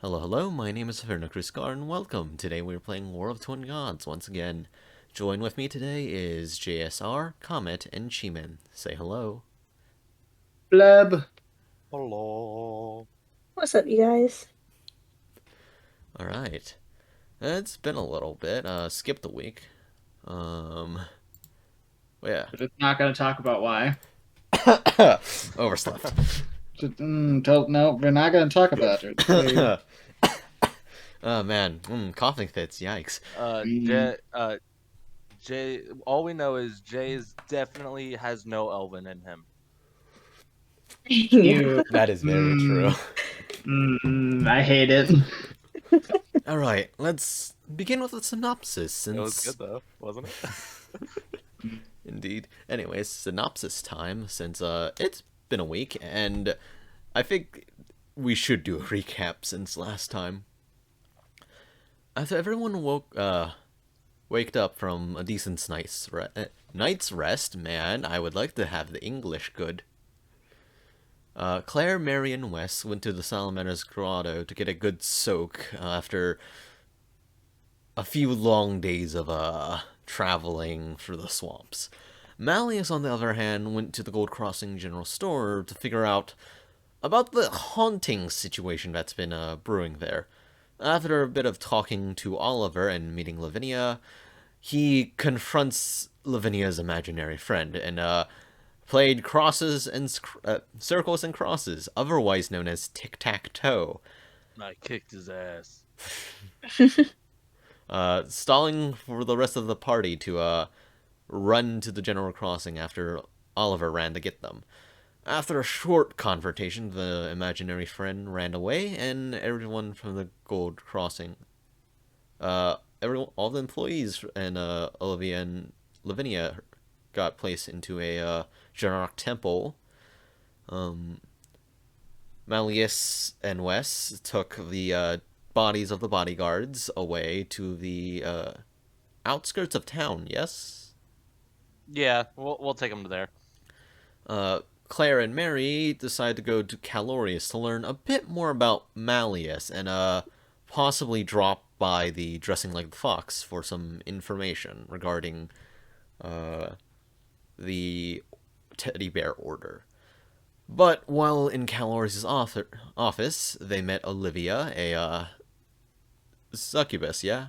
Hello, hello, my name is Fernacriskar, and welcome. Today we're playing War of Twin Gods once again. Join with me today is JSR, Comet, and Chiman. Say hello. Blub. Hello. What's up, you guys? Alright. It's been a little bit, skipped a week. Um, yeah. We're just not going to talk about why. Overslept. No, we're not going to talk about it. Oh man, coughing fits, yikes. Jay. All we know is Jay's definitely has no Elven in him. Yeah. You. That is very true. I hate it. Alright, let's begin with a synopsis It was since... good though, wasn't it? Indeed. Anyways, synopsis time, since it's been a week, and I think we should do a recap since last time. After everyone waked up from a decent night's rest, man, I would like to have the English good. Clare, Mary, and Wes went to the Salamander's Grotto to get a good soak after a few long days of traveling through the swamps. Malius, on the other hand, went to the Gold Crossing General Store to figure out about the haunting situation that's been brewing there. After a bit of talking to Oliver and meeting Lavinia, he confronts Lavinia's imaginary friend and played crosses and circles and crosses, otherwise known as tic-tac-toe. I kicked his ass. Stalling for the rest of the party to run to the General Crossing after Oliver ran to get them. After a short confrontation, the imaginary friend ran away, and everyone from the Gold Crossing, all the employees and Olivia and Lavinia got placed into a Janarc temple. Malius and Wes took the bodies of the bodyguards away to the outskirts of town, yes? Yeah, we'll take him to there. Clare and Mary decide to go to Kalorious to learn a bit more about Malius and possibly drop by the Dressing Like the Fox for some information regarding the Teddy Bear Order. But while in Kalorious' office, they met Olivia, a succubus, yeah?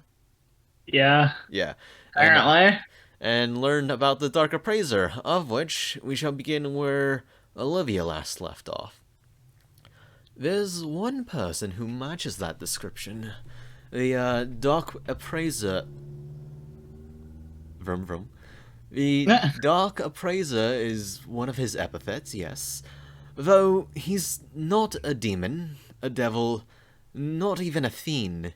Yeah, Yeah. apparently. And learned about the Dark Appraiser, of which we shall begin where Olivia last left off. There's one person who matches that description. The Dark Appraiser... Vroom vroom. The Dark Appraiser is one of his epithets, yes. Though he's not a demon, a devil, not even a fiend.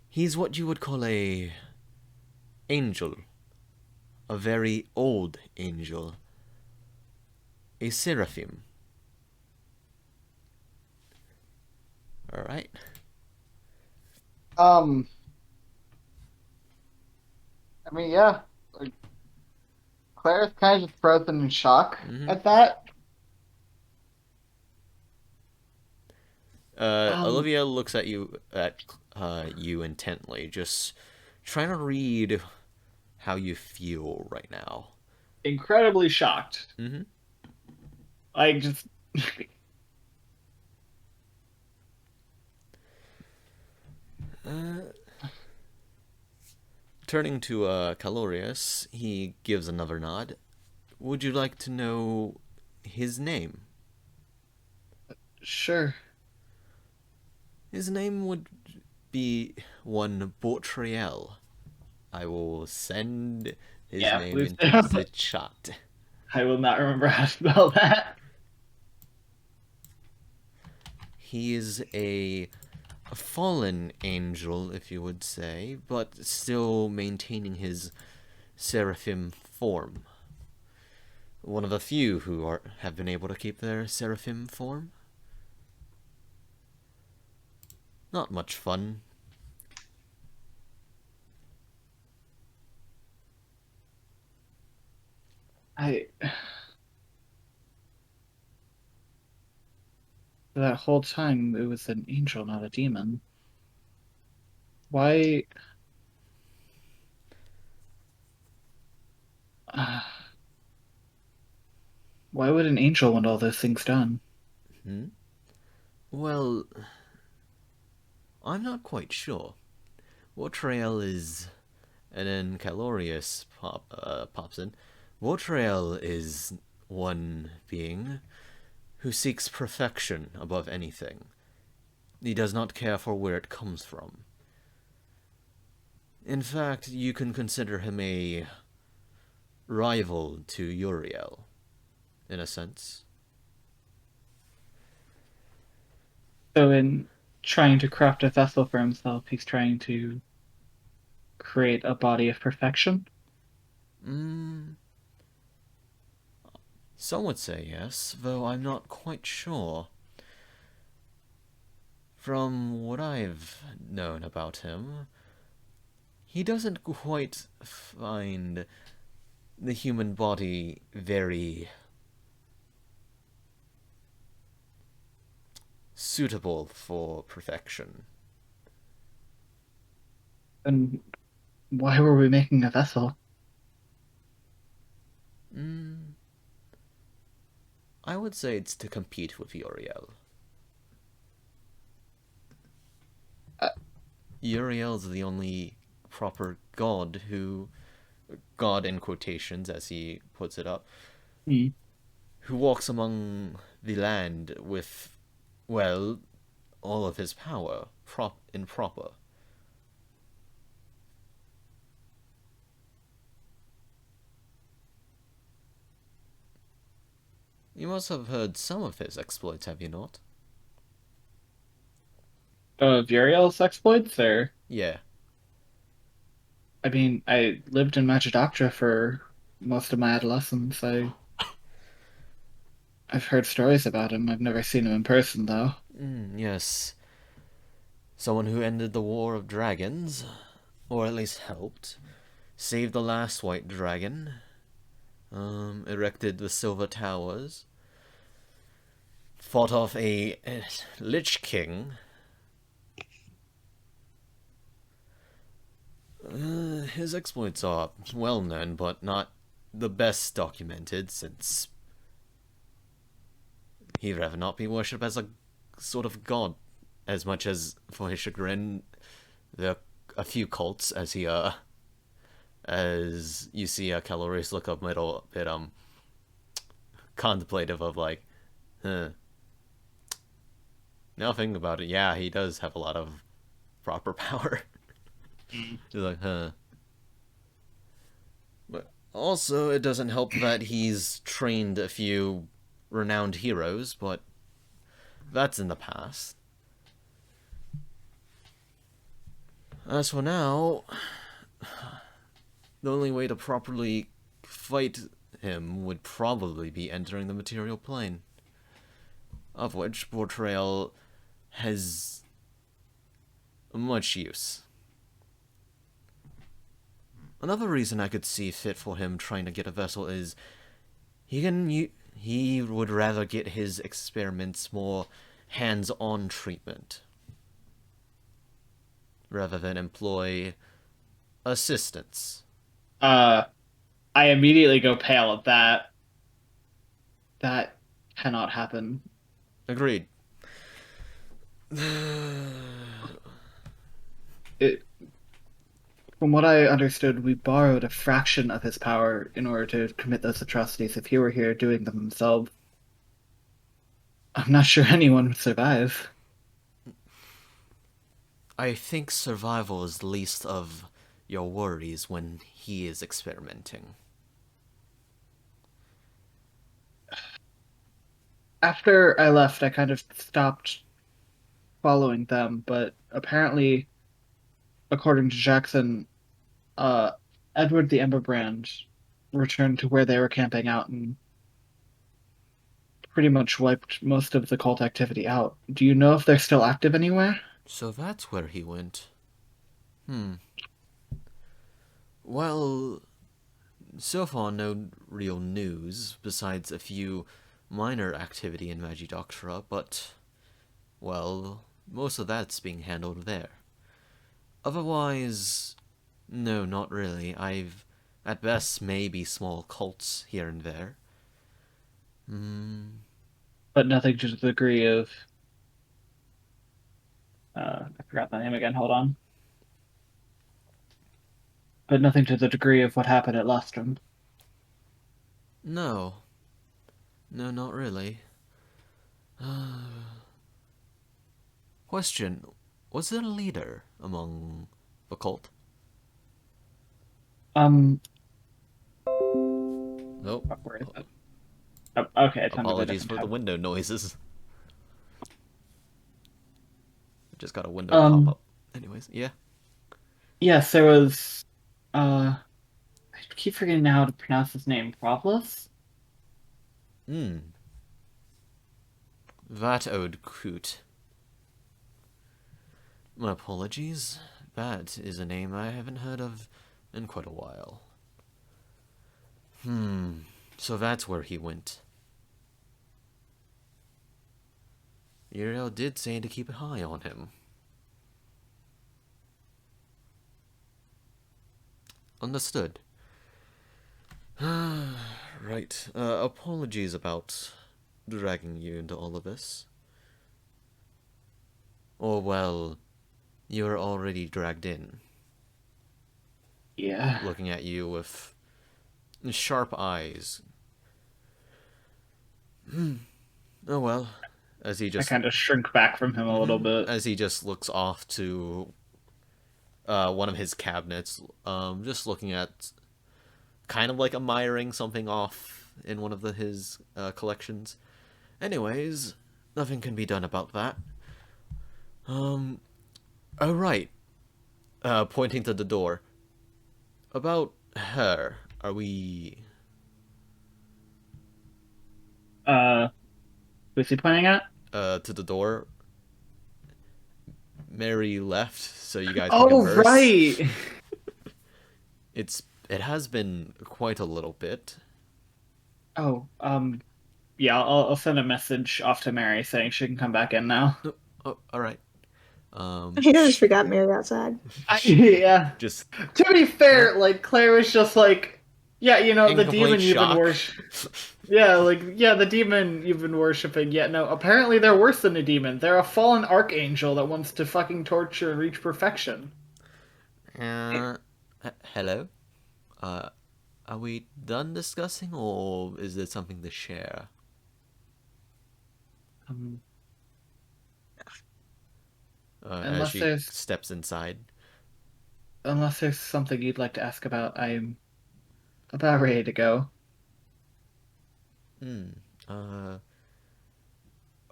He's what you would call a... angel. A very old angel. A seraphim. Alright. I mean, yeah. Like, Claire's kind of just frozen in shock at that. Olivia looks at you intently, just trying to read how you feel right now. Incredibly shocked. Mm-hmm. Like, just. Turning to Kalorious, he gives another nod. Would you like to know his name? Sure. His name would be one Bortriel. I will send his name please into do. the chat. I will not remember how to spell that. He is a fallen angel, if you would say, but still maintaining his seraphim form. One of the few who have been able to keep their seraphim form. Not much fun. That whole time, it was an angel, not a demon. Why? Uh, why would an angel want all those things done? Hmm? Well, I'm not quite sure. Wartrail is, and then Kalorious pops in. Wartrail is one being who seeks perfection above anything. He does not care for where it comes from. In fact, you can consider him a rival to Uriel, in a sense. So, in trying to craft a vessel for himself, he's trying to create a body of perfection. Mm, some would say yes, though I'm not quite sure. From what I've known about him, he doesn't quite find the human body very suitable for perfection. And why were we making a vessel? Mm, I would say it's to compete with Uriel. Uh, Uriel's the only proper god who, god in quotations as he puts it up, hmm. who walks among the land with, well, all of his power, in proper. You must have heard some of his exploits, have you not? Of Uriel's exploits, or Yeah. I mean, I lived in Magidoctra for most of my adolescence. I've heard stories about him. I've never seen him in person, though. Yes. Someone who ended the War of Dragons, or at least helped, saved the last white dragon, erected the Silver Towers, fought off a Lich King. His exploits are well known, but not the best documented, since he'd rather not be worshipped as a sort of god, as much as, for his chagrin, there are a few cults, as you see Kalorious look up middle a bit contemplative of like, huh, now thinking about it, yeah, he does have a lot of proper power. Mm. He's like, huh. But also, it doesn't help that he's trained a few renowned heroes, but that's in the past. As for now, the only way to properly fight him would probably be entering the material plane, of which Portrayal has much use. Another reason I could see fit for him trying to get a vessel is he would rather get his experiments more hands-on treatment rather than employ assistants. Uh, I immediately go pale at that. That cannot happen. Agreed. It, from what I understood, we borrowed a fraction of his power in order to commit those atrocities. If he were here doing them himself, I'm not sure anyone would survive. I think survival is the least of your worries when he is experimenting. After I left, I kind of stopped following them, but apparently, according to Jackson, uh, Edward the Emberbrand returned to where they were camping out and pretty much wiped most of the cult activity out. Do you know if they're still active anywhere? So that's where he went. Hmm. Well, so far no real news besides a few minor activity in Magidoctra, but, well, most of that's being handled there. Otherwise, no, not really. I've, at best, maybe small cults here and there. But nothing to the degree of. I forgot the name again. Hold on. But nothing to the degree of what happened at Lustrum. No. No, not really. Question. Was there a leader among the cult? Nope. Where is it? Oh, okay, it's under the Apologies different for the tab. window noises. Just got a window pop Um, up. Anyways, yeah. yes, there was. I keep forgetting how to pronounce his name. Provlos? Hmm. That ode coot. My apologies. That is a name I haven't heard of in quite a while. So that's where he went. Uriel did say to keep an eye on him. Understood. Right. Apologies about dragging you into all of this. Or, well, you're already dragged in. Yeah. Looking at you with sharp eyes. Oh well. As he I just kind of shrink back from him a little bit. as he just looks off to one of his cabinets, just looking at, kind of like admiring something off in one of his collections. Anyways, nothing can be done about that. Oh right. Pointing to the door. About her, are we? Who's he pointing at? To the door. Mary left, so you guys can Oh, converse. right! It has been quite a little bit. Oh, yeah, I'll send a message off to Mary saying she can come back in now. Oh, all right. He just forgot Mary outside. Yeah. Just To be fair, like, Claire was just like, yeah, you know, in the complete demon you've been shock. Yeah, like, yeah, the demon you've been worshipping. Yeah, no, apparently they're worse than a demon. They're a fallen archangel that wants to fucking torture and reach perfection. Hello. Are we done discussing, or is there something to share? Um, As unless she there's steps inside. unless there's something you'd like to ask about, I'm about ready to go. Uh,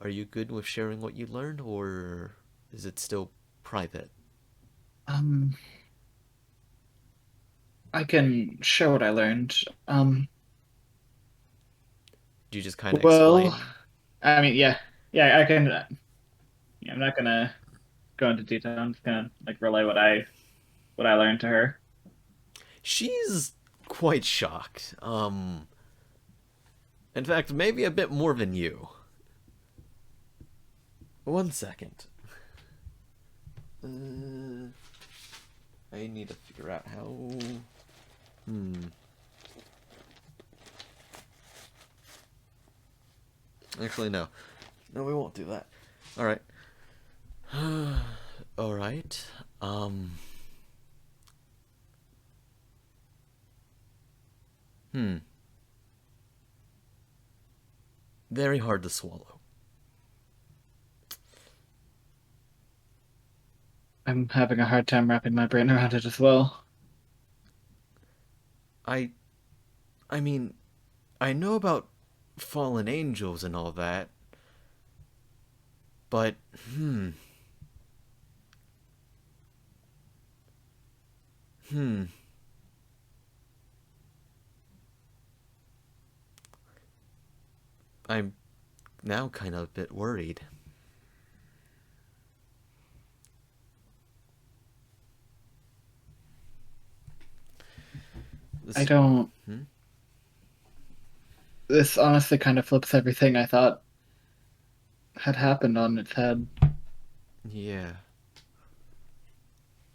are you good with sharing what you learned, or is it still private? Um, I can share what I learned. Do you just kind of Well, explain? I mean, yeah, I can. Yeah, I'm not gonna go into detail. I'm just gonna like relay what I learned to her. She's quite shocked. In fact, maybe a bit more than you. 1 second. I need to figure out how. Actually, no. No, we won't do that. Alright. Alright. Very hard to swallow. I'm having a hard time wrapping my brain around it as well. I mean, I know about fallen angels and all that, but, hmm. I'm now kind of a bit worried. I don't. This honestly kind of flips everything I thought had happened on its head. Yeah.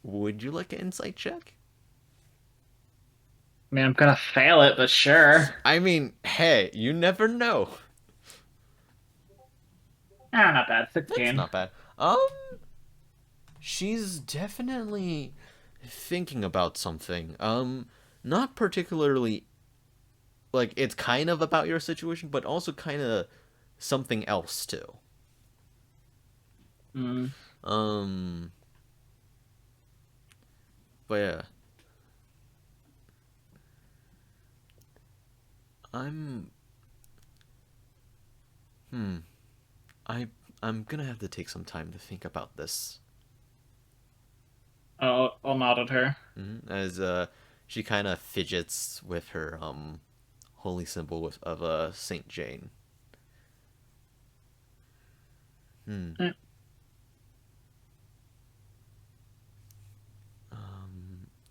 Would you like an insight check? I mean, I'm gonna fail it, but sure. I mean, hey, you never know. Ah, not bad. That's 16. not bad. She's definitely thinking about something. Not particularly like it's kind of about your situation, but also kind of something else too. Mm. Um, but yeah, I'm. Hmm. I I'm gonna have to take some time to think about this. Oh, I'll nod at her. As she kind of fidgets with her holy symbol of Saint Jane. Hmm. Eh.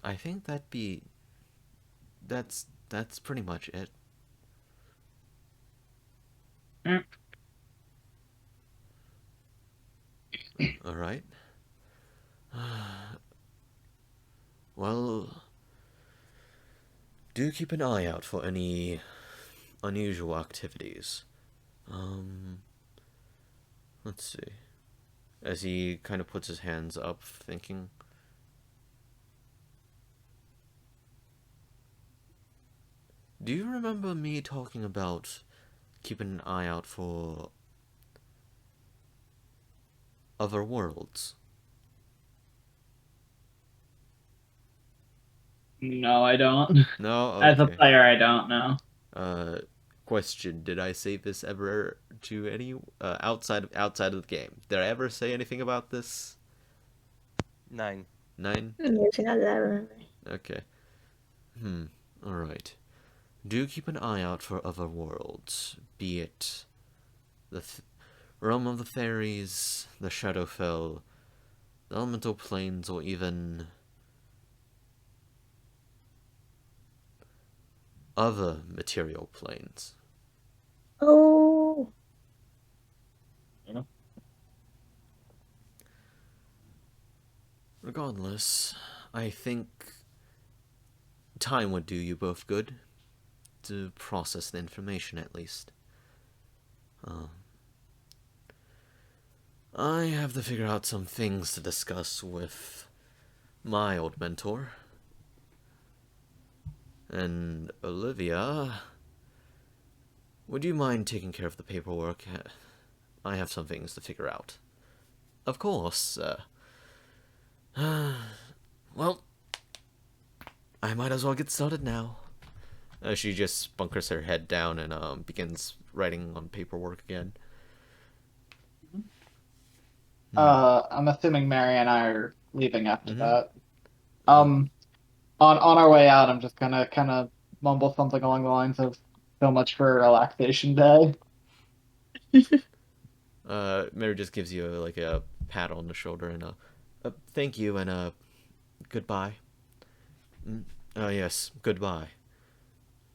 I think that's pretty much it. Mm. All right. Well, do keep an eye out for any unusual activities. Um, let's see. As he kind of puts his hands up, thinking. Do you remember me talking about keeping an eye out for other worlds? No, I don't. No? As a Okay. player, I don't know. Uh, question: did I say this ever to any outside of the game? Did I ever say anything about this? 9. 9? Yes, now that I remember. Okay. All right. Do keep an eye out for other worlds, be it the realm of the fairies, the Shadowfell, the elemental planes, or even other material planes. Oh, Regardless, I think time would do you both good to process the information at least. I have to figure out some things to discuss with my old mentor. And Olivia, would you mind taking care of the paperwork? I have some things to figure out. Of course. Well, I might as well get started now. She just bunkers her head down and begins writing on paperwork again. I'm assuming Mary and I are leaving after Mm-hmm. that. Um, on our way out, I'm just gonna kind of mumble something along the lines of "so much for a relaxation day." Mary just gives you like a pat on the shoulder and a thank you and a goodbye. Yes, goodbye.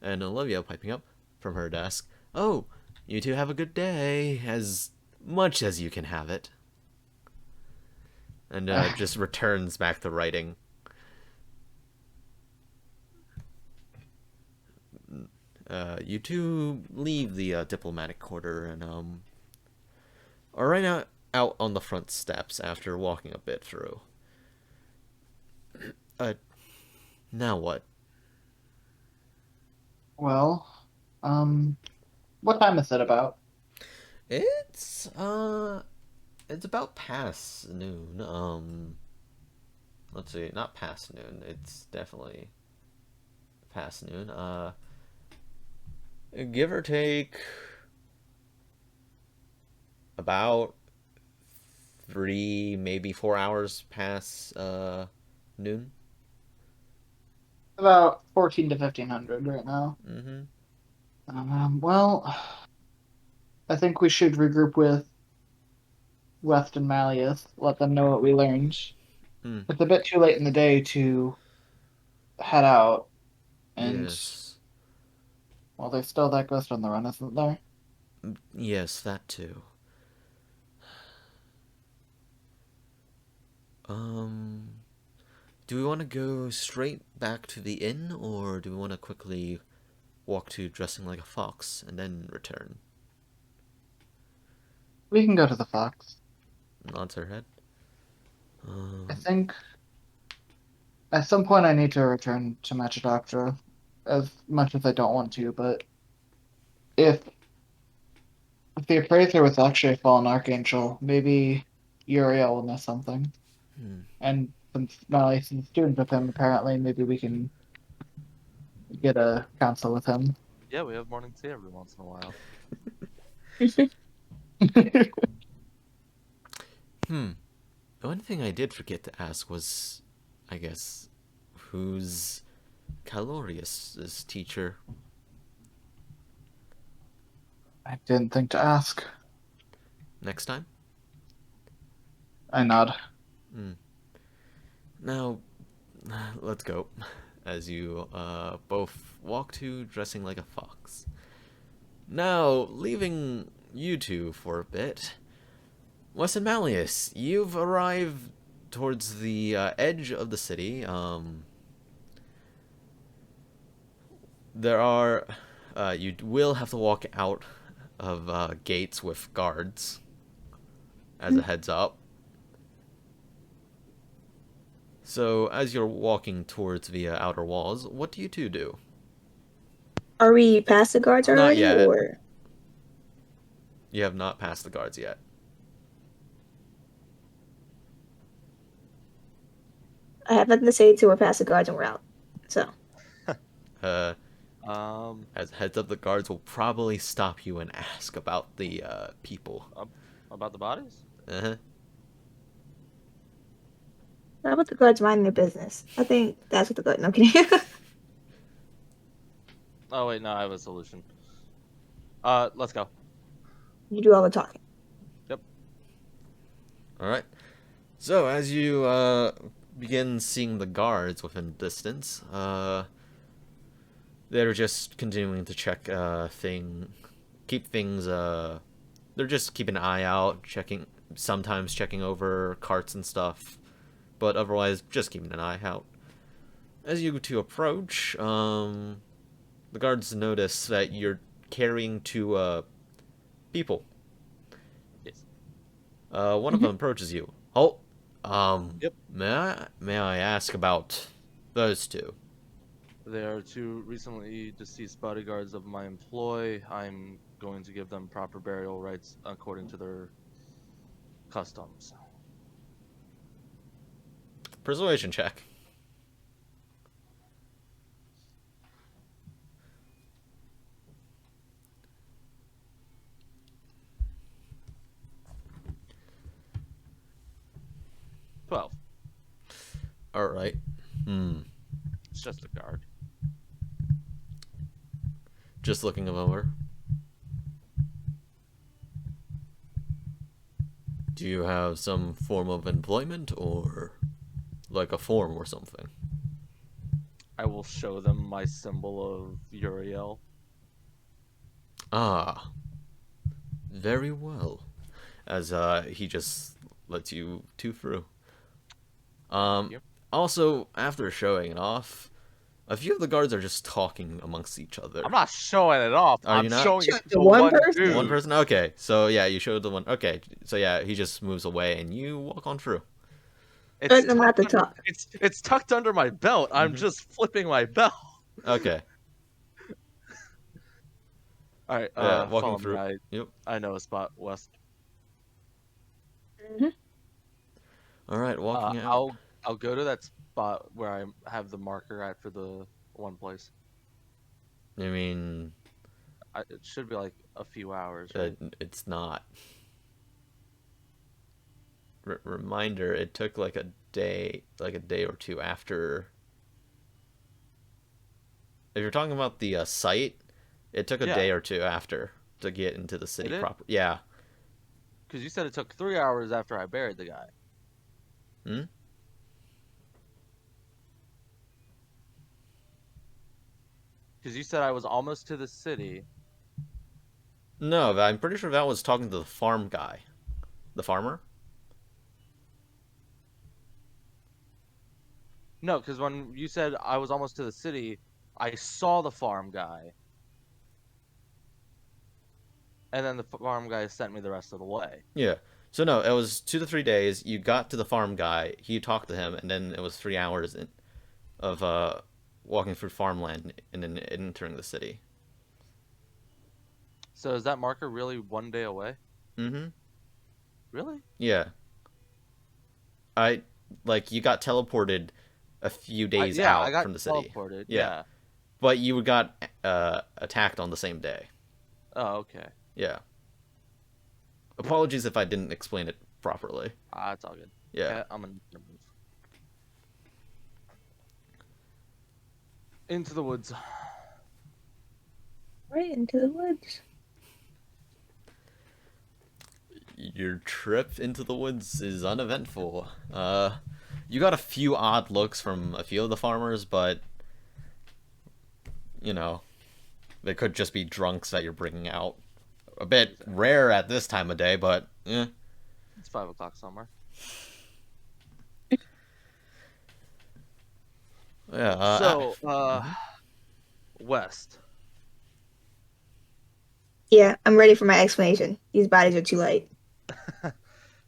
And Olivia piping up from her desk. Oh, you two have a good day, as much as you can have it. And just returns back to writing. You two leave the diplomatic quarter and are right out on the front steps after walking a bit through. Uh, now what? Well, what time is it about? It's about past noon. Let's see, not past noon. It's definitely past noon. Give or take about 3, maybe 4 hours past noon. About 14 to 1500 right now. Mm-hmm. Well, I think we should regroup with West and Malius, let them know what we learned. Mm, It's a bit too late in the day to head out, and yes. well, there's still that ghost on the run, isn't there? Yes, that too. Um, do we want to go straight back to the inn, or do we want to quickly walk to dressing like a fox and then return? We can go to the Fox. Nods her head. I think at some point I need to return to Machadoctra, as much as I don't want to, but if the appraiser was actually a fallen archangel, maybe Uriel will know something. Hmm. And since Malius is a student of him, apparently maybe we can get a counsel with him. Yeah, we have morning tea every once in a while. The one thing I did forget to ask was, I guess, who's Kalorious' teacher? I didn't think to ask. Next time? I nod. Now, let's go. As you both walk to dressing like a fox. Now, leaving you two for a bit. Wes and Malius, you've arrived towards the edge of the city. There are... you will have to walk out of gates with guards. As a heads up. So, as you're walking towards the outer walls, what do you two do? Are we past the guards Not already, yet. or You have not passed the guards yet. I have nothing to say till we're past the guards and we're out. So As heads up, the guards will probably stop you and ask about the people. About the bodies? Uh-huh. how about the guards minding their business? I think that's what the guard. No I'm kidding. Oh wait, no, I have a solution. Let's go. You do all the talking. Yep. Alright. So, as you begin seeing the guards within distance, they're just continuing to check keep things, they're just keeping an eye out, sometimes checking over carts and stuff, but otherwise just keeping an eye out. As you two approach, the guards notice that you're carrying two people. Yes. One of them approaches you. Oh, Yep. may I ask about those two? They are two recently deceased bodyguards of my employ. I'm going to give them proper burial rites according to their customs. Persuasion check. Well, Alright. it's just a guard. Just looking them over. Do you have some form of employment, or like a form or something? I will show them my symbol of Uriel. Ah. Very well. As he just lets you two through. Yep. Also, after showing it off, a few of the guards are just talking amongst each other. I'm not showing it off. Are you I'm not? showing it The to one one person? dude. One person? Okay. So, yeah, you showed the one. Okay. So, yeah, he just moves away and you walk on through. It's I'm not to tucked under- talk. It's tucked under my belt. I'm just flipping my belt. Okay. All right. Walking follow me. through. Yep. I know a spot west. Alright, walking out. I'll go to that spot where I have the marker at for the one place. I mean, It should be like a few hours. Right? it's not. Reminder, it took like a day or two after. If you're talking about the site, it took a Yeah. day or two after to get into the city It did? proper. Yeah. Because you said it took 3 hours after I buried the guy. Hmm? Because you said I was almost to the city. No, I'm pretty sure Val was talking to the farm guy. The farmer? No, because when you said I was almost to the city, I saw the farm guy, and then the farm guy sent me the rest of the way. Yeah. So no, it was 2 to 3 days. You got to the farm guy. You talked to him, and then it was 3 hours of walking through farmland and then entering the city. So is that marker really 1 day away? Mm-hmm. Really? Yeah. I like you got teleported a few days Yeah, I out got from the city. teleported. Yeah. Yeah. But you got attacked on the same day. Oh, okay. Yeah. Apologies if I didn't explain it properly. It's all good. Yeah. Okay, I'm gonna move into the woods. Right into the woods. Your trip into the woods is uneventful. You got a few odd looks from a few of the farmers, but you know, they could just be drunks that you're bringing out. A bit rare at this time of day, but It's 5 o'clock somewhere. Yeah. So, west. Yeah, I'm ready for my explanation. These bodies are too light.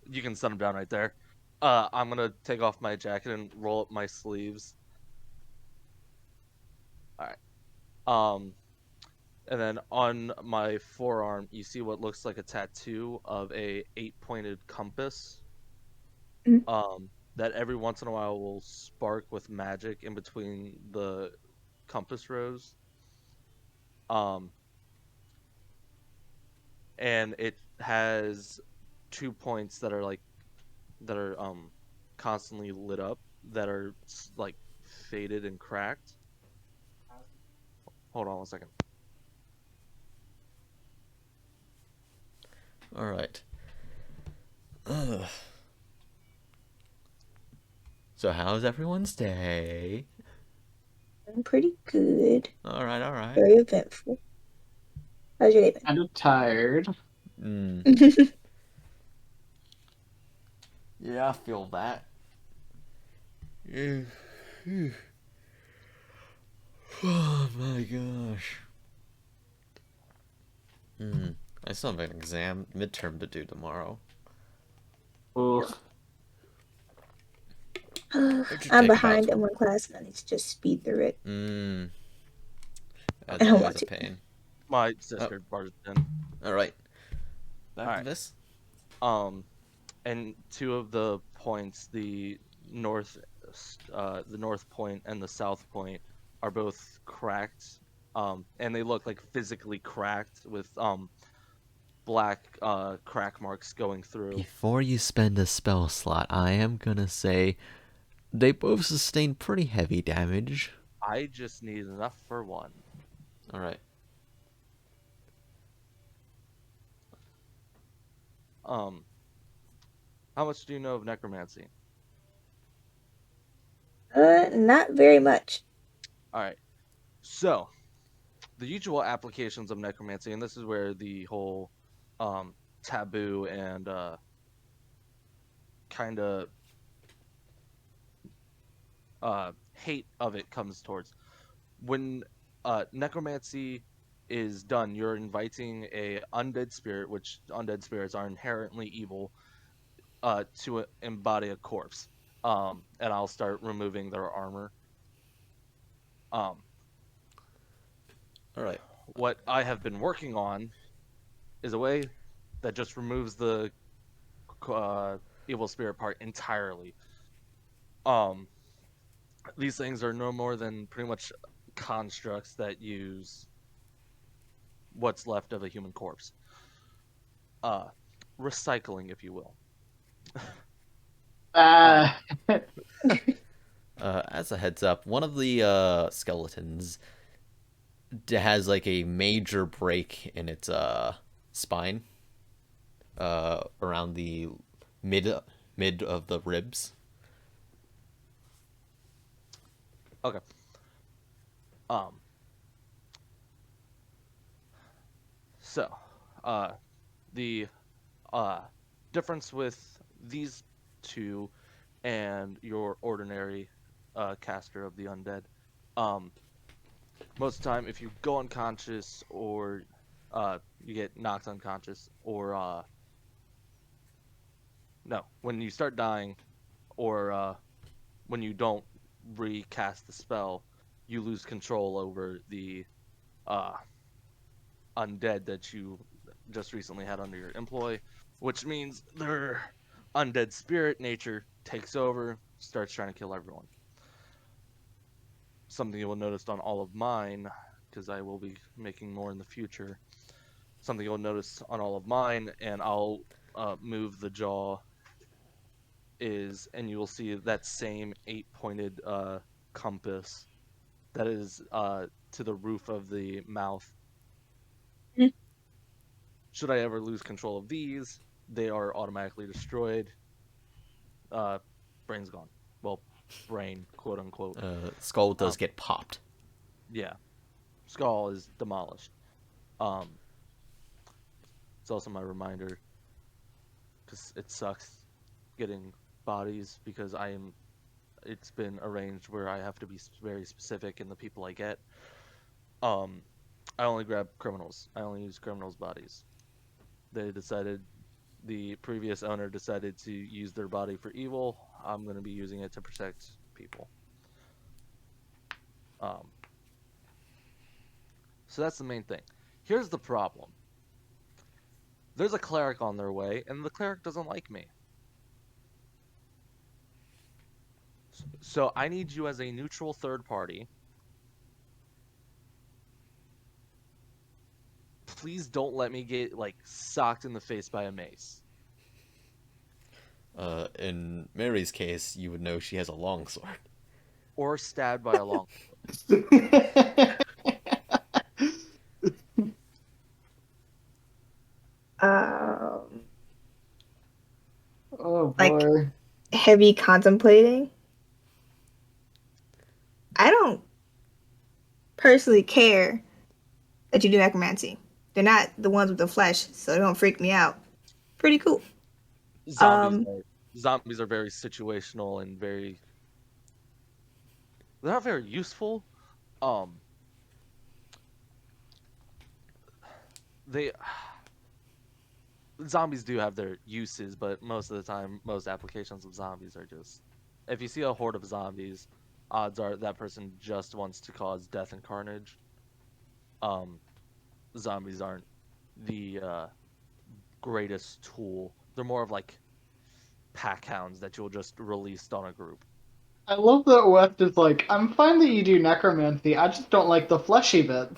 You can set them down right there. I'm gonna take off my jacket and roll up my sleeves. All right. And then on my forearm, you see what looks like a tattoo of a 8-pointed compass. Mhm. That every once in a while will spark with magic in between the compass rows. And it has 2 points that are constantly lit up that are like faded and cracked. Hold on 1 second. All right. Ugh. So how's everyone's day? I'm pretty good. All right. All right. Very eventful. How's your day Kind of tired. Mm. been? Yeah, I feel that. Oh my gosh. I still have an exam midterm to do tomorrow. Oof. It should I'm take about behind in one class and I need to just speed through it. That's I don't always want a to. pain. My sister barged in. All right. Back All to right. this. And two of the points, the north point and the south point, are both cracked. And they look like physically cracked with black crack marks going through. Before you spend a spell slot, I am gonna say they both sustain pretty heavy damage. I just need enough for one. All right. How much do you know of necromancy? Not very much. All right. So, the usual applications of necromancy, and this is where the whole taboo and kind of hate of it comes towards. When necromancy is done, you're inviting a undead spirit, which undead spirits are inherently evil, to embody a corpse. And I'll start removing their armor. All right. What I have been working on is a way that just removes the evil spirit part entirely. These things are no more than pretty much constructs that use what's left of a human corpse. Recycling, if you will. As a heads up, one of the skeletons has like a major break in its spine, around the mid of the ribs. Okay. So, the difference with these two and your ordinary caster of the undead. Most of the time, if you go unconscious or you get knocked unconscious, or no, when you start dying, or when you don't recast the spell, you lose control over the uh, undead that you just recently had under your employ, which means their undead spirit nature takes over, starts trying to kill everyone. Something you will notice on all of mine, because I will be making more in the future. Something you'll notice on all of mine, and I'll move the jaw, and you will see that same 8-pointed compass that is to the roof of the mouth. Mhm. Should I ever lose control of these, they are automatically destroyed. Brain's gone. Well, brain, quote unquote. Skull does get popped. Yeah. Skull is demolished. It's also my reminder, because it sucks getting bodies, because it's been arranged where I have to be very specific in the people I get. I only grab criminals. I only use criminals' bodies. The previous owner decided to use their body for evil. I'm going to be using it to protect people. So that's the main thing. Here's the problem. There's a cleric on their way, and the cleric doesn't like me. So I need you as a neutral third party. Please don't let me get, socked in the face by a mace. In Mary's case, you would know she has a longsword. Or stabbed by a long Um, Oh like boy. heavy contemplating. I don't personally care that you do necromancy. They're not the ones with the flesh, so they don't freak me out. Pretty cool. Zombies are very situational and they're not very useful. They Zombies do have their uses, but most of the time, most applications of zombies are just, if you see a horde of zombies, odds are that person just wants to cause death and carnage. Zombies aren't the greatest tool. They're more of like pack hounds that you'll just release on a group. I love that West is like, I'm fine that you do necromancy, I just don't like the fleshy bit.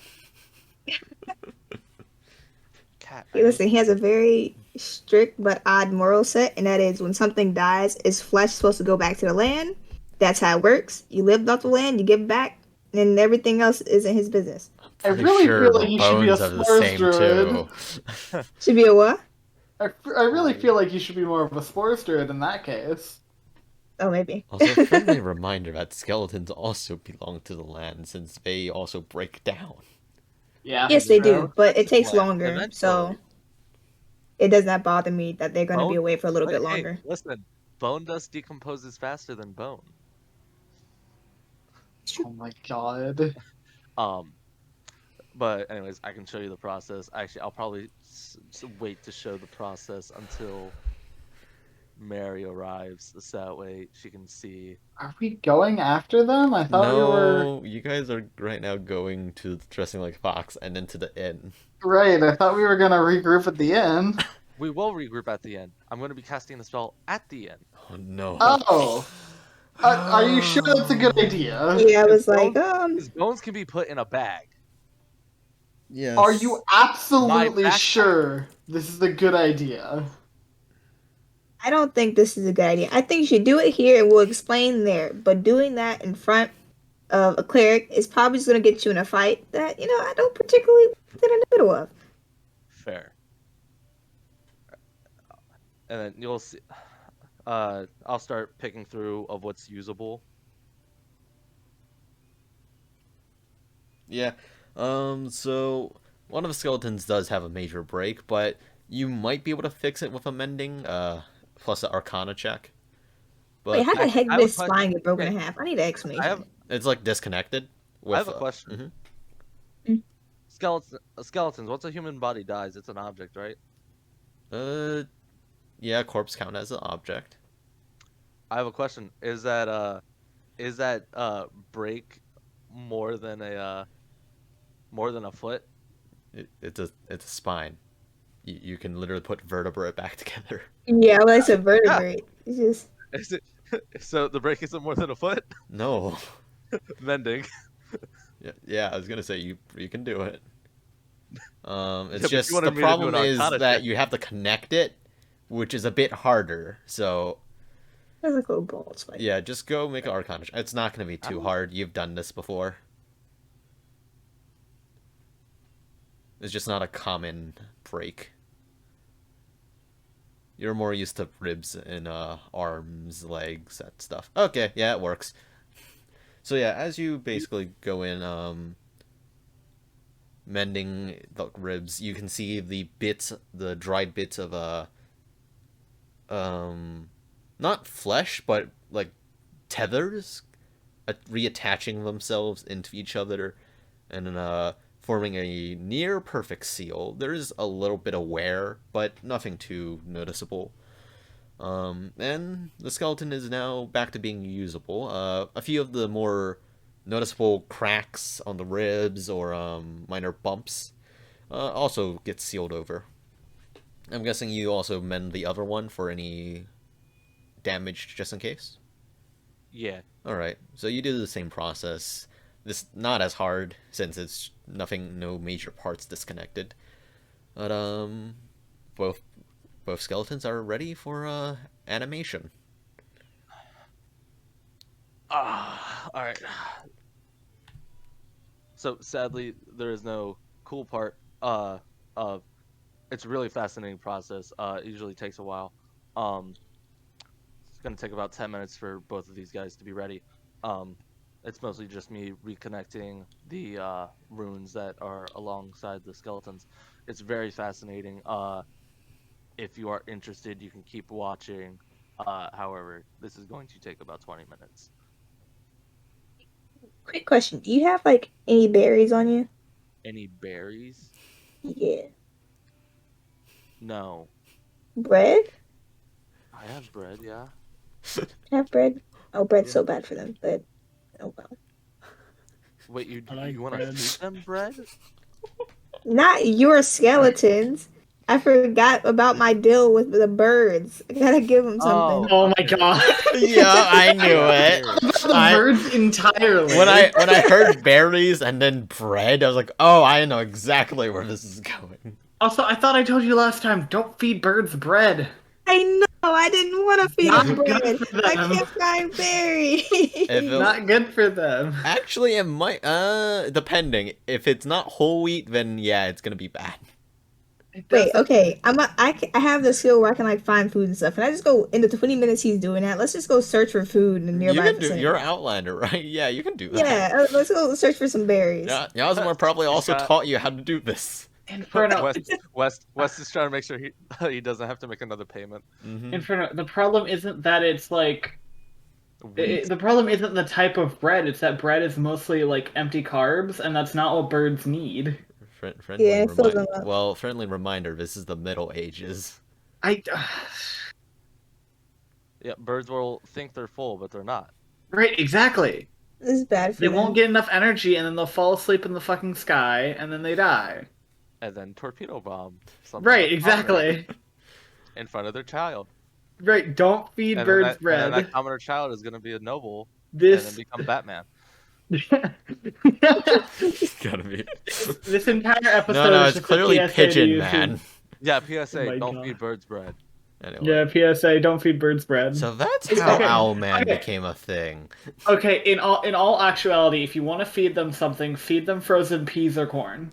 Cat, Hey, listen, he has a very strict but odd moral set, and that is when something dies, its flesh is supposed to go back to the land. That's how it works. You lived off the land, you give it back, and everything else isn't his business. I Pretty really sure feel the like you should be a bones are the spores same druid. too. Should be a what? I really feel like you should be more of a spores druid in that case. Oh, maybe. Also, friendly reminder that skeletons also belong to the land, since they also break down. Yeah. Yes, they do, but it takes Eventually. longer, so it does not bother me that they're going to be Bone- away for a little bit Hey, longer. listen, bone dust decomposes faster than bone. Oh my god. But anyways, I can show you the process. Actually, I'll probably wait to show the process until Mary arrives, so that way she can see. Are we going after them? I thought we were... No, you guys are right now going to Dressing Like Fox and then to the inn. Right, I thought we were gonna regroup at the end. We will regroup at the end. I'm going to be casting the spell at the end. Oh no. Oh. Are you sure that's a good idea? Yeah, I was like, His bones can be put in a bag. Yes. Are you absolutely My backpack. sure this is a good idea? I don't think this is a good idea. I think you should do it here and we'll explain there. But doing that in front of a cleric is probably just going to get you in a fight that, I don't particularly get in the middle of. Fair. And then you'll see. I'll start picking through of what's usable. Yeah. So one of the skeletons does have a major break, but you might be able to fix it with a mending, plus an Arcana check. Wait, But how the I heck have did a his spine get broken okay, in half? I need an I have explanation. it's like disconnected. With, I have a question. mhm. Skeletons. Once a human body dies, it's an object, right? Yeah, corpse count as an object. I have a question. Is that break more than a foot? It's a spine. You can literally put vertebrae back together. Yeah, well, it's a Yeah. vertebrate. It's just Is it so the break isn't more than a foot? No. Mending. Yeah, I was gonna say you can do it. It's But you just the wanted me to do problem an is Arcana that check. you have to connect it, which is a bit harder. So that's like a little balls. Like, yeah, just go make an Arcana. It's not gonna be too I'm- hard. You've done this before. It's just not a common break. You're more used to ribs and arms, legs, that stuff. Okay, yeah, it works. So yeah, as you basically go in mending the ribs, you can see the dried bits of not flesh, but like tethers reattaching themselves into each other and forming a near perfect seal. There is a little bit of wear, but nothing too noticeable. And the skeleton is now back to being usable. A few of the more noticeable cracks on the ribs or minor bumps also get sealed over. I'm guessing you also mend the other one for any damage just in case? Yeah. Alright, so you do the same process. This not as hard since it's no major parts disconnected. But both skeletons are ready for animation. All right. So sadly, there is no cool part. Of It's a really fascinating process. It usually takes a while. It's gonna take about 10 minutes for both of these guys to be ready. It's mostly just me reconnecting the runes that are alongside the skeletons. It's very fascinating. If you are interested, you can keep watching. However, this is going to take about 20 minutes. quick question: do you have like any berries on you? Any berries? Yeah, No. bread. I have bread, yeah. Have bread. Oh, bread's Yeah. so bad for them, but oh well. Wait, you I like you want to bread. feed them bread? Not your skeletons. I forgot about my deal with the birds. I gotta give them something. Oh my okay. god. Yeah, I knew it. The I- birds entirely. When I heard berries and then bread, I was like, oh, I know exactly where this is going. Also, I thought I told you last time, don't feed birds bread. I know. I didn't want to feed Not them good bread. for I them. can't find berries. If it- Not good for them. Actually, it might. Depending. If it's not whole wheat, then yeah, it's gonna be bad. Wait, okay. I have the skill where I can like find food and stuff. And I just go in the 20 minutes he's doing that. Let's just go search for food in the You nearby can do. vicinity. You're Outlander, right? Yeah, you can do that. Yeah, let's go search for some berries. Yeah, Yasmar probably also got- taught you how to do this. Inferno. West is trying to make sure he doesn't have to make another payment. Mm-hmm. Inferno. The problem isn't that it's like. Wheat. The problem isn't the type of bread, it's that bread is mostly like empty carbs, and that's not what birds need. Friendly Yeah, it fills them up. Well, friendly reminder. This is the Middle Ages. I. Yeah, birds will think they're full, but they're not. Right, exactly. This is bad for They them. won't get enough energy, and then they'll fall asleep in the fucking sky, and then they die. And then torpedo bomb. some Right, other exactly. commoner In front of their child. Right, don't feed And birds then bread. And then that commoner child is going to be a noble and then This become Batman. Gotta be. this entire episode No, is it's just a clearly PSA to Pigeon YouTube. Man. Yeah, Oh PSA, my don't God. feed birds bread. Anyway. Yeah, PSA, don't feed birds bread. So that's how Okay, Owlman okay. became a thing. Okay, in all actuality, if you want to feed them something, feed them frozen peas or corn.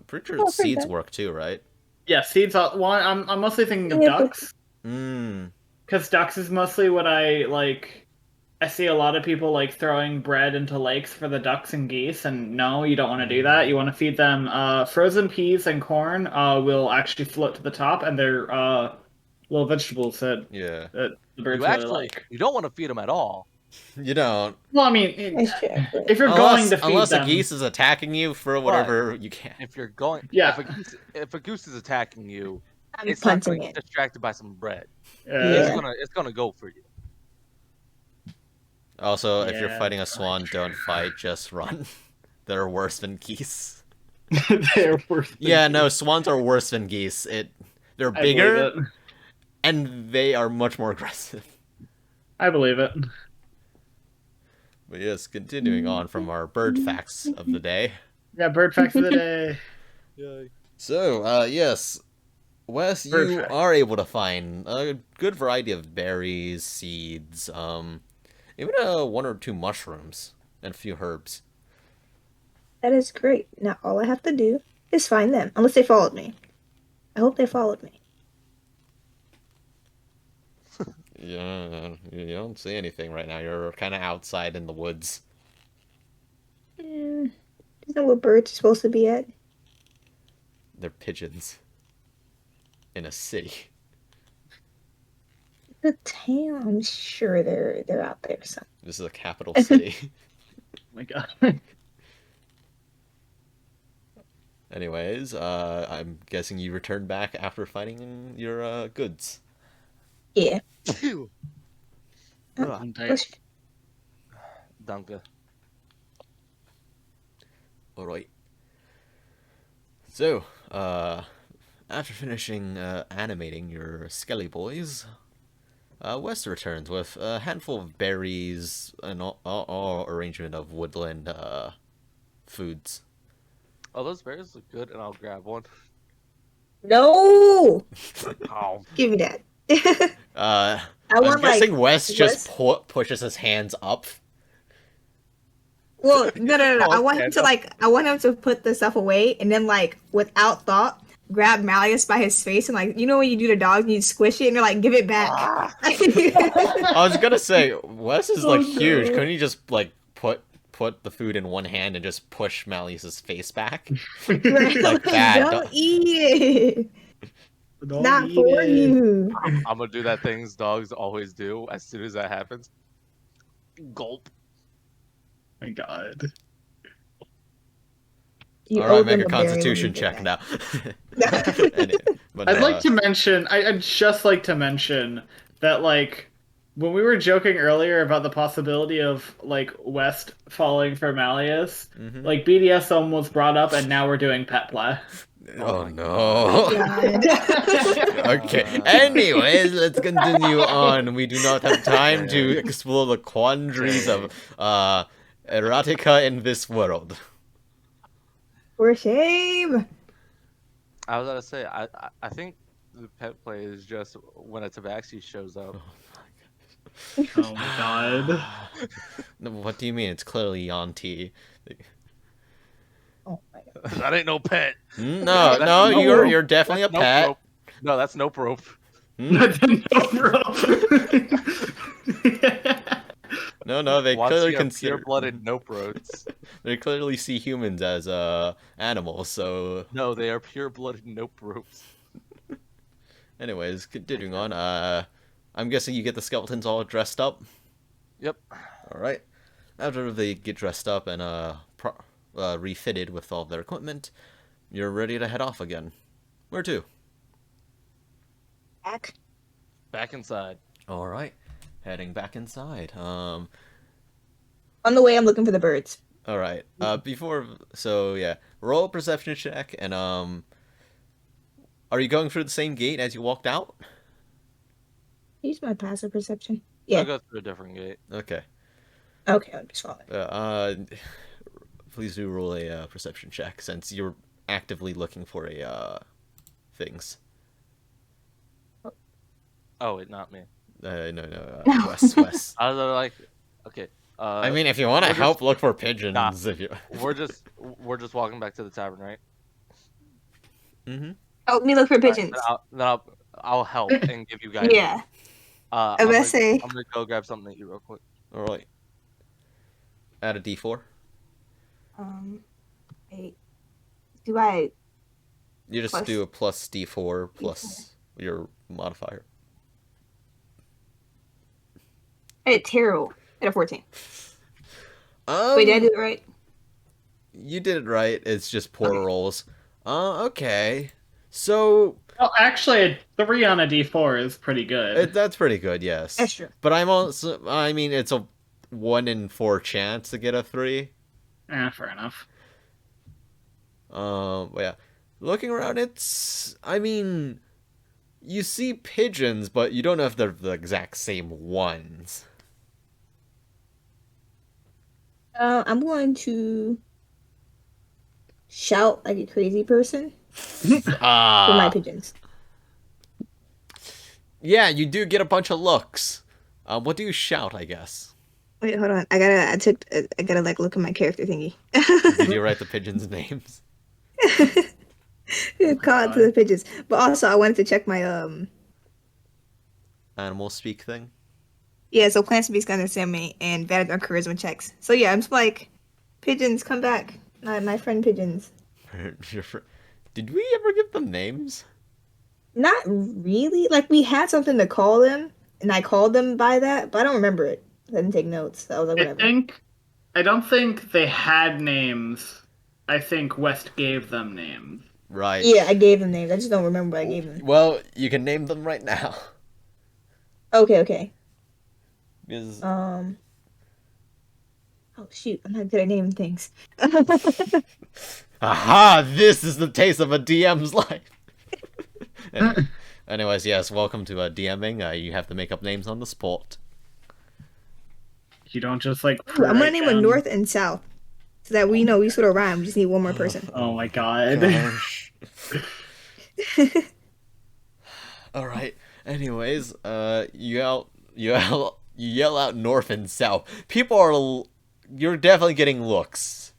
Pretty sure Oh, pretty seeds good. work too, right? Yeah, seeds. One, I'm mostly thinking of Yeah, but- ducks, Mmm. because ducks is mostly what I like. I see a lot of people like throwing bread into lakes for the ducks and geese, and no, you don't want to do that. You want to feed them frozen peas and corn. Will actually float to the top, and they're little vegetables that Yeah. the birds You really actually like. you don't want to feed them at all. You don't. Well, I mean, That's true. if you're going to feed Unless a them, geese is attacking you for whatever you can. If you're going, Yeah. if a goose is attacking you, I'm it's not going punting to it. get distracted by some bread. Yeah. It's gonna go for you. Also, if you're Yeah, fighting a that's swan, true. don't fight, just run. They're worse than geese. they're worse. Than Yeah, no, geese. swans are worse than geese. They're I believe bigger, it. and they are much more aggressive. I believe it. But yes, continuing on from our bird facts of the day. Yeah, bird facts of the day. So, yes, Wes, Bird you fact. are able to find a good variety of berries, seeds, even one or two mushrooms, and a few herbs. That is great. Now all I have to do is find them. Unless they followed me. I hope they followed me. Yeah, you don't see anything right now. You're kind of outside in the woods. Isn't that what birds are supposed to be at? They're pigeons. In a city. The town. I'm sure they're out there somewhere. This is a capital city. Oh my god. Anyways, I'm guessing you returned back after finding your goods. Yeah. I'm tight. Push. Danke. Alright. So, after finishing animating your Skelly boys, Wes returns with a handful of berries and all arrangement of woodland foods. Oh, those berries look good, and I'll grab one. No! Ow. Give me that. I'm want, guessing like, Wes just Wes- pushes his hands up. Well, no. I want him Stand to up. I want him to put the stuff away and then without thought, grab Malius by his face and when you do to dogs and you squish it and you're like, give it back. Ah. I was gonna say Wes is like Oh, huge. no. Couldn't he just like put the food in one hand and just push Malius's face back? Like that. Don't eat it. Don't Not eat for it. you. I'm gonna do that things dogs always do as soon as that happens. Gulp. My god. You All owe right, make them a berry when Constitution you get check back. now. Anyway, but I'd no, like to mention. I'd just like to mention that when we were joking earlier about the possibility of West falling for Malius, Mhm. BDSM was brought up, and now we're doing pet play. Oh my no. God. Okay. Anyways, let's continue on. We do not have time to explore the quandaries of erotica in this world. For shame. I was gonna say, I think the pet play is just when a tabaxi shows up. Oh my god. No, what do you mean? It's clearly Yanti. Oh my God. That ain't no pet. No, That's no, no you're rope. definitely a That's nope pet. rope. No, that's nope rope. Hmm? No, they Want clearly to see consider pure-blooded nope ropes. they clearly see humans as animals. So, No, they are pure-blooded nope ropes. anyways, continuing on. I'm guessing you get the skeletons all dressed up. Yep. All right. After they get dressed up and refitted with all their equipment, you're ready to head off again. Where to? Back inside. All right, heading back inside. On the way, I'm looking for the birds. All right. Roll a perception check, and are you going through the same gate as you walked out? Use my passive perception. I'll Yeah. go through a different gate. Okay. Okay, I'm just following. Please do roll a perception check since you're actively looking for things. Oh, wait, not me. No, Wes. I was like, okay. I mean, if you want to we're help look for pigeons, Nah. if you. we're just walking back to the tavern, right? Mm-hmm. Help me look for All right, pigeons. then I'll help and give you guys. Yeah. I'm gonna gonna, say- I'm gonna go grab something to eat real quick. All right. Add a D4. 8. Do I? You just Plus- do a plus D4 plus your modifier. I did terrible. I had a 14. Wait, did I do it right? You did it right. It's just poor Okay. rolls. Okay. So Well, actually, a 3 on a D4 is pretty good. that's pretty good, yes. Extra. But I'm also, I mean, it's a 1 in 4 chance to get a 3. Fair enough. But yeah. Looking around, it's, I mean, you see pigeons, but you don't know if they're the exact same ones. I'm going to shout like a crazy person for my pigeons. Yeah, you do get a bunch of looks. What do you shout, I guess? Wait, hold on. I gotta like look at my character thingy. Did you write the pigeons' names? Call out to the pigeons. But also I wanted to check my Animal speak thing? yeah, so plant speaks can understand me and valid on charisma checks. So yeah, I'm just like pigeons, come back. My friend pigeons. Did we ever give them names? Not really. Like we had something to call them, and I called them by that, but I don't remember it. I didn't take notes. So I was like, whatever. I don't think they had names. I think West gave them names. Right. Yeah, I gave them names. I just don't remember what I gave them. Well, you can name them right now. Okay. Because Oh shoot, I'm not good at naming things. aha, this is the taste of a DM's life. Anyways, yes, welcome to DMing. You have to make up names on the spot. You don't just like. Ooh, I'm gonna write name down... them North and South, so that we know we sort of rhyme. We just need one more person. Oh my god. Gosh. All right. Anyways, you yell out north and south. People are, you're definitely getting looks.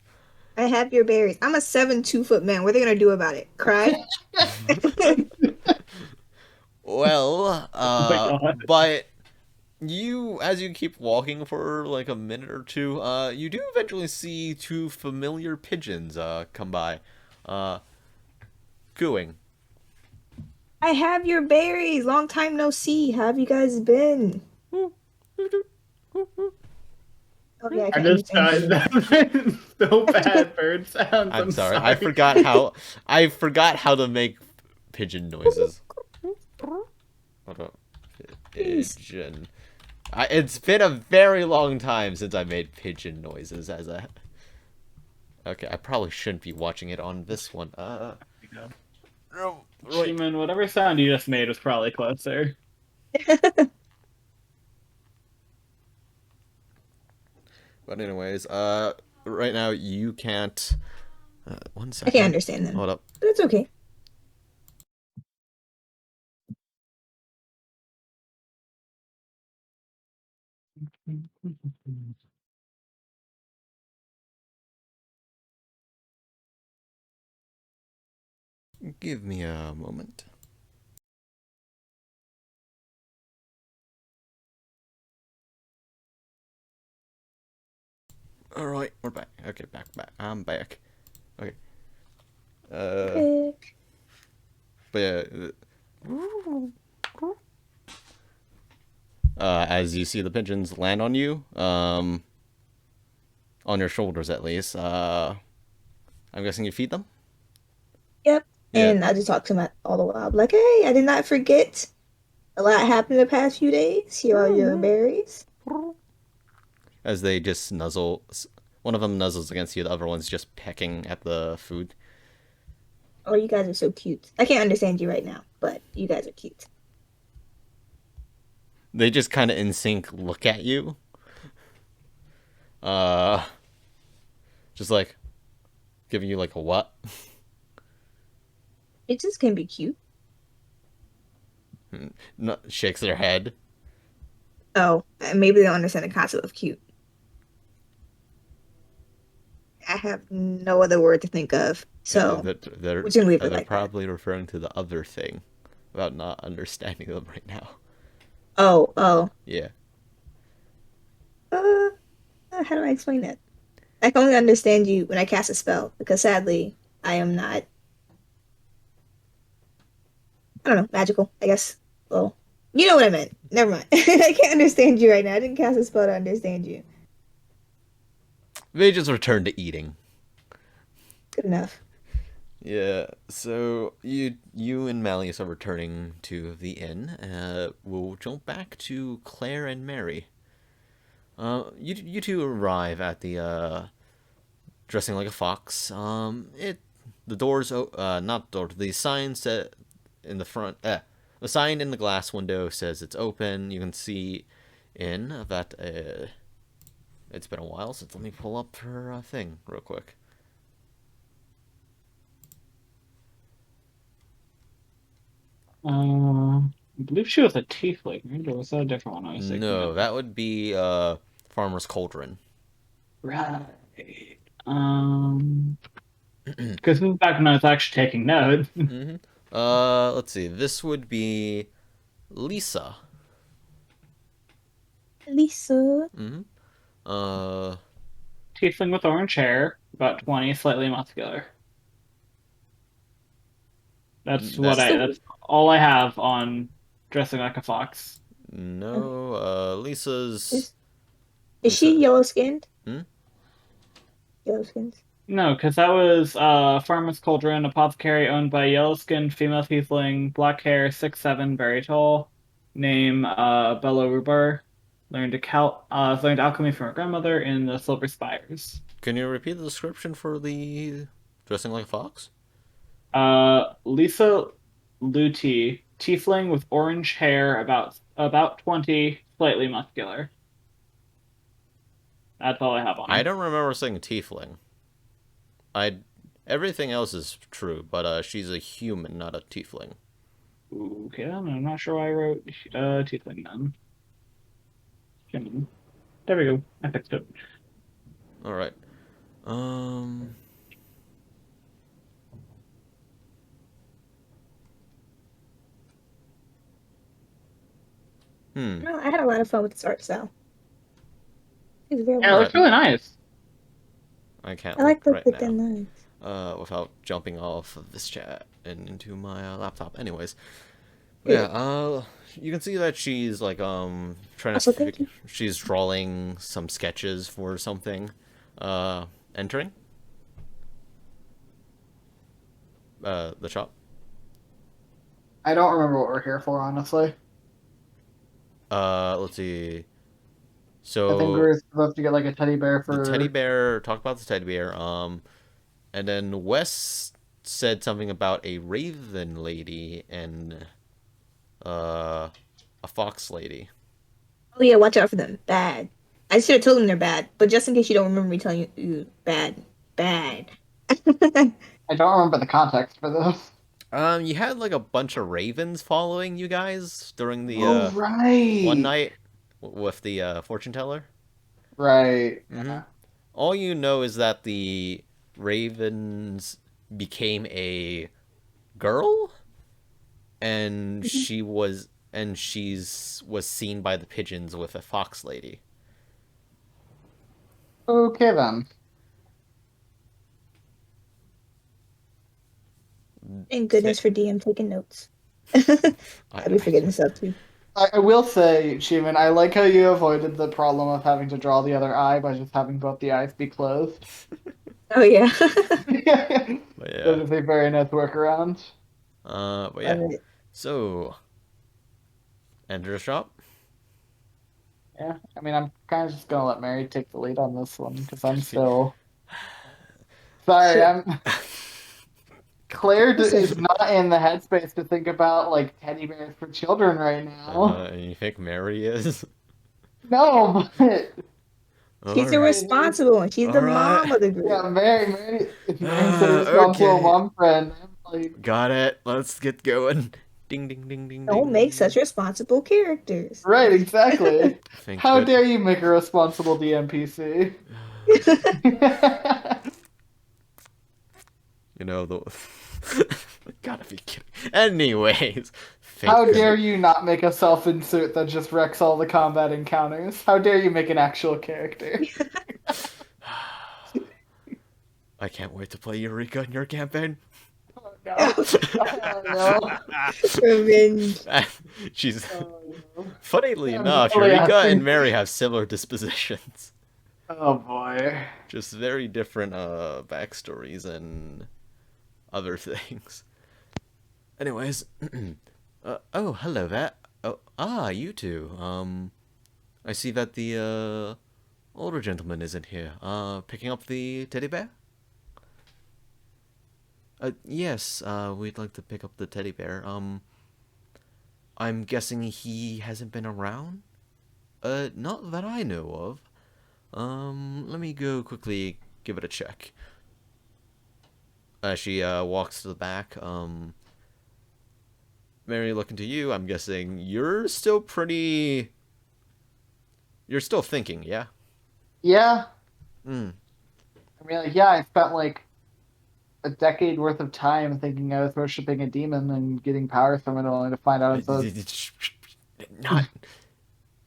I have your berries. I'm a 7'2" man. What are they gonna do about it? Cry? Well, Oh my God. but you, as you keep walking for like a minute or two, you do eventually see two familiar pigeons come by, cooing. I have your berries. Long time no see. How have you guys been? Oh yeah, I I can't just understand. so bad bird sounds. I'm sorry. I forgot how to make pigeon noises. Hold on. Pigeon. It's been a very long time since I made pigeon noises as a. Okay, I probably shouldn't be watching it on this one. Chiman, whatever sound you just made was probably closer. But anyways, right now you can't. 1 I second. can't understand them. Hold up. But it's okay. Give me a moment. All right, we're back. Okay, back. I'm back. Okay. But yeah. As you see the pigeons land on you, on your shoulders at least. I'm guessing you feed them. Yep. Yeah. And I just talk to him all the while. I'm like, hey, I did not forget. A lot happened the past few days. Here are your berries. As they just nuzzle. One of them nuzzles against you, the other one's just pecking at the food. Oh, you guys are so cute. I can't understand you right now, but you guys are cute. They just kind of in sync look at you. Just like giving you like a what? It just can be cute. No, shakes their head. Oh, maybe they don't understand the concept of cute. I have no other word to think of. So They're we can leave it like that. probably referring to the other thing about not understanding them right now. Oh. Yeah. How do I explain that? I can only understand you when I cast a spell, because sadly, I am not, I don't know, magical, I guess. Well, You know what I meant. Never mind. I can't understand you right now. I didn't cast a spell to understand you. They just return to eating. Good enough. Yeah, so you and Malius are returning to the inn. We'll jump back to Clare and Mary. You two arrive at the dressing like a fox. The doors not door the sign set in the front. The sign in the glass window says it's open. You can see in that it's been a while since. Let me pull up her thing real quick. I believe she was a tiefling, right? Or was that a different one I was thinking No, of? that would be Farmer's Cauldron. Right. Because this is back when I was actually taking notes. Mm-hmm. Let's see. This would be Lisa. Lisa. Mm-hmm. Uh, Tiefling with orange hair, about 20, slightly muscular. That's what that's that's all I have on dressing like a fox. Okay. no. Lisa's Is she Lisa. yellow skinned? Hmm? Yellow skinned. No, because that was Farmer's Cauldron, apothecary owned by yellow-skinned female tiefling, black hair, 6'7", very tall. Name Bella Rubar. Learned alchemy from her grandmother in the Silver Spires. Can you repeat the description for the dressing like a fox? Lisa Luti, tiefling with orange hair, about 20, slightly muscular. That's all I have on I her. don't remember saying tiefling. I Everything else is true, but she's a human, not a tiefling. Okay, then I'm not sure why I wrote tiefling then. Chiman. There we go. I fixed it. All right. Um. Hmm. No, I had a lot of fun with this art style. It's very Yeah, it All well. looks right. really nice. I can't I like look the, right the now. thin lines. Without jumping off of this chat and into my laptop. Anyways, yeah. Good. You can see that she's like trying to. Also, thank you. She's drawing some sketches for something. Entering. The shop. I don't remember what we're here for, honestly. Let's see. I think So we're supposed to get like a teddy bear the teddy for. bear. Talk about the teddy bear. And then Wes said something about a raven lady and a fox lady. Oh yeah, watch out for them. Bad. I should have told them they're bad, but just in case you don't remember me telling you bad, bad. I don't remember the context for this. You had like a bunch of ravens following you guys during the Oh, one right. night with the fortune teller. Right. Mm-hmm. Yeah. All you know is that the ravens became a girl, and she's was seen by the pigeons with a fox lady. Okay then. Thank goodness for DM taking notes. I'd be forgetting stuff too. I will say, Chiman, I like how you avoided the problem of having to draw the other eye by just having both the eyes be closed. Oh yeah. That But yeah. is a very nice workaround. But Love yeah. it. So enter the shop. Yeah, I mean, I'm kind of just gonna let Mary take the lead on this one because I'm still sorry. Shit. I'm Claire Listen, is not in the headspace to think about like teddy bears for children right now. And you think Mary is? No, but she's the Alright. responsible one. She's the Alright. mom of the group. yeah, Mary, if Mary's a responsible Okay. mom friend, I'm like, Got it. Let's get going. Ding ding ding ding Don't ding. make such responsible characters. right, exactly. Think How that- dare you make a responsible DMPC? You know the. Gotta be kidding. Anyways, How dare you not make a self-insert that just wrecks all the combat encounters? How dare you make an actual character? I can't wait to play Eureka in your campaign. no. Revenge. She's Oh, no. funnily I'm enough, totally Eureka asking. and Mary have similar dispositions. Oh boy. Just very different backstories and other things. Anyways, oh, hello there. Oh, you two. I see that the older gentleman isn't here. Picking up the teddy bear? Yes, we'd like to pick up the teddy bear. I'm guessing he hasn't been around? Not that I know of. Let me go quickly give it a check. She walks to the back. Mary, looking to you, I'm guessing you're still pretty... You're still thinking, yeah? Yeah. Hmm. I mean, like, yeah, I spent like a decade worth of time thinking I was worshipping a demon and getting powers from it, only to find out it's a. Not...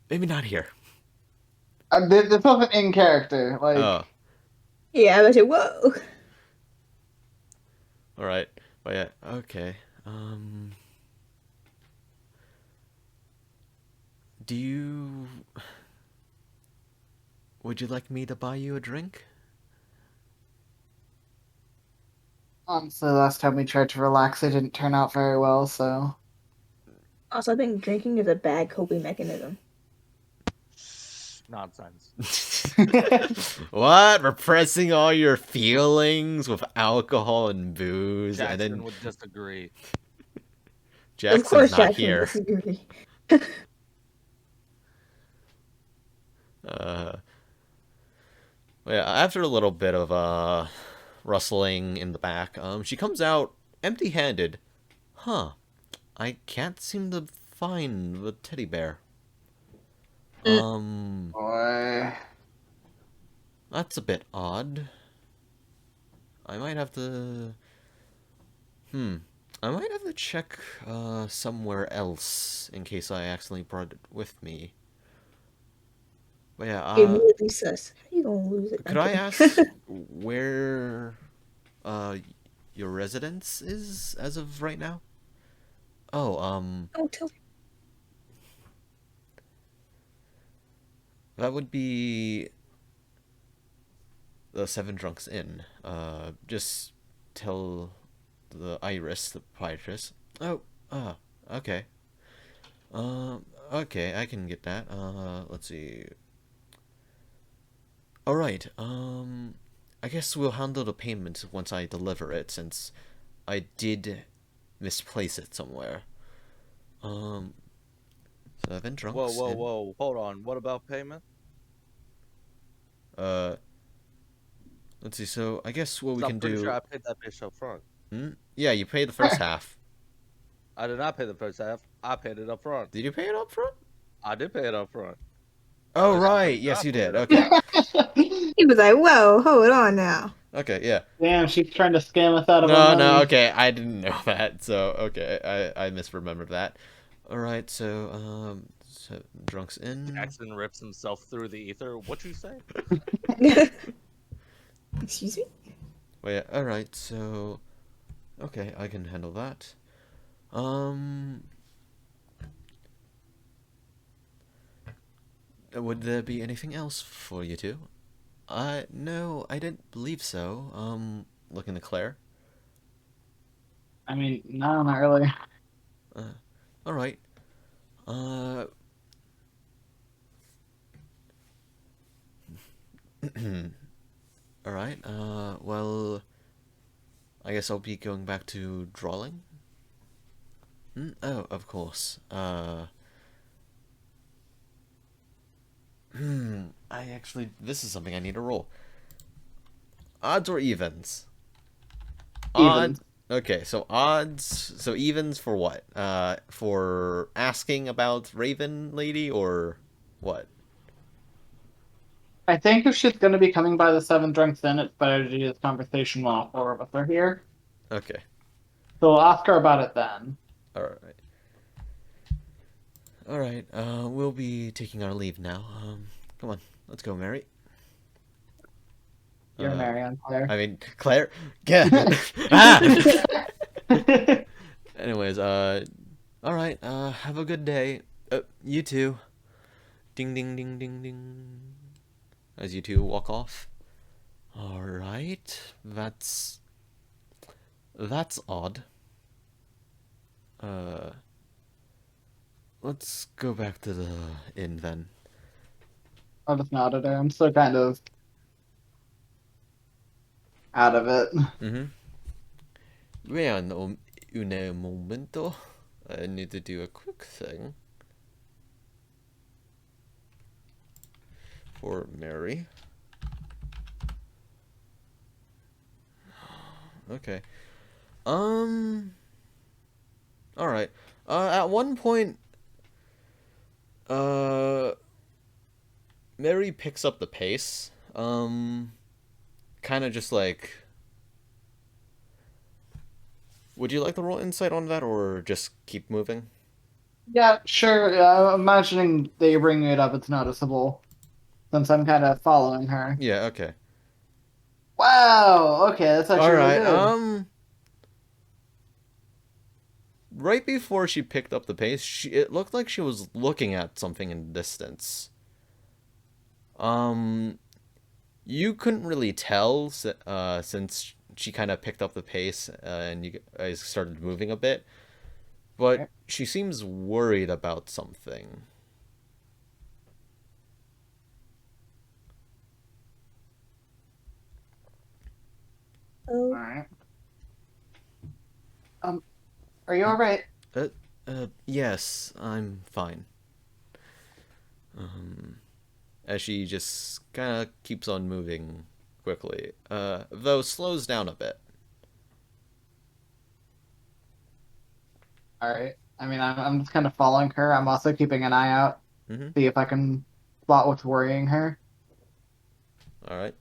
Maybe not here. This wasn't in character. Like, Oh, Yeah, I was like, whoa. alright. But yeah, okay. Do you... Would you like me to buy you a drink? honestly, the last time we tried to relax, it didn't turn out very well. So, Also, I think drinking is a bad coping mechanism. Nonsense. What? Repressing all your feelings with alcohol and booze, Jackson and then would disagree. Jackson's Of course, not Jackson here. disagree. Yeah, after a little bit of rustling in the back, she comes out empty-handed. Huh. I can't seem to find the teddy bear. boy. That's a bit odd. I might have to... I might have to check somewhere else in case I accidentally brought it with me. But yeah, Immediately sus. How you gonna lose it? could I'm I kidding. ask where your residence is as of right now? Oh, Don't tell me. that would be the Seven Drunks Inn. Just tell the Iris, the proprietress. Oh, okay. Okay, I can get that. Let's see. Alright, I guess we'll handle the payment once I deliver it, since I did misplace it somewhere. Seven Drunks Inn. Whoa. Hold on. What about payment? Let's see, so I guess what we I'm can pretty do... sure I paid that bitch up front. Yeah, you paid the first half. I did not pay the first half. I paid it up front. Did you pay it up front? I did pay it up front. Oh, I'm right, pretty yes you did, confident. okay. He was like, whoa, hold on now. Okay, yeah. Damn, she's trying to scam us out of our money. No, okay, I didn't know that, so, okay, I misremembered that. Alright, so, Drunks Inn. Jackson rips himself through the ether. What you say? Excuse me? Well, yeah, alright, so... Okay, I can handle that. Would there be anything else for you two? No, I didn't believe so. Looking to Claire. I mean, no, not really. Alright. Alright, well... I guess I'll be going back to drawing? Oh, of course. I actually... This is something I need to roll. Odds or evens? Evens. Okay, so odds... So evens for what? For asking about Raven Lady, or what? I think if she's going to be coming by the Seven Drunks Inn, it's better to do this conversation while all four of us are here. Okay. So we'll ask her about it then. Alright. Alright, we'll be taking our leave now. Come on, let's go, Mary. You're Mary, I'm Claire. I mean, Claire? Yeah. Ah! Anyways, alright, have a good day. You too. Ding ding ding ding ding. As you two walk off. Alright, that's odd. Let's go back to the inn then. I'll just nod at her. I'm still kind of out of it. Vean un momento. I need to do a quick thing. For Mary. Okay. Alright. At one point, Mary picks up the pace. Kind of just like... Would you like to roll insight on that, or just keep moving? Yeah, sure. I'm imagining that you're bringing it up. It's noticeable. Since I'm kind of following her. Yeah, okay. Wow! Okay, that's actually really Alright, good. right before she picked up the pace, it looked like she was looking at something in the distance. You couldn't really tell since she kind of picked up the pace and you guys started moving a bit, but Okay. she seems worried about something. Oh, Alright. Are you alright? Yes, I'm fine. As she just kind of keeps on moving quickly, though slows down a bit. Alright. I mean, I'm just kind of following her. I'm also keeping an eye out. Mm-hmm. See if I can spot what's worrying her. All right.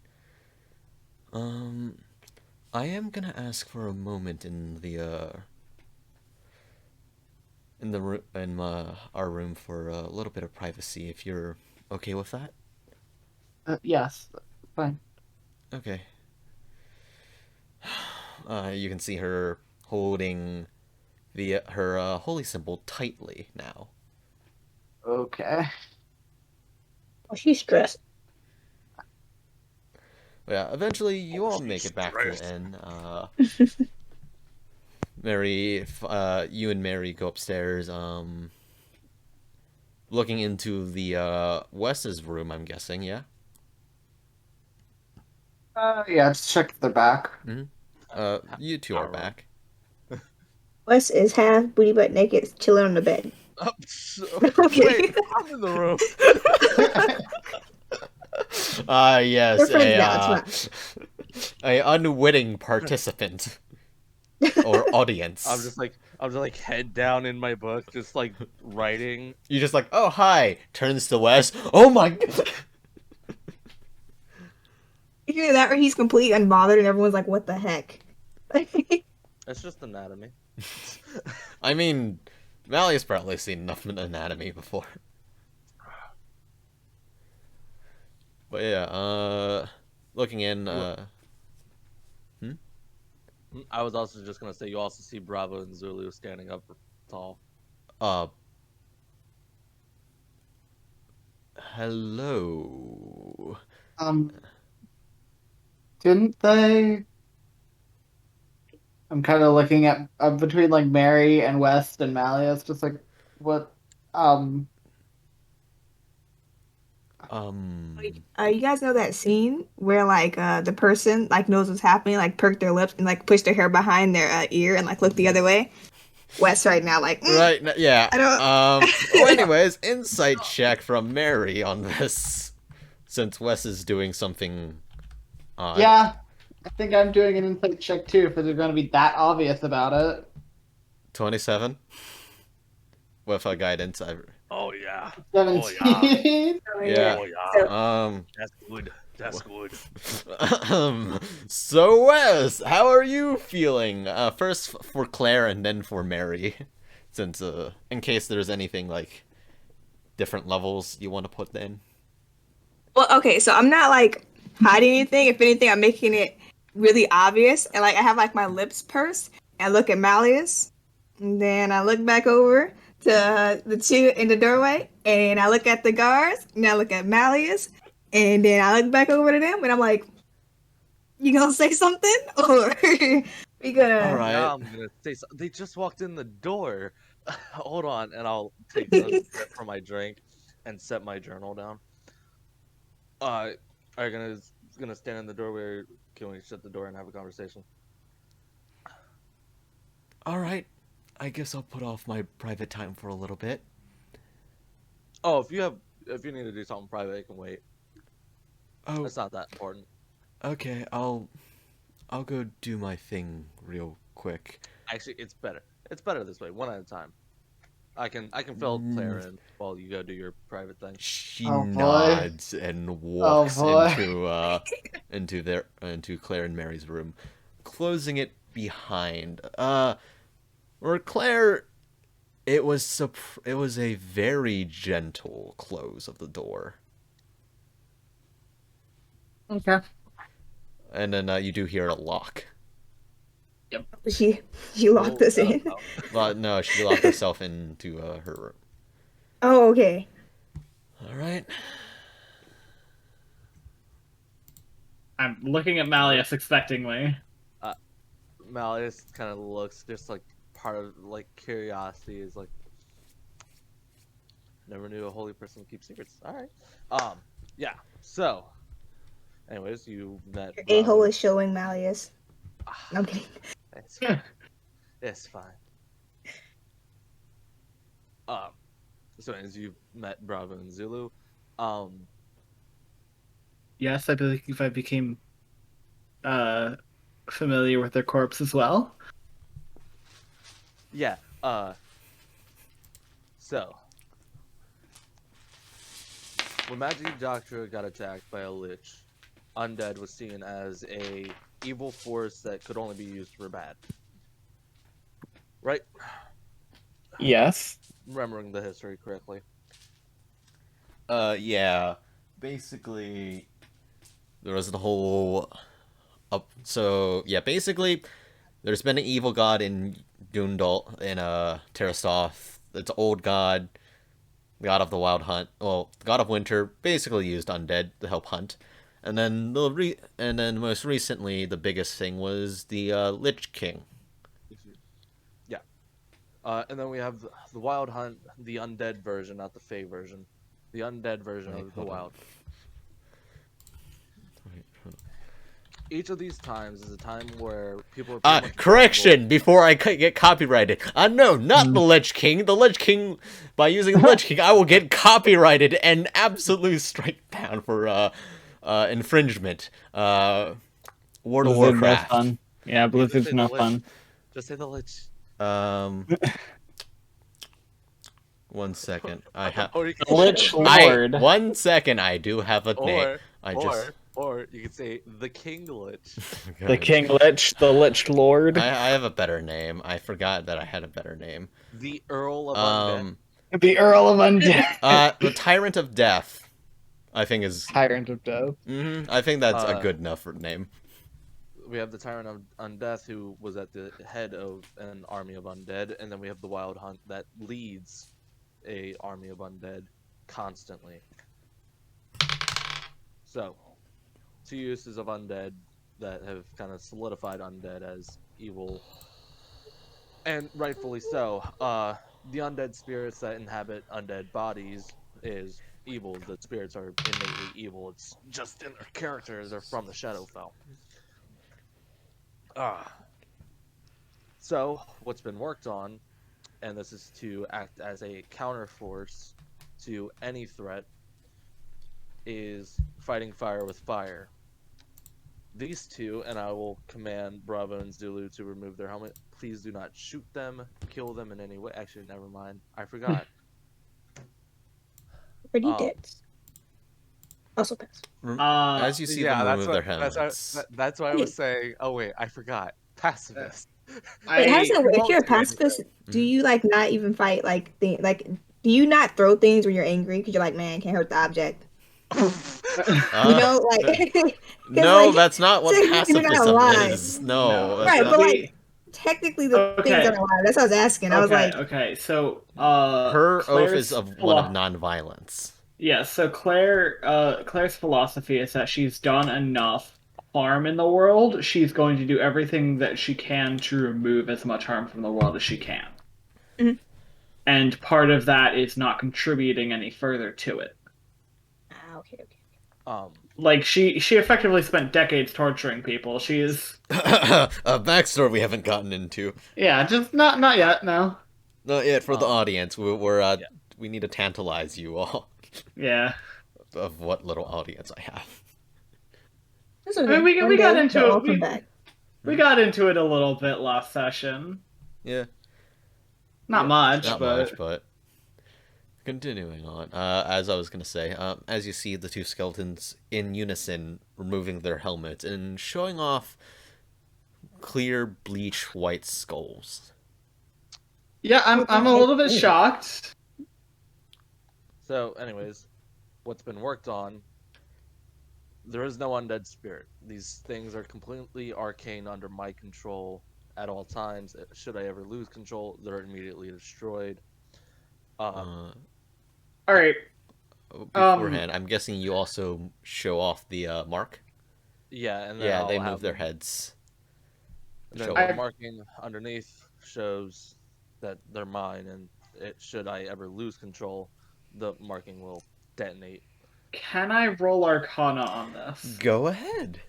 I am gonna ask for a moment in our room for a little bit of privacy, if you're okay with that. Yes. Fine. Okay. You can see her holding her holy symbol tightly now. Okay. oh, she's stressed. Yeah, eventually you all make it back to the inn. Mary, you and Mary go upstairs. Looking into the Wes's room, I'm guessing. Yeah. Yeah, just check if they're back. You two are back. Wes is half booty butt naked, chilling on the bed. Wait, I'm in the room. Yes, We're friends now, it's a unwitting participant or audience. I'm just like head down in my book, just like writing. You just like, oh hi, turns to Wes. Oh my god. Either that or he's completely unbothered and everyone's like, what the heck? It's just anatomy. I mean, Malius probably seen enough anatomy before. But yeah, looking in, I was also just gonna say you also see Bravo and Zulu standing up tall. Hello. Didn't they? I'm kind of looking at between like Mary and West and Malius, just like what. You guys know that scene where like the person like knows what's happening, like perk their lips and like push their hair behind their ear and like look the other way? Wes right now, like Right, yeah. I don't. Well, anyways, insight check from Mary on this, since Wes is doing something odd. Yeah, I think I'm doing an insight check too, if they're going to be that obvious about it. 27 with a guidance. Oh yeah. 17. Yeah. Oh yeah. That's good. That's good. So Wes, how are you feeling? First for Claire and then for Mary, since in case there's anything like different levels you want to put in. Well, okay, so I'm not like hiding anything. If anything, I'm making it really obvious, and like I have like my lips pursed. I look at Malius, and then I look back over to the two in the doorway, and I look at the guards, and I look at Malius, and then I look back over to them, and I'm like, "You gonna say something, or we gonna?" All right. Now I'm gonna say they just walked in the door. Hold on, and I'll take a sip from my drink and set my journal down. Are you gonna stand in the doorway? Or can we shut the door and have a conversation? All right. I guess I'll put off my private time for a little bit. Oh, if you need to do something private, it can wait. Oh, It's not that important. okay. I'll go do my thing real quick. Actually, it's better. It's better this way, one at a time. I can fill Claire in while you go do your private thing. She Oh, boy. nods and walks boy. into Clare and Mary's room, closing it behind. Or Claire, it was a very gentle close of the door, Okay. and then you do hear a lock. She locked us in. But no, she locked herself into her room. Oh, okay. All right. I'm looking at Malius expectingly. Malius kind of looks just like part of like curiosity is like never knew a holy person would keep secrets. All right. Yeah. So, anyways, you met. Your a-hole is showing Malius. No, I'm kidding. It's fine. So as you met Bravo and Zulu, Yes, I believe I became familiar with their corpse as well. yeah. So when Magic Doctor got attacked by a lich, undead was seen as a evil force that could only be used for bad. Right? Yes. Remembering the history correctly. Yeah. Basically, there was the whole so yeah, basically there's been an evil god in Dundal in Terrastoth. It's an old god of the wild hunt. Well, the god of winter basically used undead to help hunt. And then most recently the biggest thing was the Lich King. Yeah. And then we have the wild hunt, the undead version, not the Fey version. The undead version of the wild. Each of these times is a time where people are correction before I get copyrighted. No, not the Lich King. The Lich King, by using the Lich King, I will get copyrighted and absolutely strike down for infringement. World of Warcraft. No fun. Yeah, Blizzard's no fun. Just say the Lich. 1 second. I have Lich Lord. 1 second. I do have a name. Or you could say the King Lich. The King Lich, the Lich Lord. I have a better name. I forgot that I had a better name. The Earl of Undead. The Earl of Undead. The Tyrant of Death, I think is... Tyrant of Death. I think that's a good enough name. We have the Tyrant of Undeath, who was at the head of an army of undead, and then we have the Wild Hunt that leads a army of undead constantly. So, two uses of undead that have kind of solidified undead as evil, and rightfully so. The undead spirits that inhabit undead bodies is evil. The spirits are innately evil. It's just in their character. They're from the Shadowfell. So, what's been worked on, and this is to act as a counterforce to any threat, is fighting fire with fire. These two, and I will command Bravo and Zulu to remove their helmet. Please do not shoot them, kill them in any way. Actually, never mind. I forgot. Already did. Also pass. As you see them remove their helmets. That's why I was saying. Oh wait, I forgot. Pacifist. Wait, how does that work? If you're a pacifist, do you like not even fight do you not throw things when you're angry because you're like, man, can't hurt the object? You know, like no, like, that's not what pacifism is. No, right? But like, technically the things Okay. that are alive. That's what I was asking. I was like, Okay. So, Her oath is Claire's of one of non-violence. yeah. So Claire's philosophy is that she's done enough harm in the world. She's going to do everything that she can to remove as much harm from the world as she can. mhm. And part of that is not contributing any further to it. Okay, okay. Um, Like she effectively spent decades torturing people. She is A backstory we haven't gotten into. yeah, just not yet. No. Not yet for the Um, audience. yeah. We need to tantalize you all Yeah. of what little audience I have. That's I mean, okay. One we got day they'll into all it. come back. We got into it a little bit last session. Yeah, Not Yeah. much, not but much, but continuing on. As I was gonna say, as you see the two skeletons in unison removing their helmets and showing off clear bleach white skulls. yeah, I'm a little bit shocked. So, anyways, what's been worked on? There is no undead spirit. These things are completely arcane under my control at all times. Should I ever lose control, they're immediately destroyed. Uh, All right. beforehand, I'm guessing you also show off the mark. Yeah, and then Yeah, I'll they have move their them- heads. And then Show the I- marking underneath shows that they're mine, and should I ever lose control, the marking will detonate. Can I roll Arcana on this? Go ahead.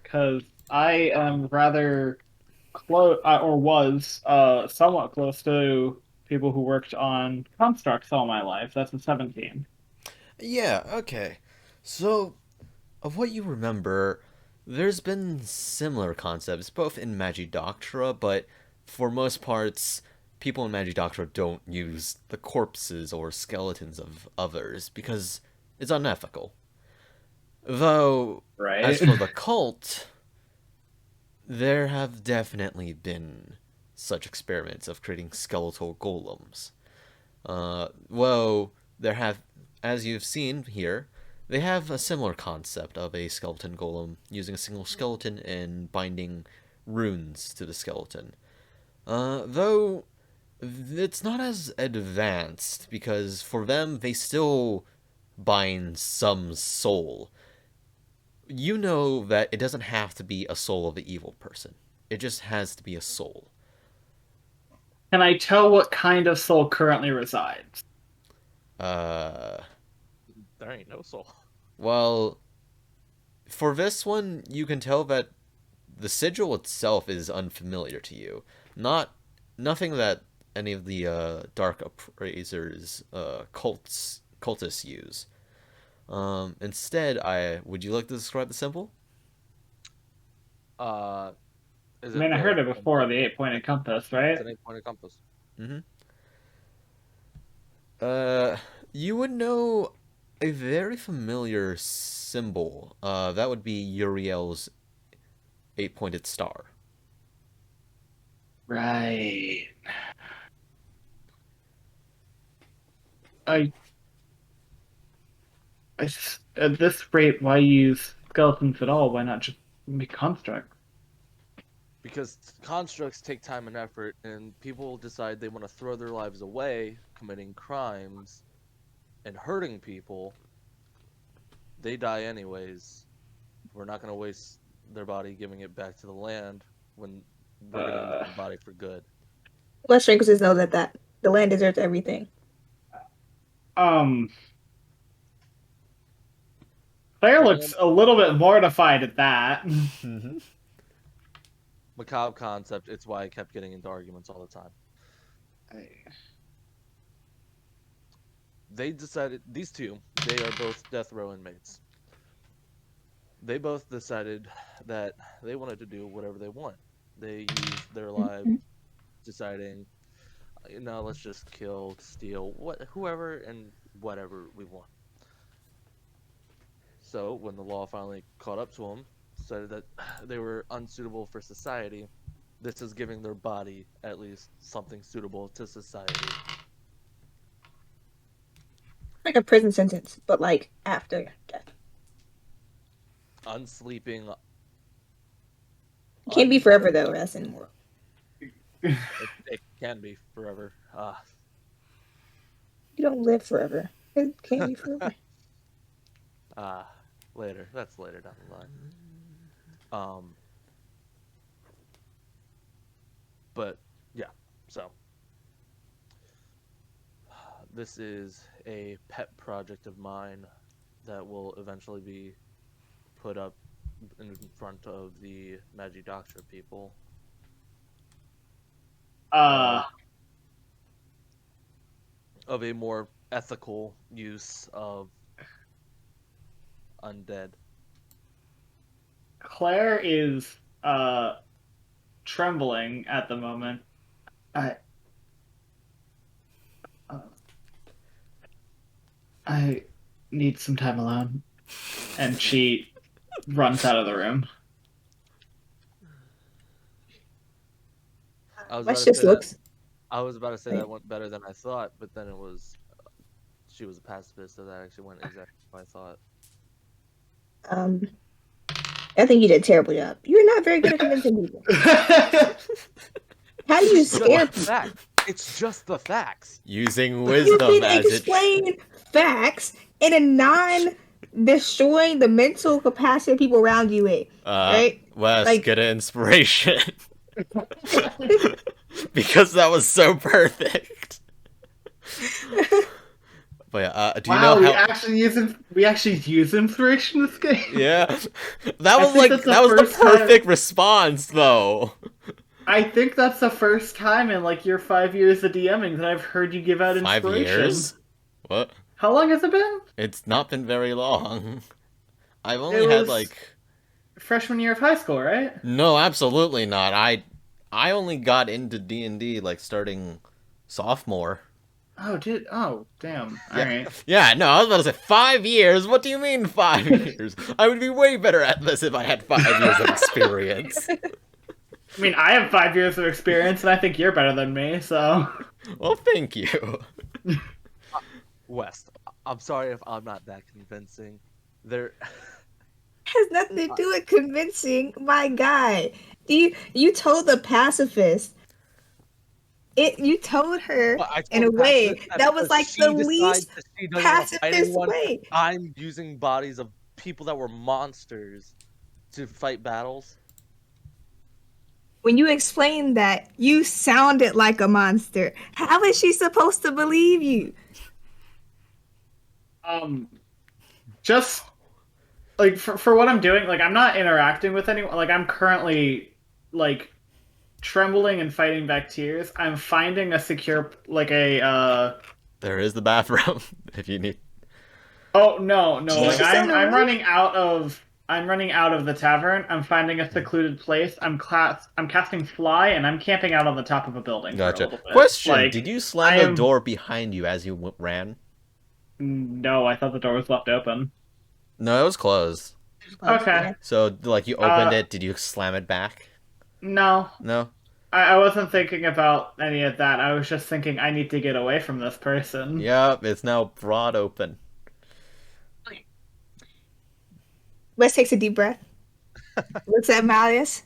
Because I am rather close, or was somewhat close to people who worked on constructs all my life. That's a 17. Yeah, okay. So, of what you remember, there's been similar concepts, both in Magidoctra, but for most parts, people in Magidoctra don't use the corpses or skeletons of others because it's unethical. Though, Right. as for the cult, there have definitely been such experiments of creating skeletal golems. Well, there have, as you've seen here, they have a similar concept of a skeleton golem using a single skeleton and binding runes to the skeleton. Though it's not as advanced because for them they still bind some soul. You know that it doesn't have to be a soul of the evil person. It just has to be a soul. Can I tell what kind of soul currently resides? Uh, There ain't no soul. well, for this one, you can tell that the sigil itself is unfamiliar to you. Nothing that any of the Dark Appraisers cultists use. Instead, would you like to describe the symbol? Is I mean, I the- heard it before, the 8-pointed compass, right? It's an 8-pointed compass. Mm-hmm. You would know a very familiar symbol. That would be Uriel's 8-pointed star. Right. I, at this rate, why use skeletons at all? Why not just make constructs? Because constructs take time and effort, and people decide they want to throw their lives away committing crimes and hurting people. They die anyways. We're not going to waste their body giving it back to the land when we're going to use the body for good. West Shrinkers know that the land deserves everything. Claire looks a little bit mortified at that. Mm-hmm. Macabre concept, it's why I kept getting into arguments all the time. They decided, these two, they are both death row inmates. They both decided that they wanted to do whatever they want. They used their lives deciding, let's just kill, steal, whoever and whatever we want. So when the law finally caught up to them, decided that they were unsuitable for society, this is giving their body at least something suitable to society. Like a prison sentence, but like after death. Unsleeping, Can't be forever though. That's anymore. It can be forever. You don't live forever. It can't be forever. Later. That's later down the line. But yeah, so this is a pet project of mine that will eventually be put up in front of the Magi Doctor people. Of a more ethical use of undead. Claire is trembling at the moment. I need some time alone. And she runs out of the room. I was Let's just looks. about to say that went better than I thought, but then it was she was a pacifist, so that actually went exactly how I thought. I think you did a terrible job. You're not very good at convincing people. How do you scare people? It's just the facts. Using wisdom You as can explain facts in a non-destroying the mental capacity of people around you way, right? Wes, get an inspiration. Because that was so perfect. But yeah, do you know how we actually use inspiration in this game? Yeah. That was the perfect response though. I think that's the first time in like your 5 years of DMing that I've heard you give out inspiration. 5 years? What? How long has it been? It's not been very long. I've only had like freshman year of high school, right? No, absolutely not. I only got into D&D like starting sophomore. Oh, oh, damn. Yeah. Alright. Yeah, no, I was about to say 5 years. What do you mean 5 years? I would be way better at this if I had 5 years of experience. I mean, I have 5 years of experience, and I think you're better than me, so... Well, thank you. West, I'm sorry if I'm not that convincing. There has nothing to do with convincing my guy. You told the pacifist. You told her in a way that was like the least pacifist way. I'm using bodies of people that were monsters to fight battles. When you explained that, you sounded like a monster. How is she supposed to believe you? Just like for what I'm doing, like I'm not interacting with anyone. Like I'm currently like trembling and fighting back tears. I'm finding a secure There is the bathroom if you need. Oh no! Like I'm running out of the tavern. I'm finding a secluded place. I'm casting fly, and I'm camping out on the top of a building. Gotcha. For a little bit. Question: did you slam the door behind you as you ran? No, I thought the door was left open. No, it was closed. Okay. So, like, you opened it. Did you slam it back? No. No. I wasn't thinking about any of that. I was just thinking I need to get away from this person. Yep, it's now broad open. Wes takes a deep breath. Looks at Malius.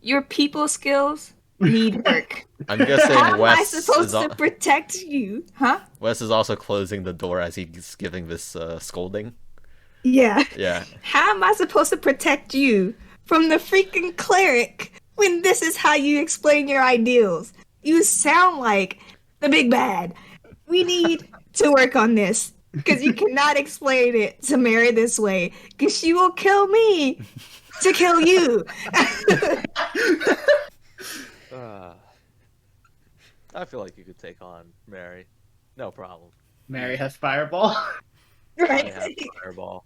Your people skills need work. I'm guessing How Wes am I supposed to protect you? Huh? Wes is also closing the door as he's giving this scolding. Yeah. Yeah. How am I supposed to protect you from the freaking cleric when this is how you explain your ideals? You sound like the big bad. We need to work on this. Because you cannot explain it to Mary this way. Because she will kill me to kill you. I feel like you could take on Mary. No problem. Mary has fireball. Right. I have fireball.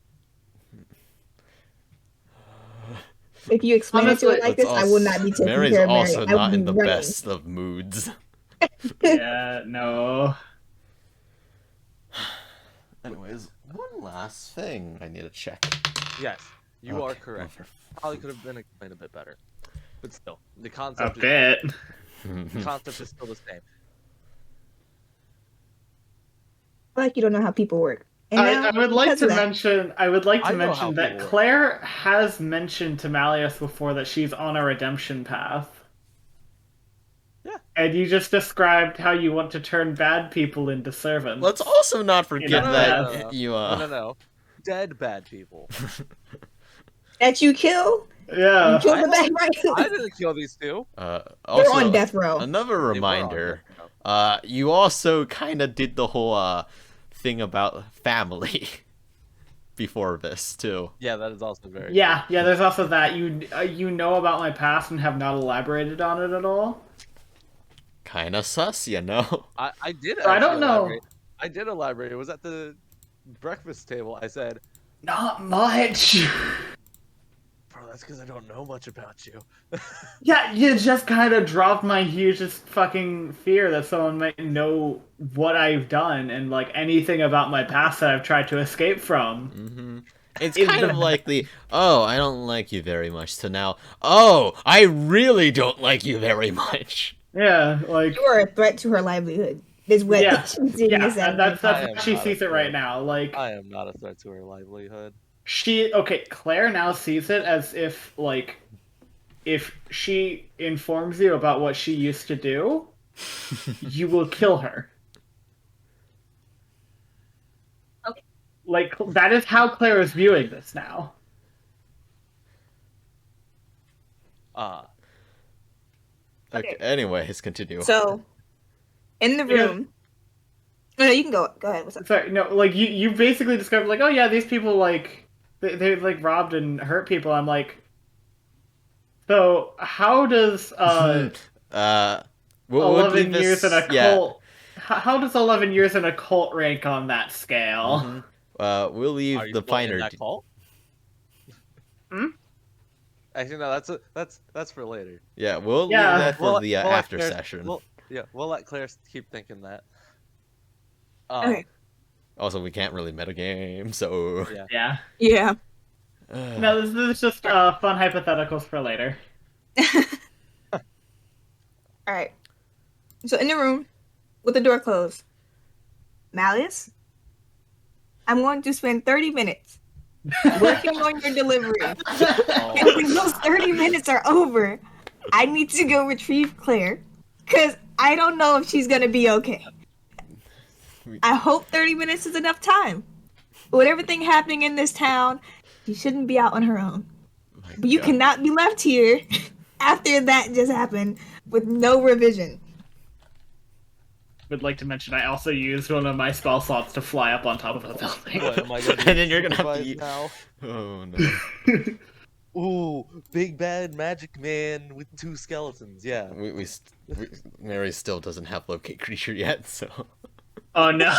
If you explain it to her like this, I will not be taking care of Mary. Mary's also not in the best of moods. Yeah, no. Anyways, one last thing I need to check. Yes, you are correct. Probably could have been explained a bit better, but still, the concept. The concept is still the same. I feel like you don't know how people work, And now, I would like because to of that, mention. I would like to I know how mention that people work. Claire has mentioned to Malius before that she's on a redemption path. Yeah. And you just described how you want to turn bad people into servants. Let's also not forget No, that you No. Dead bad people. that you kill, you Yeah. kill the bad I right. didn't kill these two. They're also on death row. another They were on reminder. death row. You also kind of did the whole thing about family before this too. Yeah, that is also very. Yeah, there's also that. You know about my past and have not elaborated on it at all. Kind of sus, you know. I did. I don't actually know. elaborate. I did elaborate. It was at the breakfast table. I said, Not much. "Bro, that's because I don't know much about you." Yeah, you just kind of dropped my hugest fucking fear that someone might know what I've done and like anything about my past that I've tried to escape from. It's Is kind the- of like the, oh, I don't like you very much, to now, oh, I really don't like you very much. Yeah, like You are a threat to her livelihood. Is what yeah, she's seeing yeah, this as. and that's I am how she not sees it afraid. right now. Like I am not a threat to her livelihood. Claire now sees it as if like if she informs you about what she used to do, you will kill her. Okay. Like that is how Claire is viewing this now. Okay, anyways, continue. So, in the Yeah. room. No, you can go. Go ahead. What's up? Sorry, no, like you basically described like, oh yeah, these people like they like robbed and hurt people. I'm like, so how does we'll 11 leave years in this- a yeah. cult? How does 11 years in a cult rank on that scale? We'll leave Are you the still in finer. that cult? Hmm? Actually, no. That's for later. Yeah, we'll Yeah. leave that for We'll- the we'll let after Claire- session. We'll let Claire keep thinking that. Okay. Also, we can't really metagame, so. Yeah. Yeah. Yeah. No, this is just fun hypotheticals for later. All right. So in the room, with the door closed, Malius, I'm going to spend 30 minutes working on your delivery. Oh, And when those 30 minutes are over, I need to go retrieve Claire, because I don't know if she's going to be okay. I hope 30 minutes is enough time. With everything happening in this town, she shouldn't be out on her own. My But you God. cannot be left here after that just happened with no revision. Would like to mention I also used one of my spell slots to fly up on top of the building. what am I gonna And then you're gonna have to supervise eat- now? Oh no. Ooh, big bad magic man with 2 skeletons. Yeah. Mary still doesn't have locate creature yet, so. Oh no.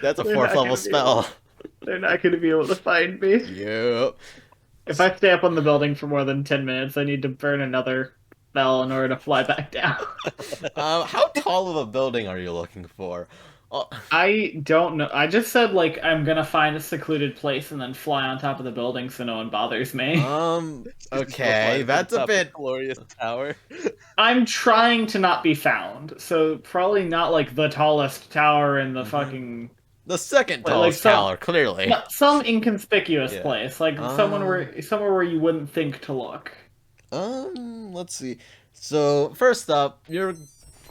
That's a They're 4th not level gonna spell. They're not going to be able to find me. Yep. If I stay up on the building for more than 10 minutes, I need to burn another spell in order to fly back down. How tall of a building are you looking for? Oh, I don't know. I just said, like, I'm going to find a secluded place and then fly on top of the building so no one bothers me. okay, that's a bit. Glorious tower. I'm trying to not be found, so probably not, like, the tallest tower in the fucking... The second Like tallest some- tower, clearly. No, some inconspicuous Yeah. place, like somewhere where you wouldn't think to look. Let's see. So, first up, you're...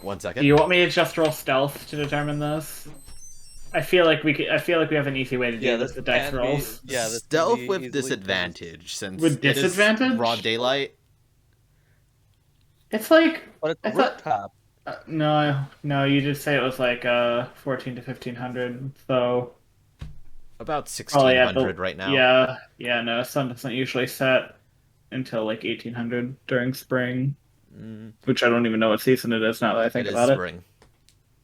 1 second. Do you want me to just roll stealth to determine this? I feel like we have an easy way to do this with dice can be- rolls. Yeah, this can Stealth be with easily disadvantage, since With it is disadvantage? broad daylight. It's like But it's I a thought- rooftop. no, you did say it was like 14 to 1500. So About probably 1600 right now. No, sun doesn't usually set until like 1800 during spring, which I don't even know what season it is now that I think It is about spring. it.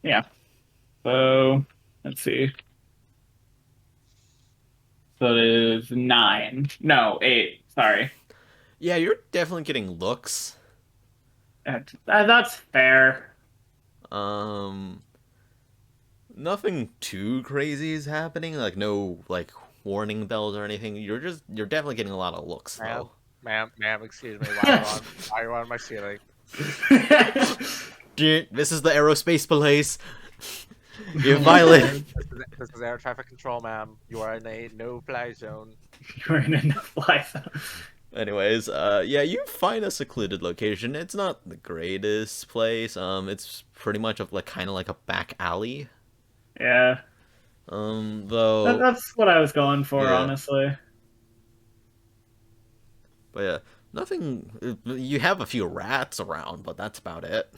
Yeah. So let's see. So it is 9. No, 8. Sorry. Yeah, you're definitely getting looks. That's fair. Nothing too crazy is happening. Like no like warning bells or anything. You're definitely getting a lot of looks though. Ma'am, excuse me. Why are you on my ceiling? This is the aerospace police. You violate. This is air traffic control, ma'am. You are in a no-fly zone. You're in a no-fly zone. Anyways, yeah, you find a secluded location. It's not the greatest place. It's pretty much of like kind of like a back alley. Yeah. Though. That's what I was going for, Yeah. honestly. But yeah, nothing. You have a few rats around, but that's about it.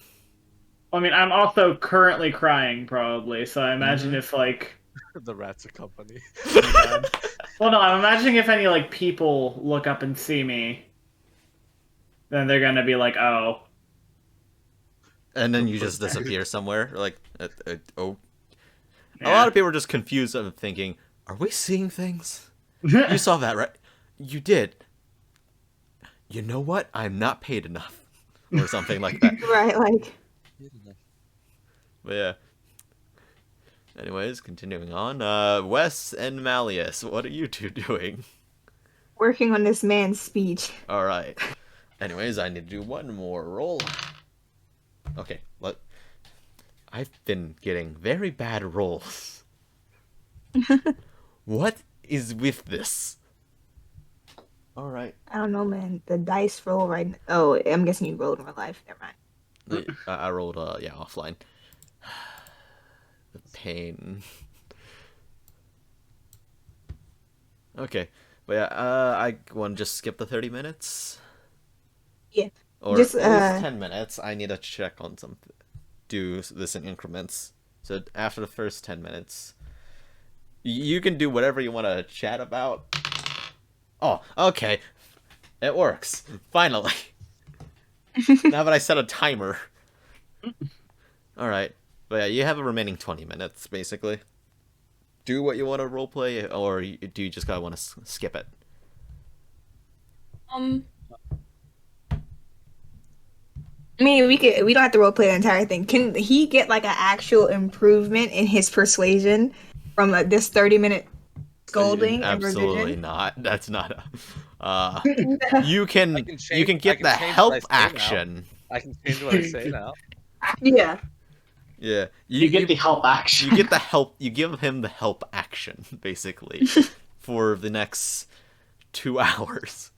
I mean, I'm also currently crying, probably, so I imagine if, like... The rats are company. Oh, well, no, I'm imagining if any, like, people look up and see me, then they're gonna be like, oh. And then you just disappear somewhere. Like, oh. Yeah. A lot of people are just confused and thinking, are we seeing things? You saw that, right? You did. You know what? I'm not paid enough. Or something like that. Right, like. But yeah. Anyways, continuing on. Wes and Malius, what are you two doing? Working on this man's speech. Alright. Anyways, I need to do one more roll. Okay, I've been getting very bad rolls. What is with this? Alright. I don't know, man. The dice roll right now. Oh, I'm guessing you rolled in real life. Never mind. I rolled, yeah, offline. The pain. Okay. But yeah, I want to just skip the 30 minutes? Yeah. Or Just, at least 10 minutes. I need to check on something. Do this in increments. So after the first 10 minutes, you can do whatever you want to chat about. Oh, okay. It works. Finally. Now that I set a timer. Alright. But yeah, you have a remaining 20 minutes, basically. Do what you want to roleplay, or do you just gotta want to skip it? I mean, we don't have to roleplay the entire thing. Can he get like an actual improvement in his persuasion from this 30-minute scolding and Absolutely revision? not. That's not a. You can change- get I can the change help what I say now. action. I can change what I say now. Yeah. Yeah, You get the help action. You get the help. You give him the help action, basically, for the next 2 hours.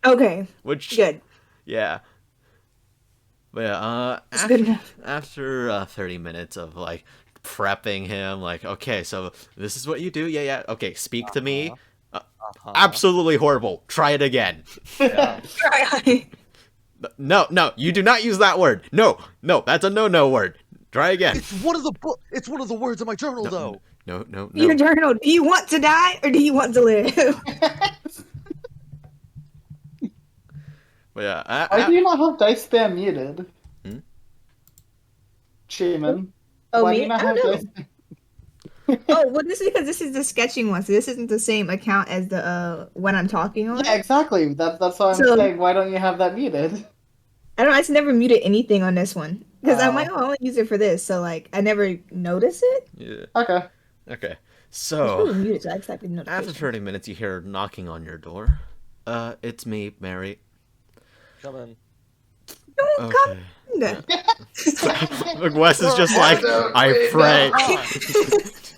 Okay. Which Good. yeah. But yeah, It's good enough. after 30 minutes of like prepping him, like, okay, so this is what you do. Yeah. Okay, speak to me. Absolutely horrible. Try it again. Yeah. No, you do not use that word. No, that's a no word. Try again. It's one of the words in my journal, though. No. Your journal. Do you want to die or do you want to live? But yeah, Why do you not have dice spam muted? Hmm? Chiman. Oh, Why do me? you not I have don't dice know. Oh, well, this is because this is the sketching one, so this isn't the same account as the when I'm talking on. Yeah, exactly. That's why I'm saying, why don't you have that muted? I don't. I just never muted anything on this one because I'm Oh. like, oh, I want to use it for this, so like I never notice it. yeah. Okay. Okay. It's So really muted, so I accepted after notification. 30 minutes, you hear knocking on your door. It's me, Mary. Come in. Don't Okay. come. Look, Wes is just like, I pray.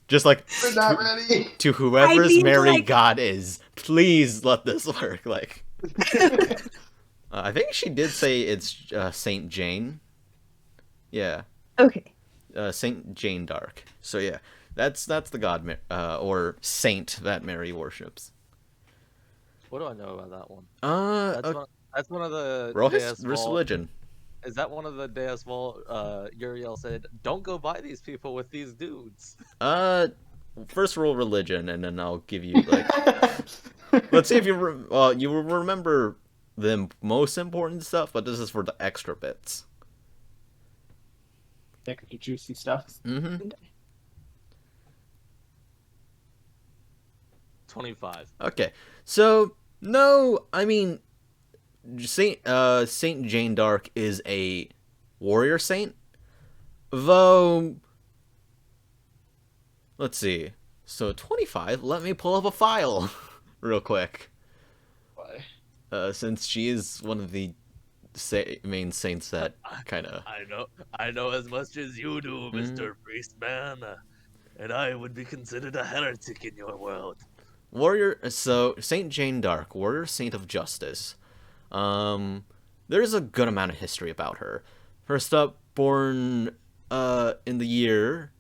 Just like, We're not ready. to whoever's I mean, Mary like- God is, please let this work. Like, I think she did say it's Saint Jane. Yeah, Okay. Saint Jane Dark. So yeah, that's the god or saint that Mary worships. What do I know about that one? Okay. That's one of the Roll Deus his Vault- religion. Is that one of the Deus Vault? Uriel said, "Don't go by these people with these dudes." First roll religion, and then I'll give you like. Let's see if you you will remember the most important stuff, but this is for the extra bits. Extra juicy stuff. Mm-hmm. 25. Okay, so no, I mean, Saint Jane Dark is a warrior saint, though. Let's see. So 25. Let me pull up a file, real quick. Why? Since she is one of the main saints that kind of. I know as much as you do, Mr. Priestman, and I would be considered a heretic in your world. Warrior. So Saint Jane d'Arc, warrior saint of justice. There's a good amount of history about her. First up, born in the year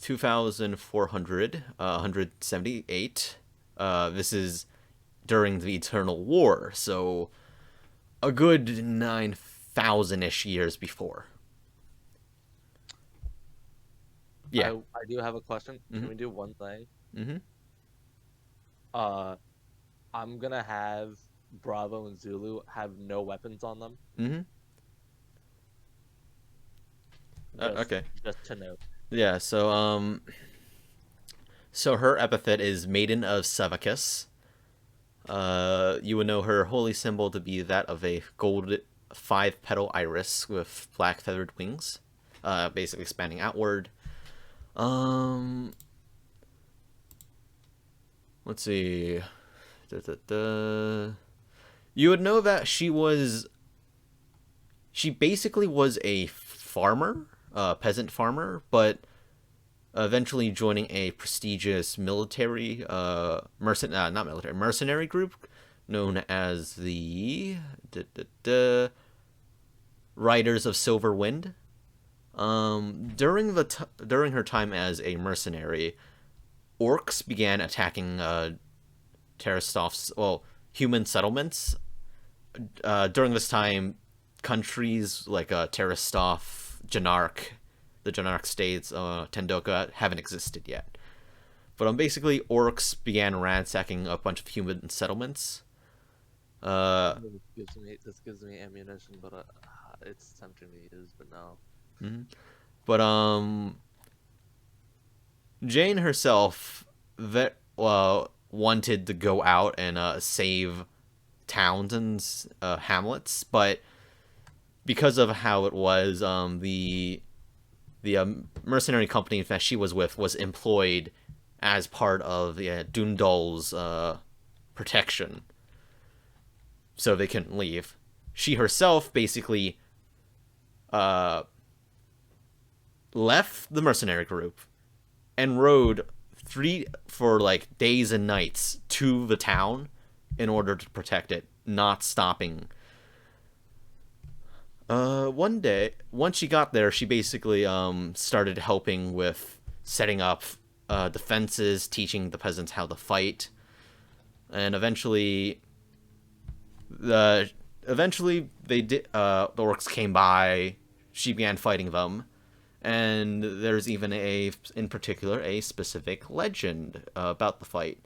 2400, 178. This is during the Eternal War, so a good 9,000-ish years before. Yeah. I do have a question. Can we do one thing? Mm-hmm. I'm gonna have Bravo and Zulu have no weapons on them. Mm-hmm. Okay. Just to note. Yeah, so her epithet is Maiden of Sevicus. You would know her holy symbol to be that of a gold 5-petal iris with black feathered wings, basically spanning outward. Let's see. You would know that she basically was a farmer, peasant farmer, but eventually joining a prestigious military, mercenary group known as the Riders of Silver Wind. During her time as a mercenary, orcs began attacking Terrastof's, human settlements. During this time, countries like Terrastof, Janarc, the Janarc states, Tendoka haven't existed yet. But basically, orcs began ransacking a bunch of human settlements. This gives me ammunition, but it's tempting to use, but no. Mm-hmm. But Jane herself wanted to go out and save towns and hamlets, but because of how it was, the mercenary company that she was with was employed as part of Dundal's protection, so they couldn't leave. She herself basically left the mercenary group and rode days and nights to the town in order to protect it, not stopping. One day, once she got there, she basically started helping with setting up defenses, teaching the peasants how to fight, and eventually the orcs came by. She began fighting them, and there's even in particular a specific legend about the fight.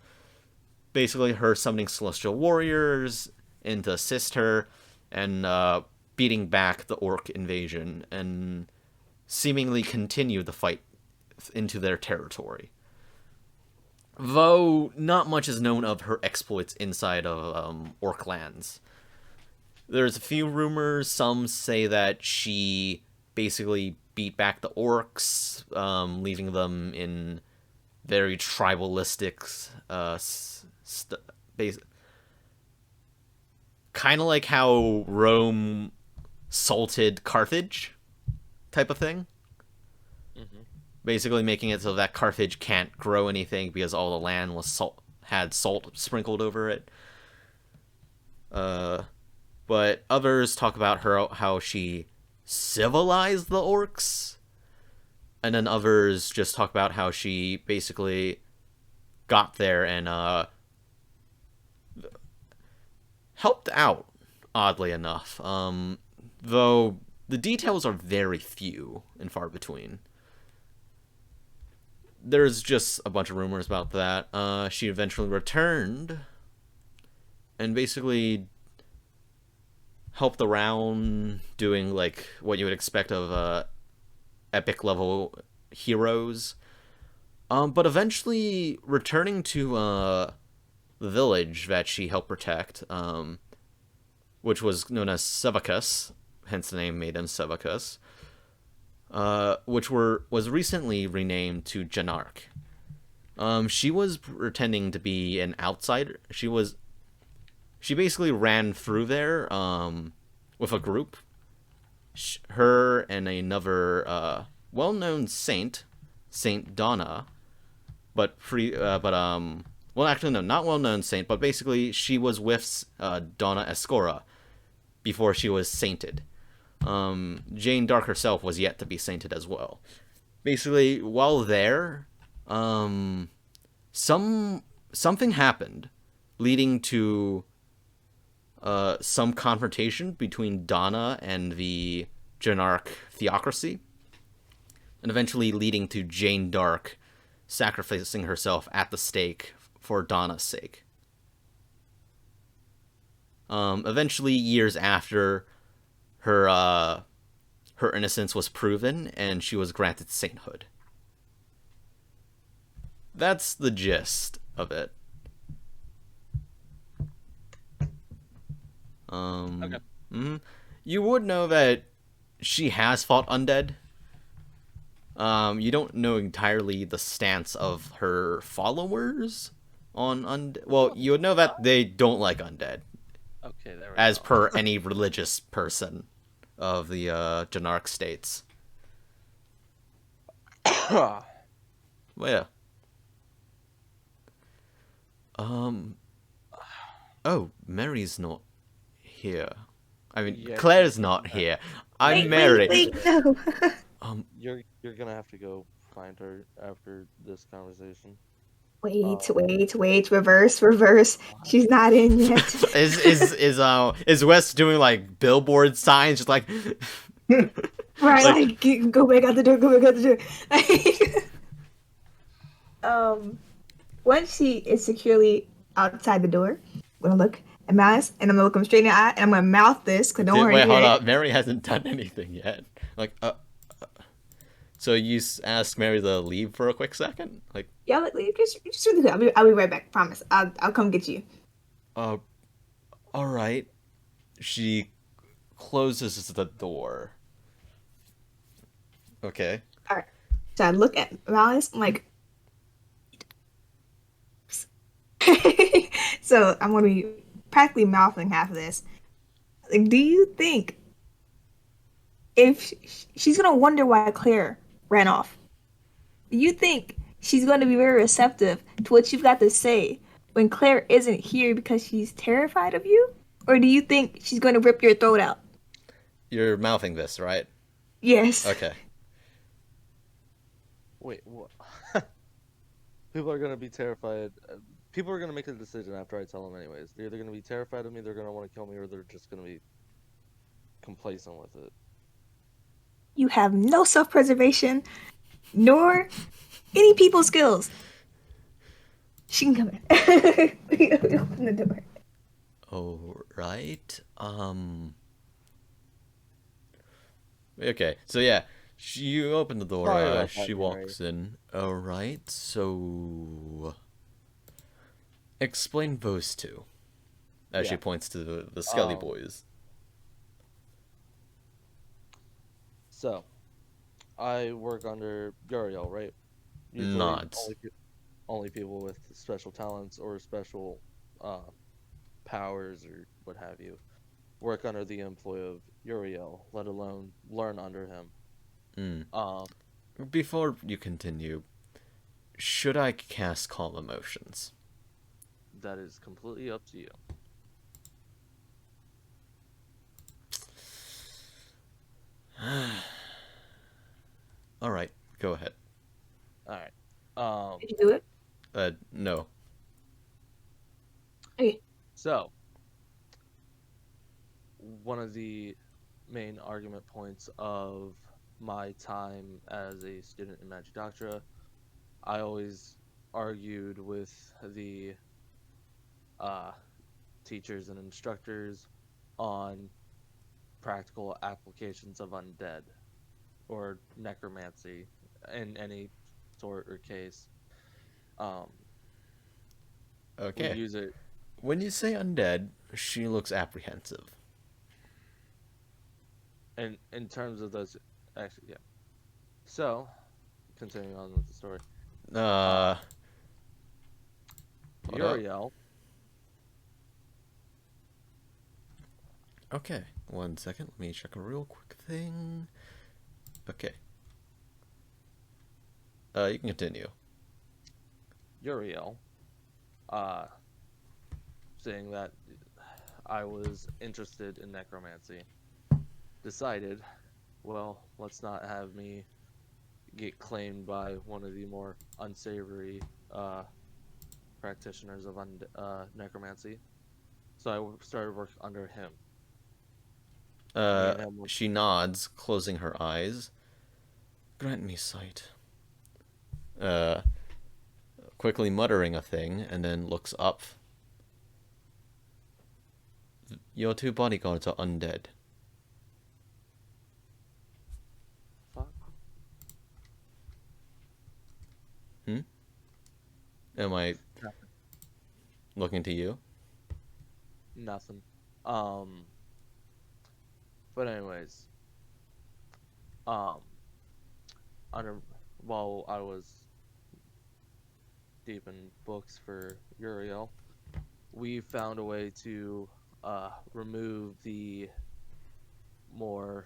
Basically, her summoning celestial warriors in to assist her and beating back the orc invasion and seemingly continue the fight into their territory. Though not much is known of her exploits inside of orc lands. There's a few rumors. Some say that she basically beat back the orcs, leaving them in very tribalistic kind of like how Rome salted Carthage type of thing. Mm-hmm. Basically making it so that Carthage can't grow anything because all the land was had salt sprinkled over it. But others talk about how she civilized the orcs, and then others just talk about how she basically got there and helped out, oddly enough. Though the details are very few and far between. There's just a bunch of rumors about that. She eventually returned and basically helped around doing like what you would expect of epic level heroes. But eventually returning to the village that she helped protect, which was known as Sevicus, hence the name Maiden Sevicus, which was recently renamed to Janarc. She was pretending to be an outsider. She basically ran through there, with a group. Her and another well-known saint, Saint Donna, well, actually no, not well-known saint, but basically she was with Donna Escora before she was sainted. Jane Dark herself was yet to be sainted as well. Basically, while there, something happened, leading to some confrontation between Donna and the Janarc theocracy, and eventually leading to Jane Dark sacrificing herself at the stake for Donna's sake. Eventually, years after, her innocence was proven, and she was granted sainthood. That's the gist of it. Okay. You would know that she has fought undead. You don't know entirely the stance of her followers on undead. Well, you would know that they don't like undead, Okay, there we as go. per any religious person of the Janarc states. Well, yeah. Oh, Mary's not here. I mean, Yeah. Claire's not here. I'm Wait, Mary. wait, no. You're gonna have to go find her after this conversation. Wait, reverse. She's not in yet. Is Wes doing like billboard signs, just like Right, like- go back out the door. Once she is securely outside the door, I'm gonna look at Malice, and I'm gonna look him straight in the eye, and I'm gonna mouth this, because don't worry. Wait, hold up. Mary hasn't done anything yet. Like, so you asked Mary to leave for a quick second? Like, Yeah, just really quick. I'll be right back. Promise. I'll come get you. all right. She closes the door. Okay. All right. So I look at Malice. I'm like, so I'm gonna be practically mouthing half of this. Like, do you think if she's gonna wonder why Claire ran off? Do you think she's going to be very receptive to what you've got to say when Claire isn't here because she's terrified of you? Or do you think she's going to rip your throat out? You're mouthing this, right? Yes. Okay. Wait, what? People are gonna be terrified. People are gonna make a decision after I tell them anyways. They're either gonna be terrified of me, they're gonna want to kill me, or they're just gonna be complacent with it. You have no self-preservation, nor any people skills. She can come in. Open the door. All right. Okay. So yeah, you open the door. Sorry about that, She Mary. walks in. All right. So, explain those two. As she Yeah. points to the Skelly boys. So, I work under Guriel, right? Nods. Only people with special talents or special powers or what have you work under the employ of Uriel, let alone learn under him. Before you continue, should I cast Calm Emotions? That is completely up to you. All right, go ahead. All right. Did you do it? No. Okay. So, one of the main argument points of my time as a student in Magic Doctra, I always argued with the teachers and instructors on practical applications of undead or necromancy in any sort or case. Okay. We use it. When you say undead, she looks apprehensive. And in terms of those, actually, yeah. So, continuing on with the story. Hold up. Uriel Okay, 1 second. Let me check a real quick thing. Okay. You can continue. Uriel, saying that I was interested in necromancy, decided, well, let's not have me get claimed by one of the more unsavory practitioners of necromancy. So I started work under him. Me and him She nods, closing her eyes. Grant me sight. Uh, Quickly muttering a thing, and then looks up. Your 2 bodyguards are undead. fuck? Am I Nothing. looking to you? Nothing. But anyways, um, under while I was deep in books for Uriel, we found a way to remove the more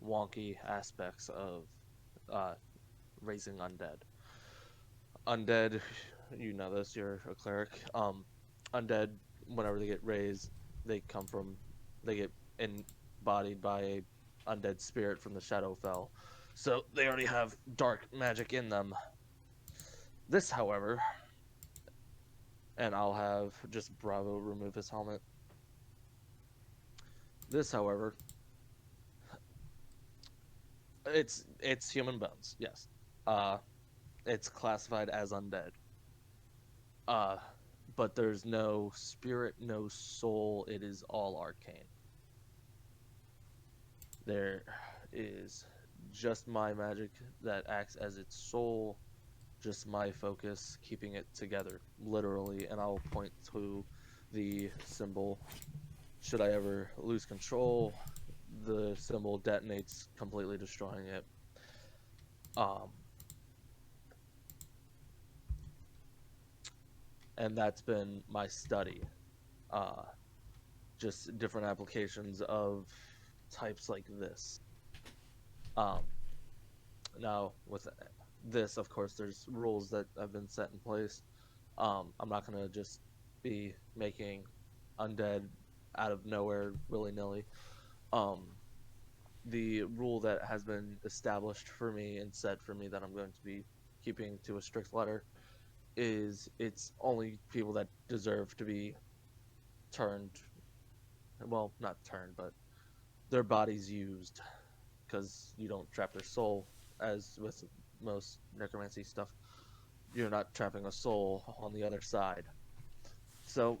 wonky aspects of raising undead. Undead, you know this, you're a cleric. Undead, whenever they get raised, they get embodied by a undead spirit from the Shadowfell. So they already have dark magic in them. This, however, and I'll have just Bravo remove his helmet. This, however, it's human bones, yes. It's classified as undead. Uh, but there's no spirit, no soul. It is all arcane. There is just my magic that acts as its soul, just my focus, keeping it together, literally. And I'll point to the symbol. Should I ever lose control, the symbol detonates, completely destroying it. And that's been my study. Just different applications of types like this. Now, with this, of course, there's rules that have been set in place. I'm not going to just be making undead out of nowhere willy-nilly. The rule that has been established for me and set for me that I'm going to be keeping to a strict letter is it's only people that deserve to be turned, well, not turned, but their bodies used, because you don't trap their soul, as with most necromancy stuff. You're not trapping a soul on the other side. So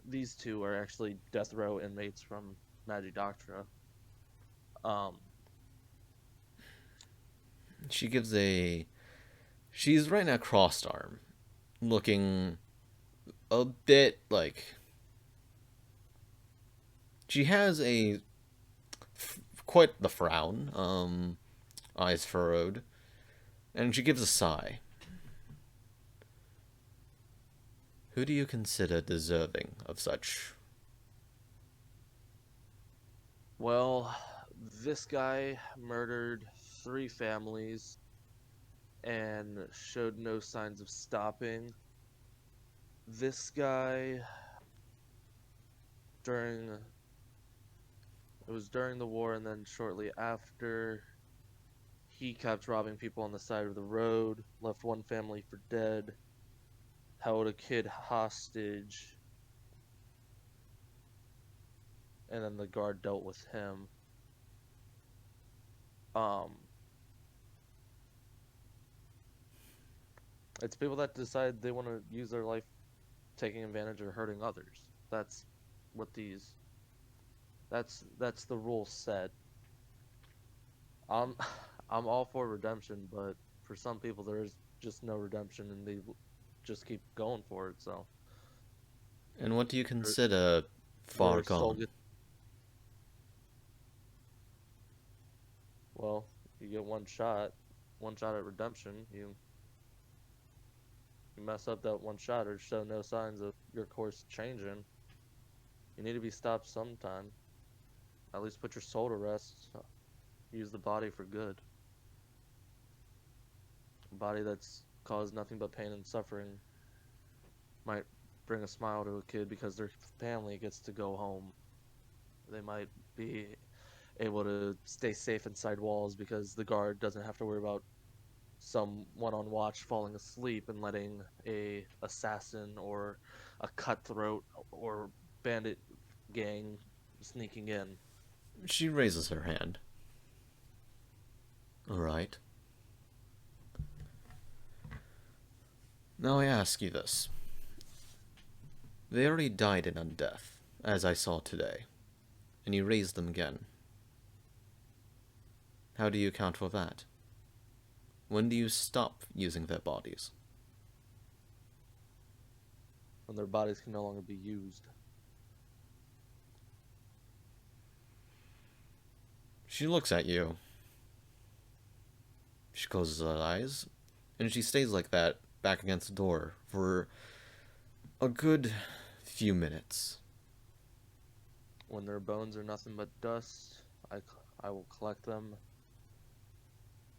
these two are actually death row inmates from Magidoctra. She gives a. She's right now crossed arm, looking a bit like. She has a. Quite the frown, eyes furrowed, and she gives a sigh. Who do you consider deserving of such? Well, this guy murdered 3 families and showed no signs of stopping. This guy, during the war, and then shortly after, he kept robbing people on the side of the road, left 1 family for dead, held a kid hostage, and then the guard dealt with him. It's people that decide they want to use their life taking advantage or hurting others. That's what these. That's the rule set. I'm I'm all for redemption, but for some people there is just no redemption, and they just keep going for it. So. And what do you consider far gone? Well, you get one shot at redemption. You mess up that one shot or show no signs of your course changing. You need to be stopped sometime. At least put your soul to rest. Use the body for good. A body that's caused nothing but pain and suffering might bring a smile to a kid because their family gets to go home. They might be able to stay safe inside walls because the guard doesn't have to worry about someone on watch falling asleep and letting a assassin or a cutthroat or bandit gang sneaking in. She raises her hand. Alright. Now I ask you this. They already died in undeath, as I saw today, and you raised them again. How do you account for that? When do you stop using their bodies? When their bodies can no longer be used. She looks at you. She closes her eyes, and she stays like that, back against the door, for a good few minutes. When their bones are nothing but dust, I will collect them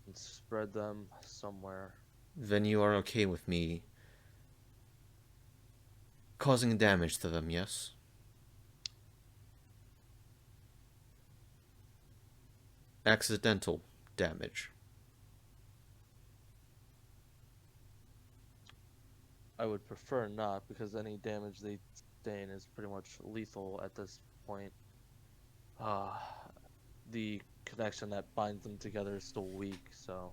and spread them somewhere. Then you are okay with me causing damage to them, yes? Accidental damage. I would prefer not, because any damage they sustain is pretty much lethal at this point. The connection that binds them together is still weak, so...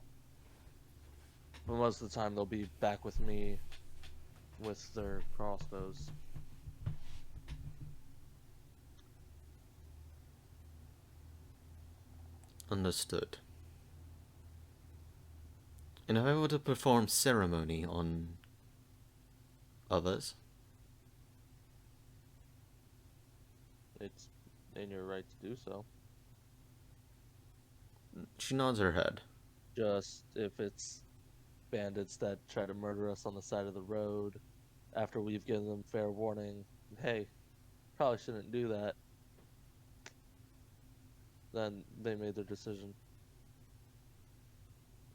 But most of the time they'll be back with me with their crossbows. Understood. And if I were to perform ceremony on others? It's in your right to do so. She nods her head. Just if it's bandits that try to murder us on the side of the road after we've given them fair warning, hey, probably shouldn't do that, then they made their decision.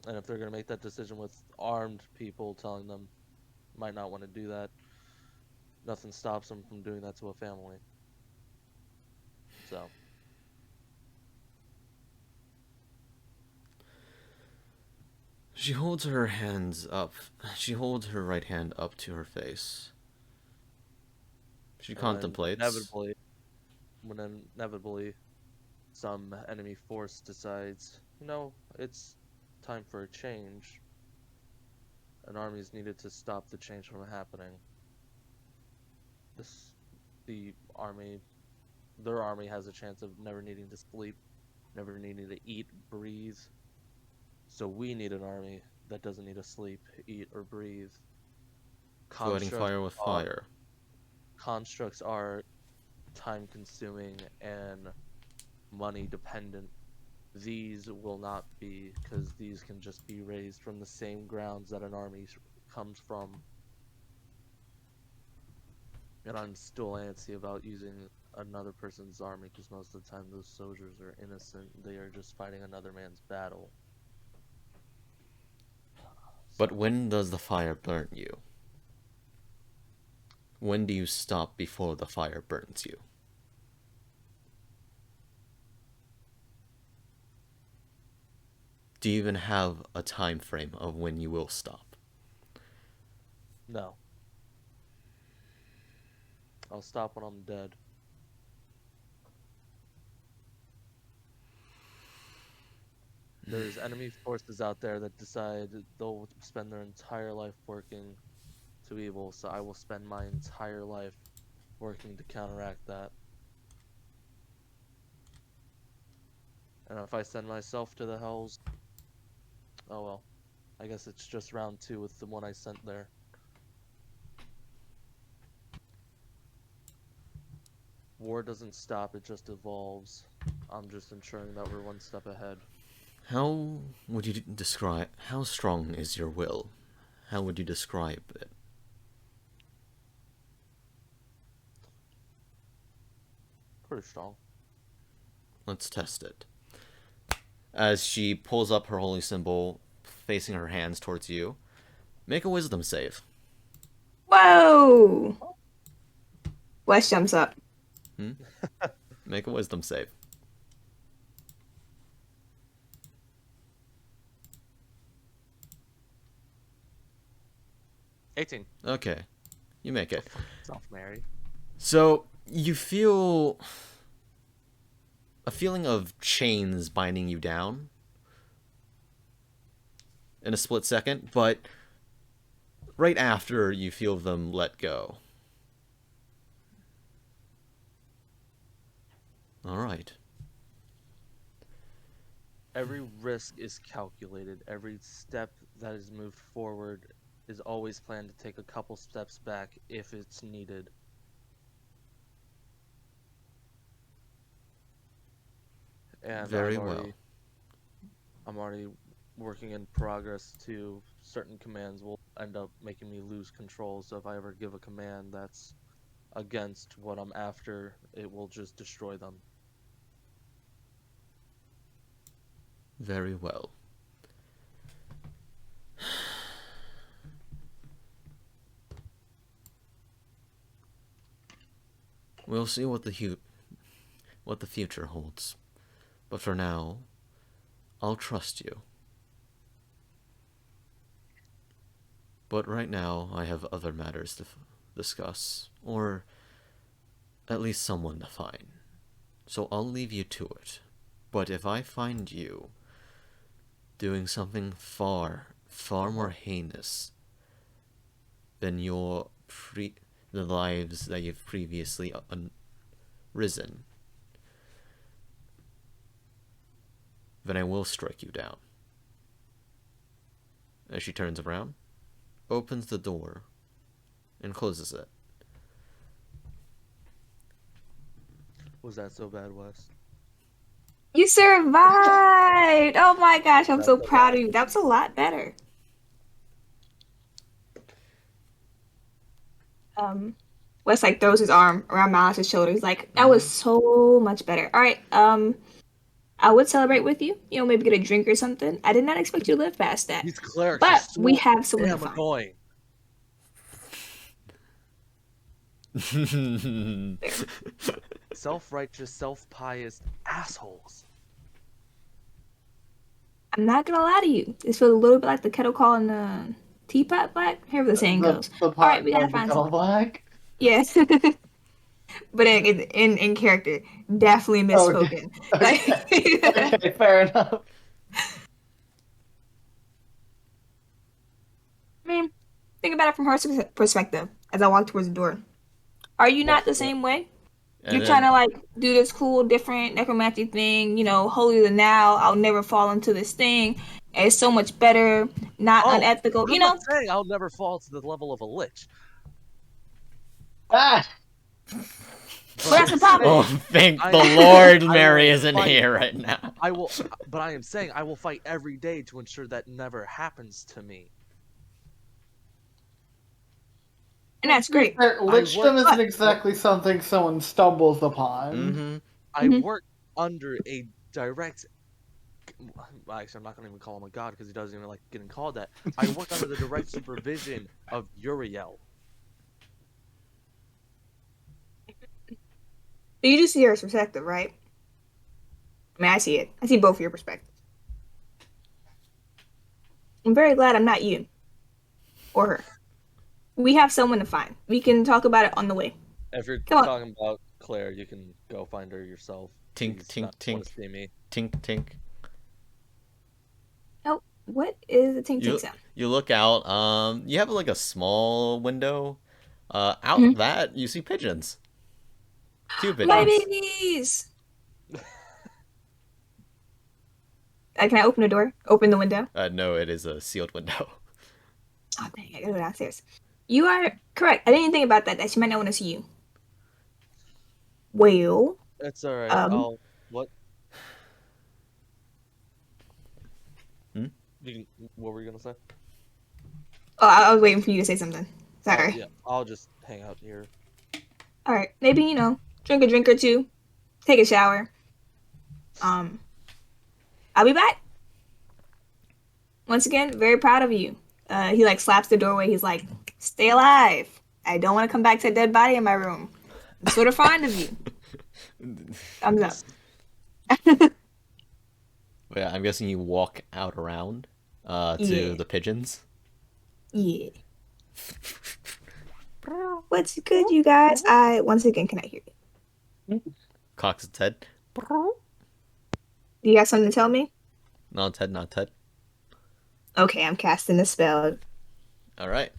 And if they're going to make that decision with armed people telling them might not want to do that, nothing stops them from doing that to a family. So. She holds her hands up. She holds her right hand up to her face. She contemplates. When inevitably some enemy force decides, it's time for a change, an army is needed to stop the change from happening. Their army has a chance of never needing to sleep, never needing to eat, breathe. So we need an army that doesn't need to sleep, eat, or breathe. Fighting fire with fire. Constructs are time-consuming and money-dependent. These will not be, because these can just be raised from the same grounds that an army comes from. And I'm still antsy about using another person's army, because most of the time those soldiers are innocent. They are just fighting another man's battle. But when does the fire burn you? When do you stop before the fire burns you? Do you even have a time frame of when you will stop? No. I'll stop when I'm dead. There's enemy forces out there that decide they'll spend their entire life working to evil, so I will spend my entire life working to counteract that. And if I send myself to the hells, oh well. I guess it's just round 2 with the one I sent there. War doesn't stop, it just evolves. I'm just ensuring that we're one step ahead. How would you describe, how strong is your will? How would you describe it? Pretty strong. Let's test it. As she pulls up her holy symbol, facing her hands towards you, make a wisdom save. Whoa! Wes jumps up. Make a wisdom save. $18. Okay, you make it. Self Mary. So you feel a feeling of chains binding you down in a split second, but right after you feel them let go. All right. Every risk is calculated. Every step that is moved forward is always planned to take a couple steps back if it's needed. And Very well. I'm already working in progress to certain commands will end up making me lose control. So if I ever give a command that's against what I'm after, it will just destroy them. Very well. We'll see what the future holds. But for now, I'll trust you. But right now, I have other matters to discuss, or at least someone to find. So I'll leave you to it. But if I find you doing something far, far more heinous than the lives that you've previously risen, then I will strike you down. As she turns around, opens the door, and closes it. Was that so bad, Wes? You survived! Oh my gosh, I'm so proud of you. That was a lot better. Wes like throws his arm around Malice's shoulder. He's like, that was so much better. All right, I would celebrate with you. You know, maybe get a drink or something. I did not expect you to live past that. These clerics But are so we have someone to damn find. annoying. Self-righteous, self-pious assholes. I'm not gonna lie to you. This feels a little bit like the kettle calling the teapot black. However the saying goes. The All right, we gotta pot find kettle something. black. Yes. But in character, definitely misspoken. Okay. Okay, fair enough. I mean, think about it from her perspective as I walk towards the door. Are you not the same way? You're trying to like do this cool, different necromancy thing, you know, holier than thou. I'll never fall into this thing. It's so much better, not unethical. I'm not saying I'll never fall to the level of a lich. Ah! But that's the problem. Oh, thank the Lord Mary isn't here right now. But I am saying I will fight every day to ensure that never happens to me. And that's great. Lichdom isn't exactly something someone stumbles upon. I work under a direct... Actually, I'm not going to even call him a god because he doesn't even like getting called that. I work under the direct supervision of Uriel. So you do see her perspective, right? I mean, I see it. I see both of your perspectives. I'm very glad I'm not you. Or her. We have someone to find. We can talk about it on the way. If you're talking about Claire, you can go find her yourself. Tink, tink, tink. See me. Tink, tink. Oh, what is the tink, tink sound? You look out. You have like a small window. Out that, you see pigeons. 2 pigeons. My babies! Can I open the door? Open the window? No, it is a sealed window. Oh, dang, I gotta go downstairs. You are correct. I didn't even think about that she might not want to see you. Well... That's alright. What? What were you gonna say? Oh, I was waiting for you to say something. Sorry. Yeah, I'll just hang out here. Alright, maybe, you know, drink a drink or two. take a shower. I'll be back. Once again, very proud of you. He like slaps the doorway. He's like, stay alive. I don't want to come back to a dead body in my room. I'm sort of fond of you. Thumbs up. Yeah, I'm guessing you walk out around to the pigeons. Yeah. What's good, you guys? Once again, can I hear you? Cocks its head. Do you got something to tell me? Not its head, not its head. Okay, I'm casting a spell. All right.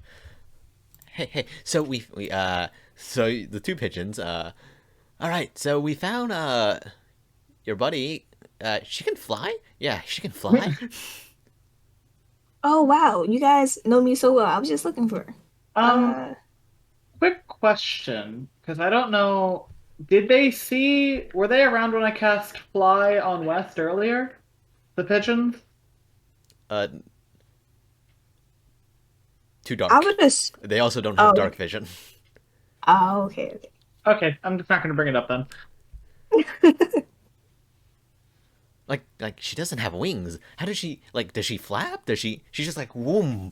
Hey. So so the two pigeons. All right. So we found your buddy. She can fly. Yeah, she can fly. Oh wow, you guys know me so well. I was just looking for her. Quick question, because I don't know. Were they around when I cast Fly on West earlier? The pigeons? Too dark. I would just. They also don't have dark vision. Oh, okay. Okay, I'm just not going to bring it up then. Like she doesn't have wings. How does she does she flap? She's just like whoom.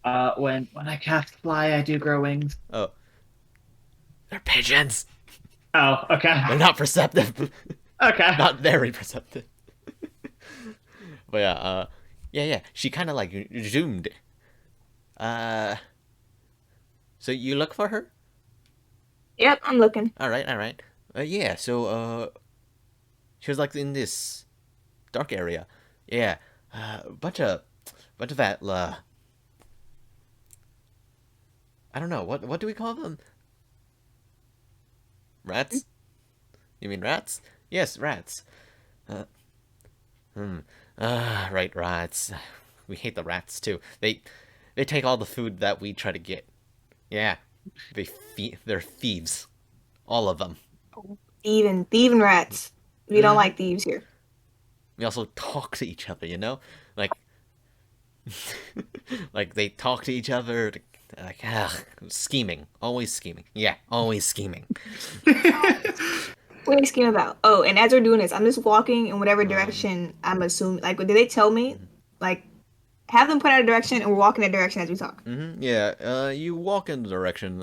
When I cast Fly, I do grow wings. Oh. They're pigeons. Oh, okay. They're not perceptive. Okay. Not very perceptive. But yeah. She kind of like zoomed. So you look for her? Yep, I'm looking. All right. Yeah. So she was like in this dark area. Yeah. Bunch of that. I don't know. What do we call them? Rats? You mean rats? Yes, rats. Right, rats. We hate the rats too. They take all the food that we try to get. Yeah, they're thieves, all of them. Thieving rats. We don't like thieves here. We also talk to each other, you know, like they talk to each other. Like, scheming. Always scheming. Yeah, always scheming. What are you scheming about? Oh, and as we're doing this, I'm just walking in whatever direction I'm assuming. Like, did they tell me? Like, have them point out a direction, and we're walking that direction as we talk. Mm-hmm. Yeah, you walk in the direction,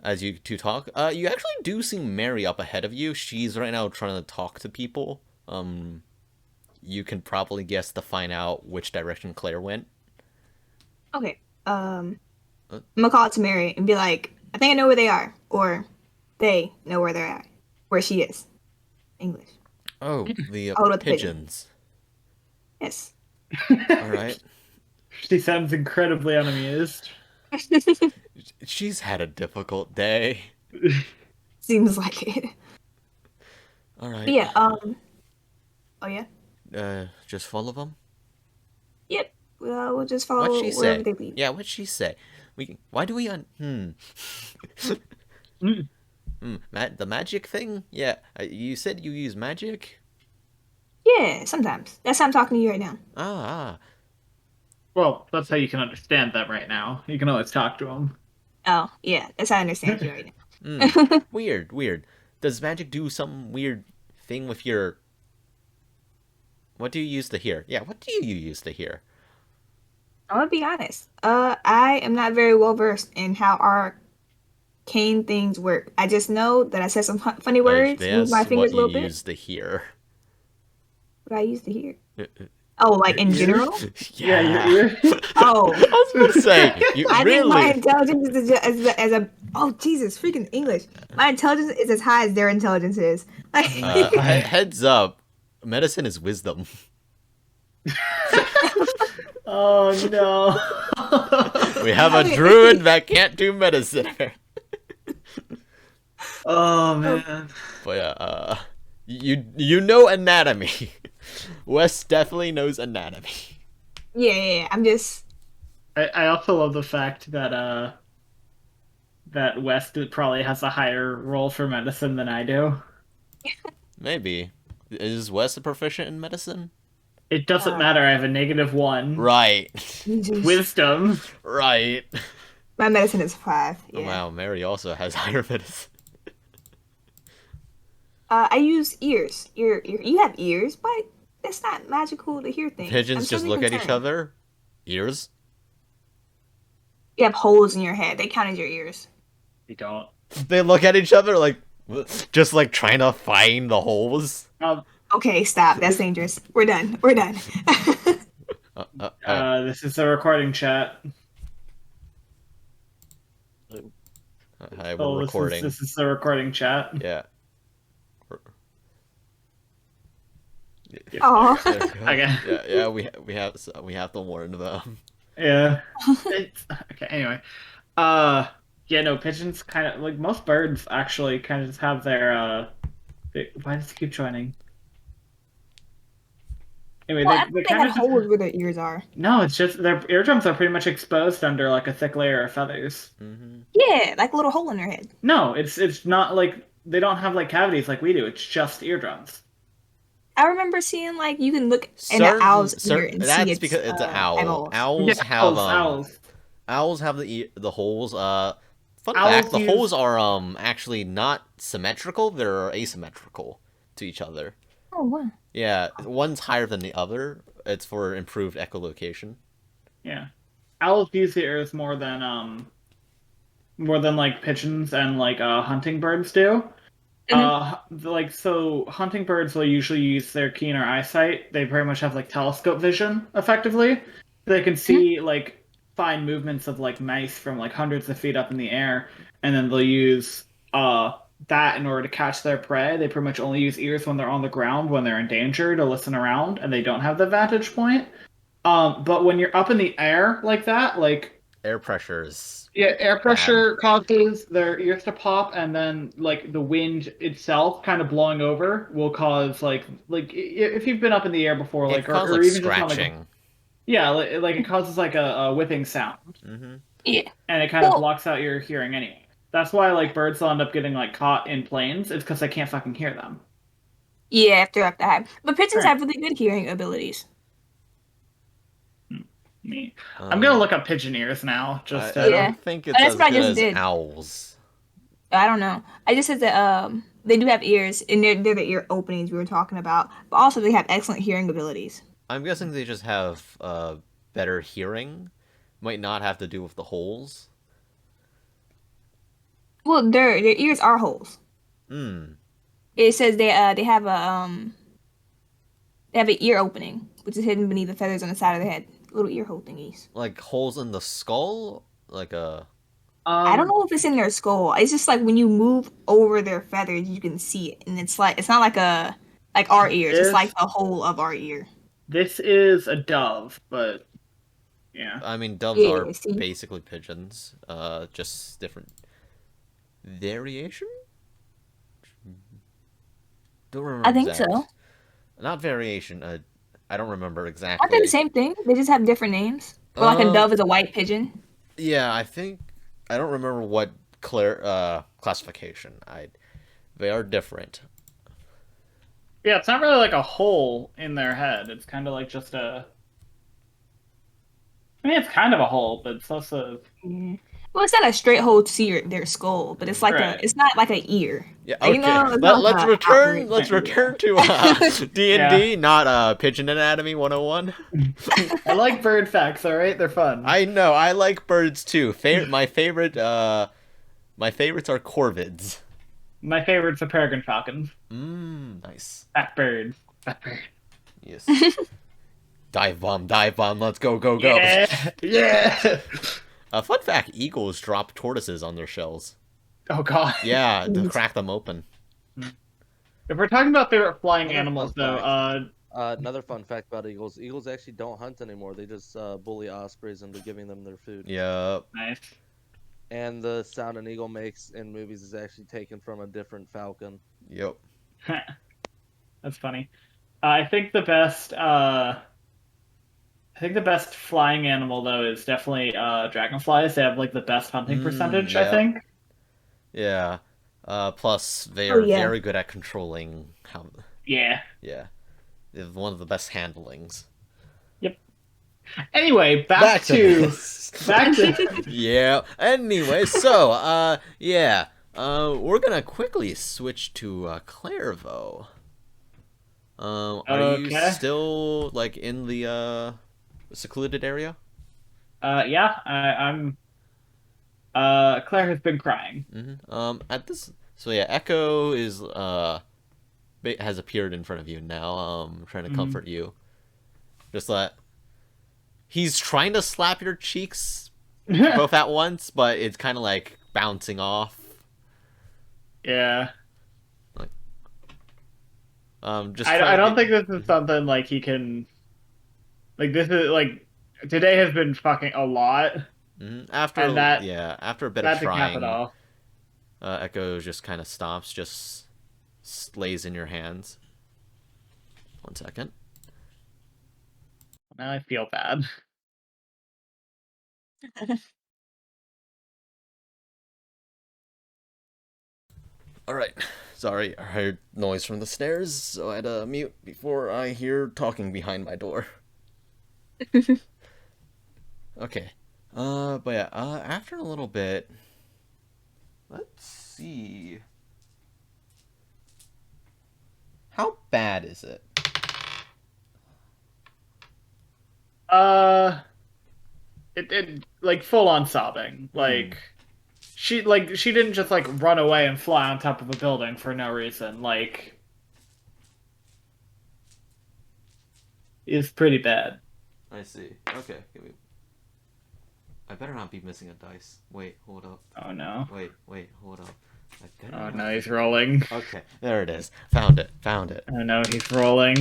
as you two talk. You actually do see Mary up ahead of you. She's right now trying to talk to people. You can probably guess to find out which direction Claire went. Okay. I'm gonna call it to Mary and be like, I think I know where they are. Or they know where they're at. Where she is. English. Oh, the pigeons. Yes. Alright. She sounds incredibly unamused. She's had a difficult day. Seems like it. Alright. Yeah, oh yeah? Just follow them? Yep. We'll just follow What'd she wherever say? they lead. Yeah, what'd she say? Why do we the magic thing? Yeah, you said you use magic? Yeah, sometimes. That's how I'm talking to you right now. Ah. Well, that's how you can understand them right now. You can always talk to them. Oh, yeah. That's how I understand you right now. Weird. Does magic do some weird thing with your... What do you use to hear? Yeah, what do you use to hear? I'm gonna be honest. I am not very well versed in how arcane things work. I just know that I said some funny words, moved my fingers a little bit. What you use to hear. What I used to hear. Oh, like in general? Yeah. Your ear. Oh. I was gonna say, I really? think my intelligence is as a oh Jesus, freaking English. My intelligence is as high as their intelligence is. Heads up, medicine is wisdom. Oh no. We have a druid that can't do medicine. Oh man. But yeah, you know anatomy. Wes definitely knows anatomy. Yeah. I'm just. I also love the fact that that West probably has a higher roll for medicine than I do. Maybe. Is Wes a proficient in medicine? It doesn't matter. I have a -1. Right. Wisdom. Right. My medicine is 5. Yeah. Oh, wow, Mary also has higher medicine. I use ears. You have ears, but it's not magical to hear things. I'm Pigeons still just look at each concerned. other. Ears. You have holes in your head. They count as your ears. You don't. They look at each other like, just like trying to find the holes. Okay, stop. That's dangerous. We're done. We're done. This is a recording chat. Hi, we're recording. This is a recording chat. Yeah. Oh. Okay. Yeah. We have to warn them. Yeah. Okay. Anyway. Yeah. No. Pigeons kind of like most birds actually kind of just have their why does it keep joining? Anyway, Well, I they think they kind have of just... holes where their ears are. No, it's just their eardrums are pretty much exposed under like a thick layer of feathers. Mm-hmm. Yeah, like a little hole in their head. No, it's not like they don't have like cavities like we do. It's just eardrums. I remember seeing like you can look in an owl's ear and see That's its because it's an owl. eyeballs. Owls Yeah, have owls. owls have the holes. Fun Owls fact: the use- holes are actually not symmetrical; they're asymmetrical to each other. Oh wow. Yeah, one's higher than the other. It's for improved echolocation. Yeah, owls use the ears more than like pigeons and like hunting birds do. Like so, hunting birds will usually use their keener eyesight. They very much have like telescope vision, effectively. They can see like fine movements of like mice from like hundreds of feet up in the air, and then they'll use that in order to catch their prey. They pretty much only use ears when they're on the ground, when they're in danger, to listen around, and they don't have the vantage point. But when you're up in the air like that, like Air pressures. yeah, air pressure causes their ears to pop, and then like the wind itself kind of blowing over will cause like if you've been up in the air before, like It causes or like even just on, scratching. yeah, like it causes like a whipping sound, Mm-hmm. Yeah. and it kind of Well- blocks out your hearing anyway. That's why like birds will end up getting like caught in planes. It's because they can't fucking hear them. Yeah, if they're up that high. But pigeons Right. have really good hearing abilities. Me, I'm gonna look up pigeon ears now. Just I Yeah. don't think it's That's as what I good just as did. owls. I don't know. I just said that they do have ears, and they're the ear openings we were talking about. But also they have excellent hearing abilities. I'm guessing they just have better hearing. Might not have to do with the holes. Well, their ears are holes. Hmm. It says they have a they have an ear opening, which is hidden beneath the feathers on the side of the head. Little ear hole thingies. Like holes in the skull? Like a... I don't know if it's in their skull. It's just like when you move over their feathers, you can see it, and it's not like our ears. It's like the whole of our ear. This is a dove, but yeah. I mean, doves Yeah, are see? basically pigeons. Just different variation? Don't remember I think exact. so. Not variation. I don't remember exactly. Aren't they the same thing? They just have different names. Or like a Uh, dove is a white pigeon. Yeah, I think I don't remember what classification. They are different. Yeah, it's not really like a hole in their head. It's kind of like just a. I mean, it's kind of a hole, but it's also. Yeah. Well, it's not a straight hole to their skull, but it's like Right. it's not like an ear. Yeah, Like, okay. you know, it's not Let's like return. a- Let's return to D&D, not Pigeon Anatomy 101. I like bird facts. All right, they're fun. I know. I like birds too. My favorites are corvids. My favorite's a peregrine falcon. Nice. That bird. That bird. Yes. Dive bomb. Let's go. Yeah. Yeah. Fun fact: eagles drop tortoises on their shells. Oh god. Yeah, to crack them open. If we're talking about favorite flying Another animals, fun though, Another fun fact about eagles: eagles actually don't hunt anymore. They just bully ospreys into giving them their food. Yep. nice. And the sound an eagle makes in movies is actually taken from a different falcon. Yep. That's funny. I think the best. I think the best flying animal though is definitely dragonflies. They have like the best hunting percentage. yeah. I think. Yeah. Plus, they Oh, are yeah. very good at controlling how. Yeah. Yeah. They have one of the best handlings. Anyway, back to Yeah. Anyway, so yeah. We're gonna quickly switch to Clairvo. Are you Okay. still like in the secluded area? Yeah, I'm. Claire has been crying. At this, so yeah, Echo is has appeared in front of you now. Trying to Mhm. comfort you. Just that he's trying to slap your cheeks both at once, but it's kind of like bouncing off. Yeah. Just I trying to don't think get. this is something like he can. Like this is like today has been fucking a lot, After and that yeah, after a bit of that to cap it trying, off. Echo just kind of stops, just lays in your hands. 1 second. Now I feel bad. All right. Sorry, I heard noise from the stairs, so I had to mute before I hear talking behind my door. Okay. But yeah, after a little bit, let's see. How bad is it? Uh, it like full on sobbing. Hmm. She didn't just like run away and fly on top of a building for no reason. Like it's pretty bad. I see. Okay. I better not be missing a dice. Wait, hold up. Oh no. Wait, hold up. I better Oh not no, be... he's rolling. Okay, there it is. Found it. Oh no, he's rolling.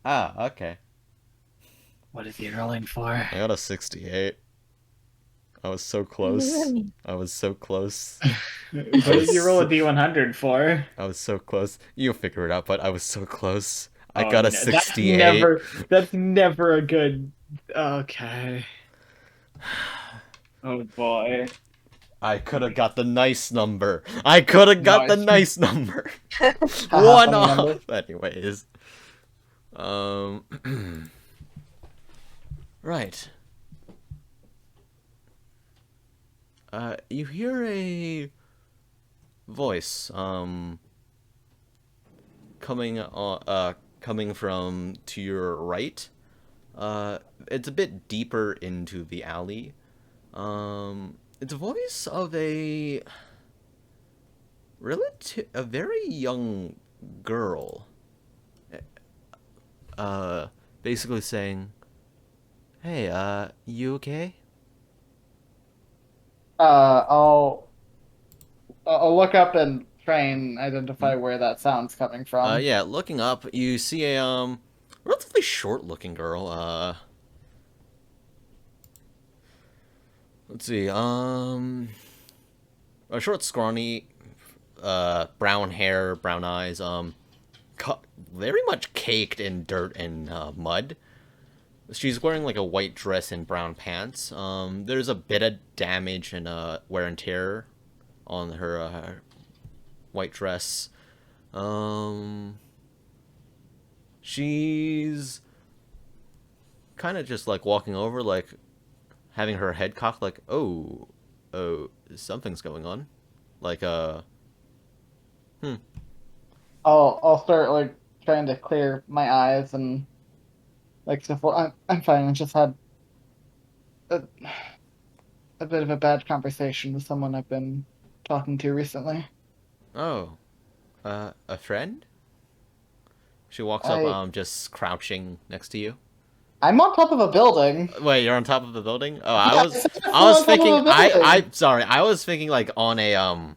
Ah, okay. What is he rolling for? I got a 68. I was so close. I was so close. What did you roll a D100 for? I was so close. You'll figure it out, but I was so close. I Oh, got a no, 68. that's never a good. Okay. Oh boy. I could have got the nice number. I could have got the nice number. Haha, One funny number. off. Anyways. Right. You hear a voice, coming from to your right. It's a bit deeper into the alley. It's a voice of a very young girl. Basically saying, "Hey, you okay?" I'll look up and try and identify where that sound's coming from. Yeah, looking up, you see a relatively short-looking girl. Let's see, a short, scrawny, brown hair, brown eyes, very much caked in dirt and mud. She's wearing like a white dress and brown pants. There's a bit of damage and wear and tear on her white dress. She's kind of just like walking over, like having her head cocked, like, oh, something's going on. Like, I'll start like trying to clear my eyes and like so I'm fine. I just had a, a bit of a bad conversation with someone I've been talking to recently. oh, a friend? She walks up, I just crouching next to you. I'm on top of a building. Wait, you're on top of the building? Oh, Yeah, I said I'm I was on top of thinking, a building. sorry, I was thinking like on a,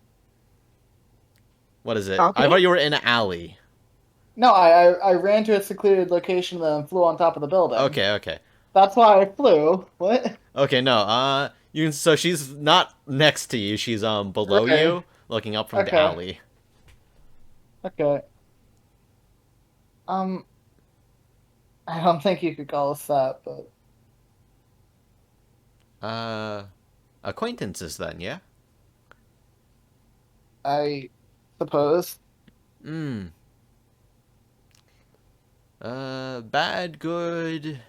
what is it? I Balcony? thought you were in an alley. No, I ran to a secluded location then flew on top of the building. Okay. That's why I flew. What? Okay, no, so she's not next to you, she's, below Okay. you, looking up from the Okay. alley. Okay. I don't think you could call us that, but Acquaintances then, yeah? I suppose. Bad, good,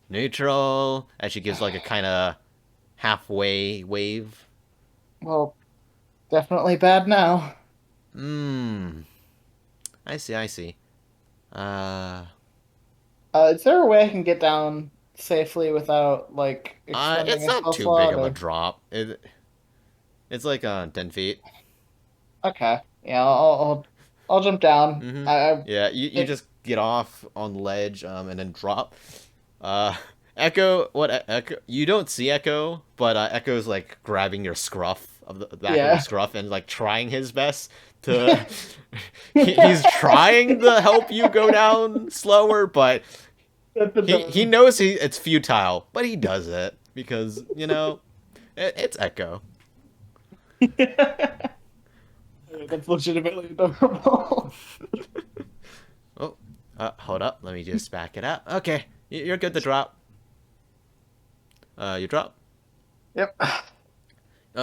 neutral, and she gives like a kind of halfway wave. Well, Definitely bad now. Hmm. I see, I see. Is there a way I can get down safely without like expending It's a not spell too big slot? of a Or drop. It's like 10 feet. okay, yeah, I'll jump down. Mm-hmm. I Yeah, you it, just get off on the ledge, and then drop. Uh, Echo, what Echo? You don't see Echo, but Echo's like grabbing your scruff of the back of your yeah. scruff and like trying his best to. He's trying to help you go down slower, but That's a he dumb. knows it's futile, but he does it because it's Echo. That's legitimately adorable. Oh, hold up, let me just back it up. Okay, you're good to drop. You drop. Yep.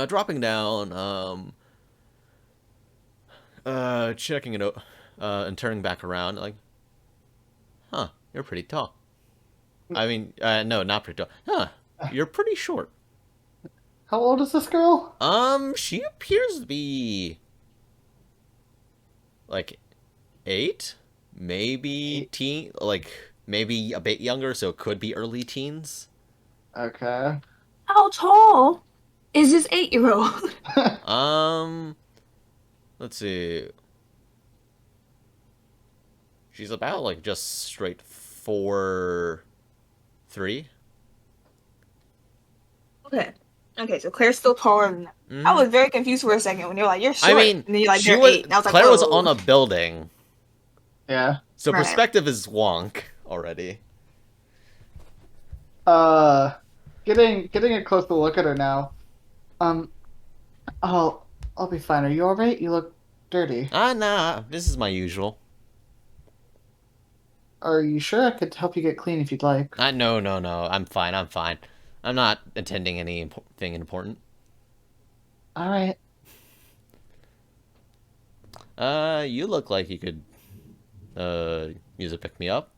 Dropping down. Checking it out. And turning back around, like, huh, you're pretty tall. I mean, no, not pretty tall. Huh, you're pretty short. How old is this girl? She appears to be like 8, maybe Eight. teen, like maybe a bit younger, so it could be early teens. Okay. How tall is this 8-year-old? Um, let's see. She's about like just straight 4'3". Okay. Okay, so Claire's still taller than that. I Mm-hmm. was very confused for a second when you're like, you're I short. mean, And then you're like, she you're was 8. And I was like, Claire was whoa. on a building, Yeah. so Right. perspective is wonk already. Uh, getting a closer look at her now. Um, I'll be fine. Are you all right? You look dirty. Nah, this is my usual. Are you sure I could help you get clean if you'd like? No, no, no. I'm fine. I'm fine. I'm not attending anything important. All right. You look like you could use a pick me up.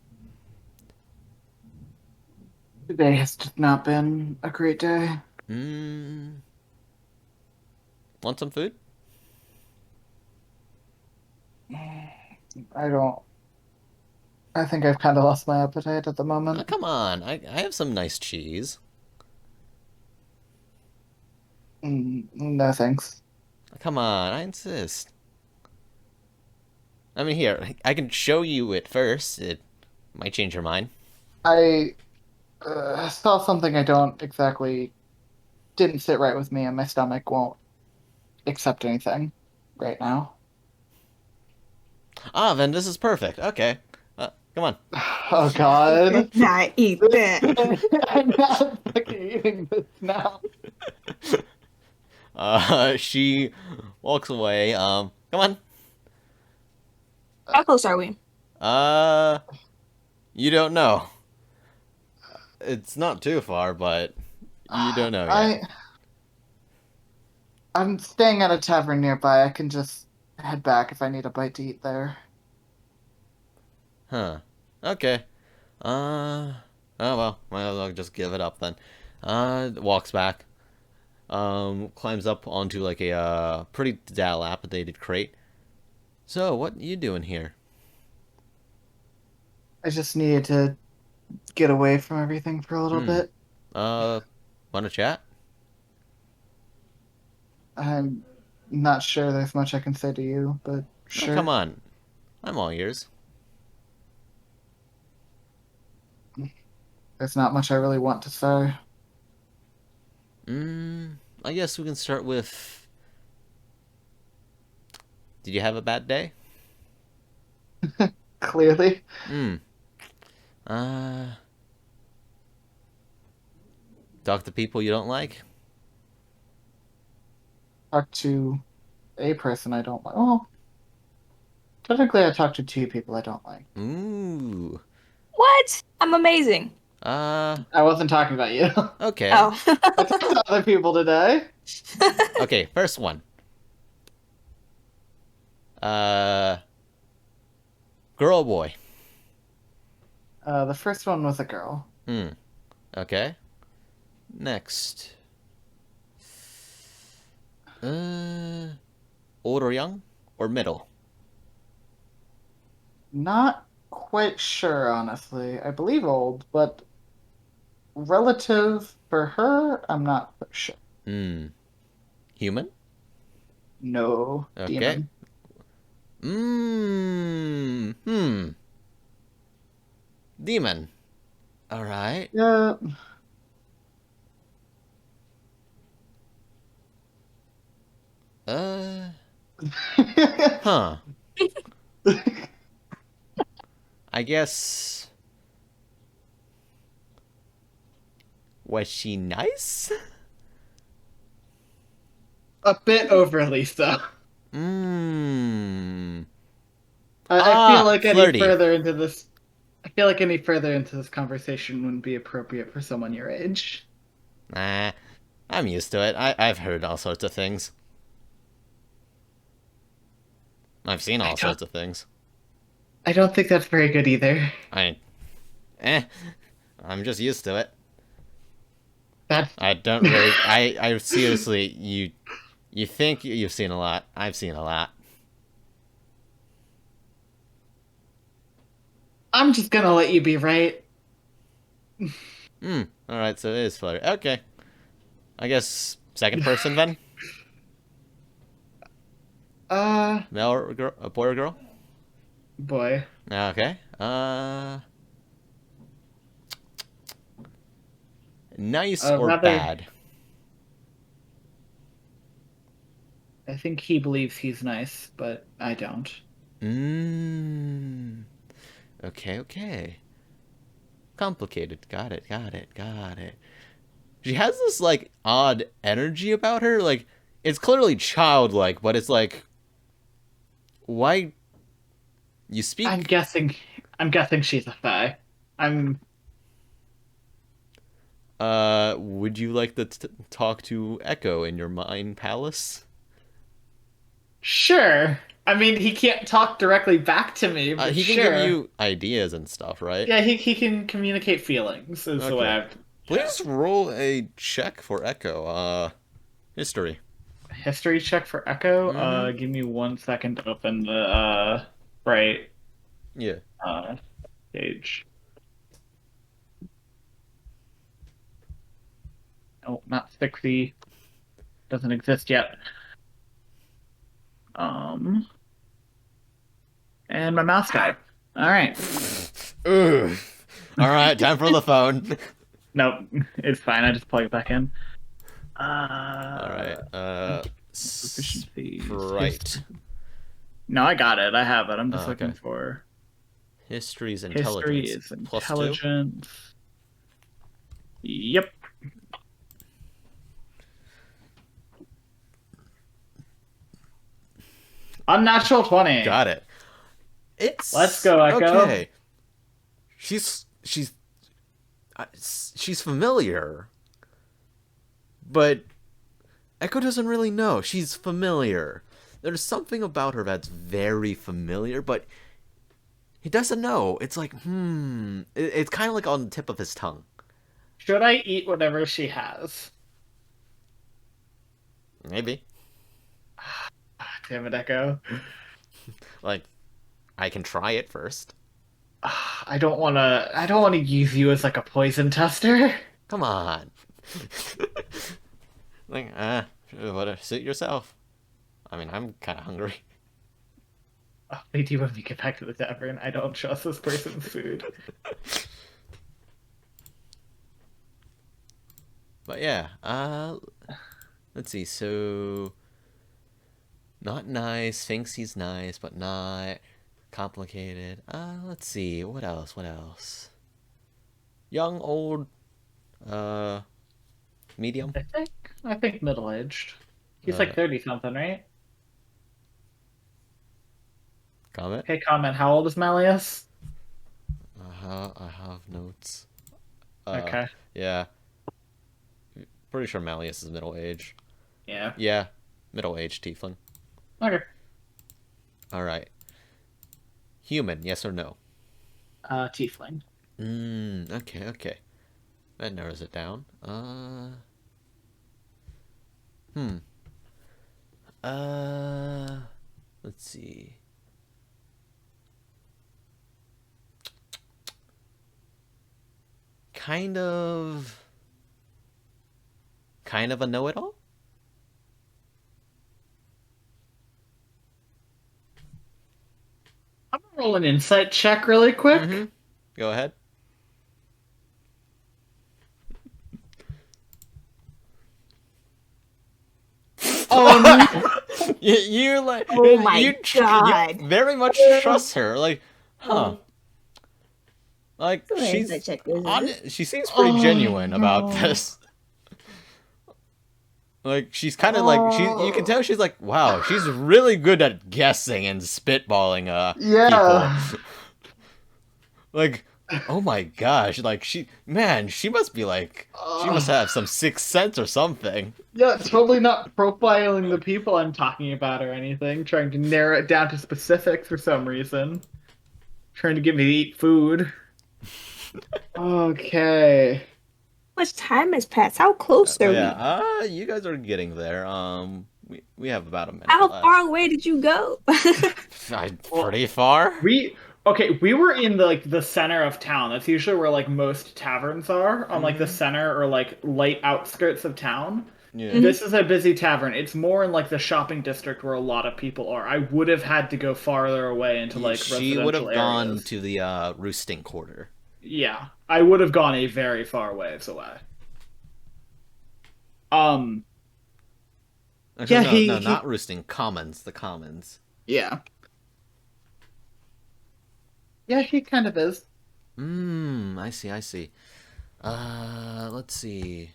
Today has just not been a great day. Hmm. Want some food? I don't. I think I've kind of lost my appetite at the Oh, moment. come on. I have some nice cheese. No thanks. Come on. I insist. I mean, here. I can show you it first. It might change your mind. I saw something I don't exactly didn't sit right with me, and my stomach won't accept anything right now. Ah, then this is perfect. Okay. Come on. Oh God. Nah, eat that. I'm not fucking eating this now. She walks away. Come on. How close are we? Uh, you don't know. It's not too far, but you don't know yet. I'm staying at a tavern nearby. I can just head back if I need a bite to eat there. Huh. Okay. Oh well, might as well just give it up then. Walks back. Climbs up onto like a pretty dilapidated crate. So, what you doing here? I just needed to get away from everything for a little Hmm. bit. Uh, wanna chat? I'm not sure there's much I can say to you, but Oh, come sure. on. I'm all ears. There's not much I really want to say. I guess we can start with. Did you have a bad day? Clearly. Hmm. Uh, talk to people you don't like? Talk to a person I don't like. Well, technically I talked to two people I don't like. Ooh. What? I'm amazing. I wasn't talking about you. Okay. Oh. I talked to other people today. Okay, first one. Uh, girl or boy? The first one was a girl. Okay. Next. Old or young? Or middle? Not quite sure, honestly. I believe old, but relative for her, I'm not quite sure. Hmm. Human? No, Okay. demon. Hmm. Demon. Alright. Yeah. Uh. Huh. I guess. Was she nice? A bit overly so. Hmm. I feel Ah, like any flirty. further into this I feel like any further into this conversation wouldn't be appropriate for someone your age. Nah, I'm used to it. I've heard all sorts of things. I've seen I all don't sorts of things. I don't think that's very good either. I, eh, I'm just used to it. That's I don't really. I seriously, you think you've seen a lot. I've seen a lot. I'm just gonna let you be right. Hmm. All right, so it is flirty. Okay. I guess second person then. Male or girl? A boy or girl? Boy. Okay. Nice or Rather, bad? I think he believes he's nice, but I don't. Mmm. Okay, okay. Complicated. Got it, got it, got it. She has this, like, odd energy about her. Like, it's clearly childlike, but it's like, why? You I'm speak. guessing. I'm guessing she's a fae. I'm Would you like to talk to Echo in your mind palace? sure. I mean, he can't talk directly back to me, but He can give sure. you ideas and stuff, right? Yeah, he can communicate feelings. Is the way Okay. I've. Yeah. Please roll a check for Echo. History. History check for Echo. Mm-hmm. Give me 1 second to open the right Yeah. uh page. Oh, not 60. Doesn't exist yet. Um, and my mouse died. All right. Ugh. All right, time for the phone. Nope, it's fine. I just plug it back in. All right. Proficiencies. Sprite. No, I got it. I have it. I'm just Okay. looking for History's history intelligence is +2. intelligence. Yep. Unnatural 20. Got it. It's Let's go, Echo. okay. She's familiar, but Echo doesn't really know. She's familiar. There's something about her that's very familiar, but he doesn't know. It's like, it's kind of like on the tip of his tongue. Should I eat whatever she has? Maybe. Damn it, Echo. Like, I can try it first. I don't wanna. I don't wanna use you as like a poison tester. Come on. Like, whatever. Suit yourself. I mean, I'm kind of hungry. Oh, they do when we get back to the tavern. I don't trust this person's food. But yeah, let's see. So, not nice. Thinks he's nice, but not complicated. Let's see. What else? What else? Young, old, medium. I think middle aged. He's Uh, like 30 something, right? Comet. Hey, comment. How old is Malius? I have notes. Okay. Yeah. Pretty sure Malius is middle age. Yeah. Yeah, middle age tiefling. Okay. All right. Human, yes or no? Tiefling. Okay, okay. That narrows it down. Let's see. Kind of a know-it-all? I'm gonna roll an insight check really quick. Mm-hmm. Go ahead. Oh no! You're like, Oh my you God. very much trust her. Like, huh? Like Go ahead, insight check this. she seems pretty genuine about this. Like she's kind of like you can tell she's like, wow, she's really good at guessing and spitballing Yeah. people. Like, oh my gosh, like she must be like she must have some sixth sense or something. Yeah, totally not profiling the people I'm talking about or anything. Trying to narrow it down to specifics for some reason. Trying to get me to eat food. Okay. Much time has passed. How close are we? Yeah, you guys are getting there. We have about a minute How left. far away did you go? Pretty far. We were in the center of town. That's usually where like most taverns are, on like the center or like light outskirts of town. Yeah. This is a busy tavern. It's more in like the shopping district where a lot of people are. I would have had to go farther away into like She residential would have gone areas. to the roosting quarter. Yeah, I would have gone a very far ways away. Actually, Yeah, no, not roosting. Commons, the commons. Yeah. Yeah, he kind of is. I see. Let's see.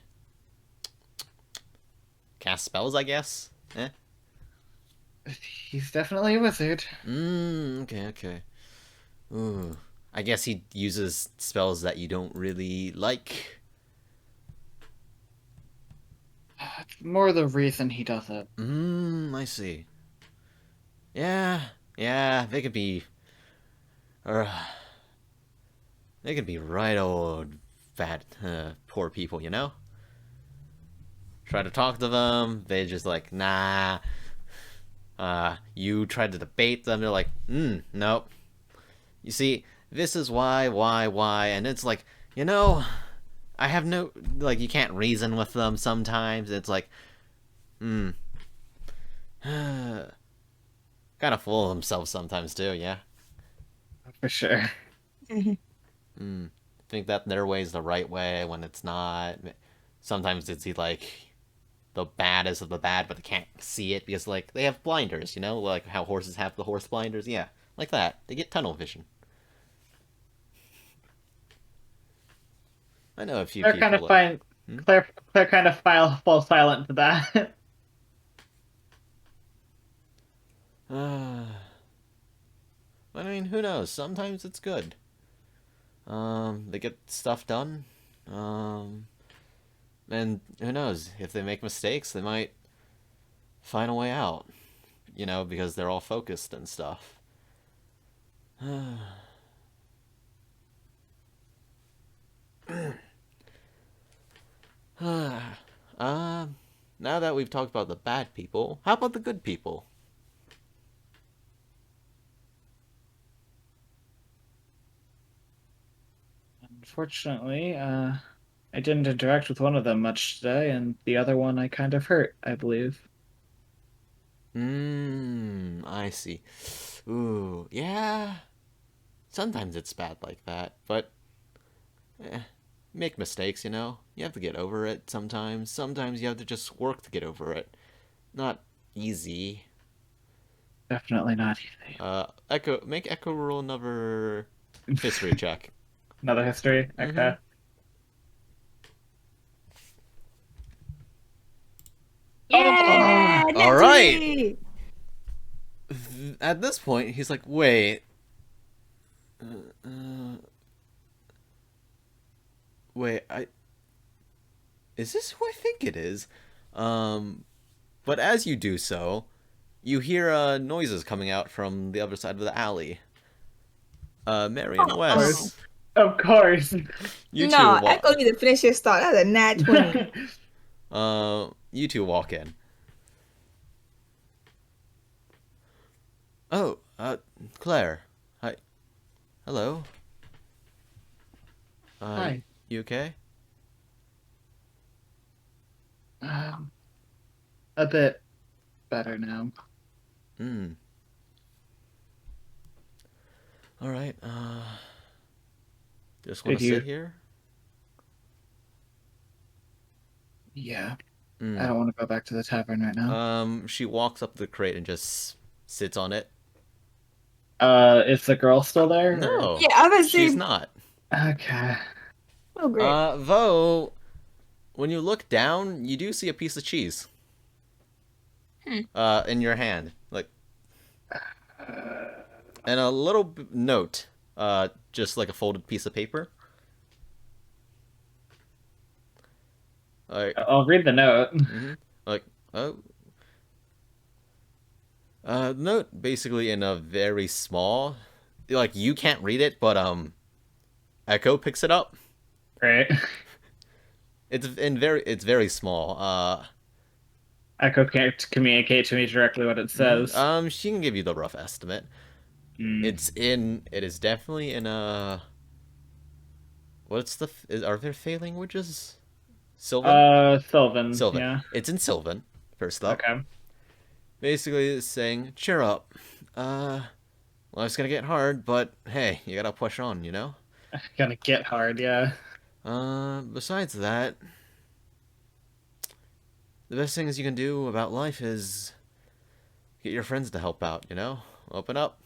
Cast spells, I guess. He's definitely a wizard. Okay. Ooh. I guess he uses spells that you don't really like. That's more the reason he does it. I see. Yeah, they could be... they could be right old bad, poor people, you know? Try to talk to them, they just like, nah. You try to debate them, they're like, nope. You see, this is why, and it's like, you know, I have no, like, you can't reason with them sometimes, it's like, kind of full of themselves sometimes too, yeah? For sure. Think that their way is the right way when it's not. Sometimes it's like the baddest of the bad, but they can't see it because like they have blinders, you know, like how horses have the horse blinders. Yeah, like that. They get tunnel vision. I know a few Claire people. kind of find Claire kind of falls silent to that. I mean, who knows? Sometimes it's good. They get stuff done. And who knows? If they make mistakes, they might find a way out. You know, because they're all focused and stuff. Now that we've talked about the bad people, how about the good people? Unfortunately, I didn't interact with one of them much today, and the other one I kind of hurt, I believe. I see. Ooh, yeah. Sometimes it's bad like that, but make mistakes, you know? You have to get over it sometimes. Sometimes you have to just work to get over it. Not easy. Definitely not easy. Make Echo roll another history check. Another history? Okay. Yeah, All right. Nancy! At this point, he's like, wait. Wait, is this who I think it is? But as you do so, you hear noises coming out from the other side of the alley. Mary and Wes. Of course. You two No, walk. Echo need to finish his thought. That's a nat 20. You two walk in. Oh, Claire. Hi. Hello. Hi. You okay? Um, a bit better now. Hmm. Alright, just wanna Did sit you? here? Yeah. I Hmm. don't want to go back to the tavern right now. She walks up to the crate and just sits on it. Is the girl still there? No, Yeah, I was she's saying. not. Okay. Oh, great. Though, when you look down, you do see a piece of cheese. Hmm. In your hand. Like, and a little note. Just like a folded piece of paper. Like, I'll read the note. like, oh. Note basically in a very small, like you can't read it, but Echo picks it up. Right. It's very small. Echo can't communicate to me directly what it says. She can give you the rough estimate. It is definitely in a, are there Fey languages? Sylvan? Sylvan, Sylvan. yeah. It's in Sylvan, first up. Okay. Basically it's saying, cheer up. Life's gonna get hard, but hey, you gotta push on, you know? Gonna get hard, yeah. Besides that, the best things you can do about life is get your friends to help out, you know? Open up.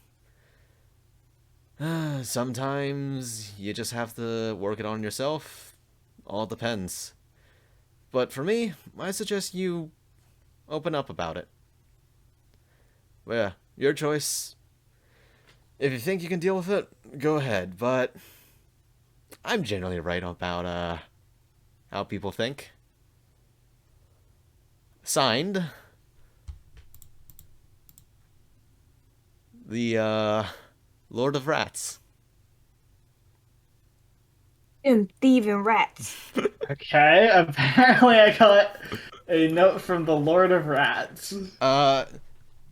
Sometimes you just have to work it on yourself. All depends. But for me, I suggest you open up about it. Well, yeah, your choice. If you think you can deal with it, go ahead, but I'm generally right about how people think. Signed, the Lord of Rats. Them thieving rats. Okay, apparently I got a note from the Lord of Rats.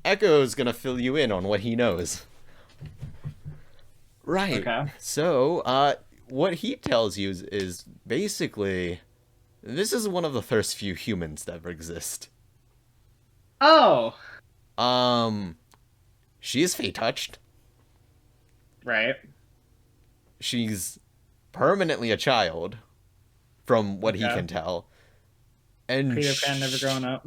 Echo's gonna fill you in on what he knows. Right. Okay. So, what he tells you is basically this is one of the first few humans that ever exist. Oh! She is fey touched. Right. She's permanently a child, from what he Okay. can tell. And Peter Pan never grown up.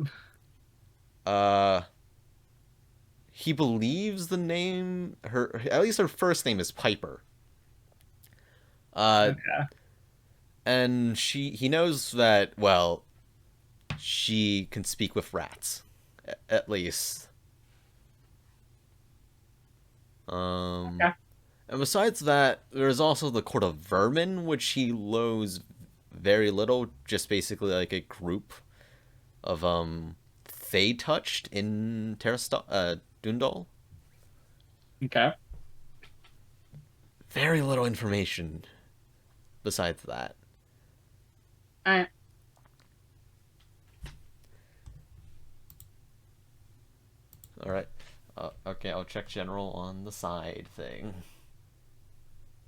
He believes the name at least her first name is Piper. Okay. And he knows that, well, she can speak with rats, at least. Okay. And besides that, there's also the Court of Vermin, which he knows very little, just basically like a group of Fey touched in Dundal. Okay. Very little information besides that. Alright. Alright. Okay, I'll check general on the side thing.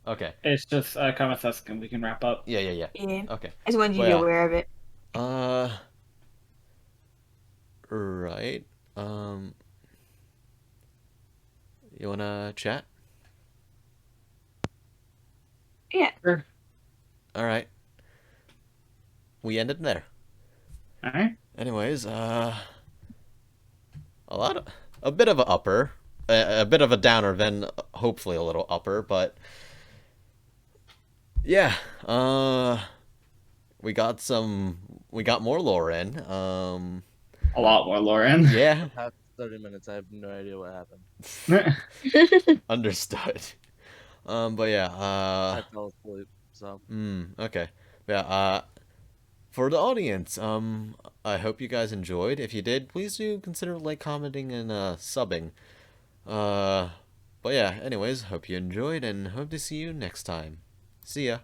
Okay. It's just Comet says we can wrap up. Yeah. Yeah. Okay. I just wanted you to Well, be yeah. aware of it. Right. You wanna chat? Yeah. Sure. Alright. We ended there. Alright. Anyways, a bit of a upper, a bit of a downer, then hopefully a little upper, but yeah, we got more lore in. A lot more, Lauren. Yeah, Past 30 minutes, I have no idea what happened. understood. But yeah, I fell asleep, so. okay, yeah. For the audience, I hope you guys enjoyed. If you did, please do consider like, commenting, and subbing. But yeah, anyways, hope you enjoyed, and hope to see you next time. See ya.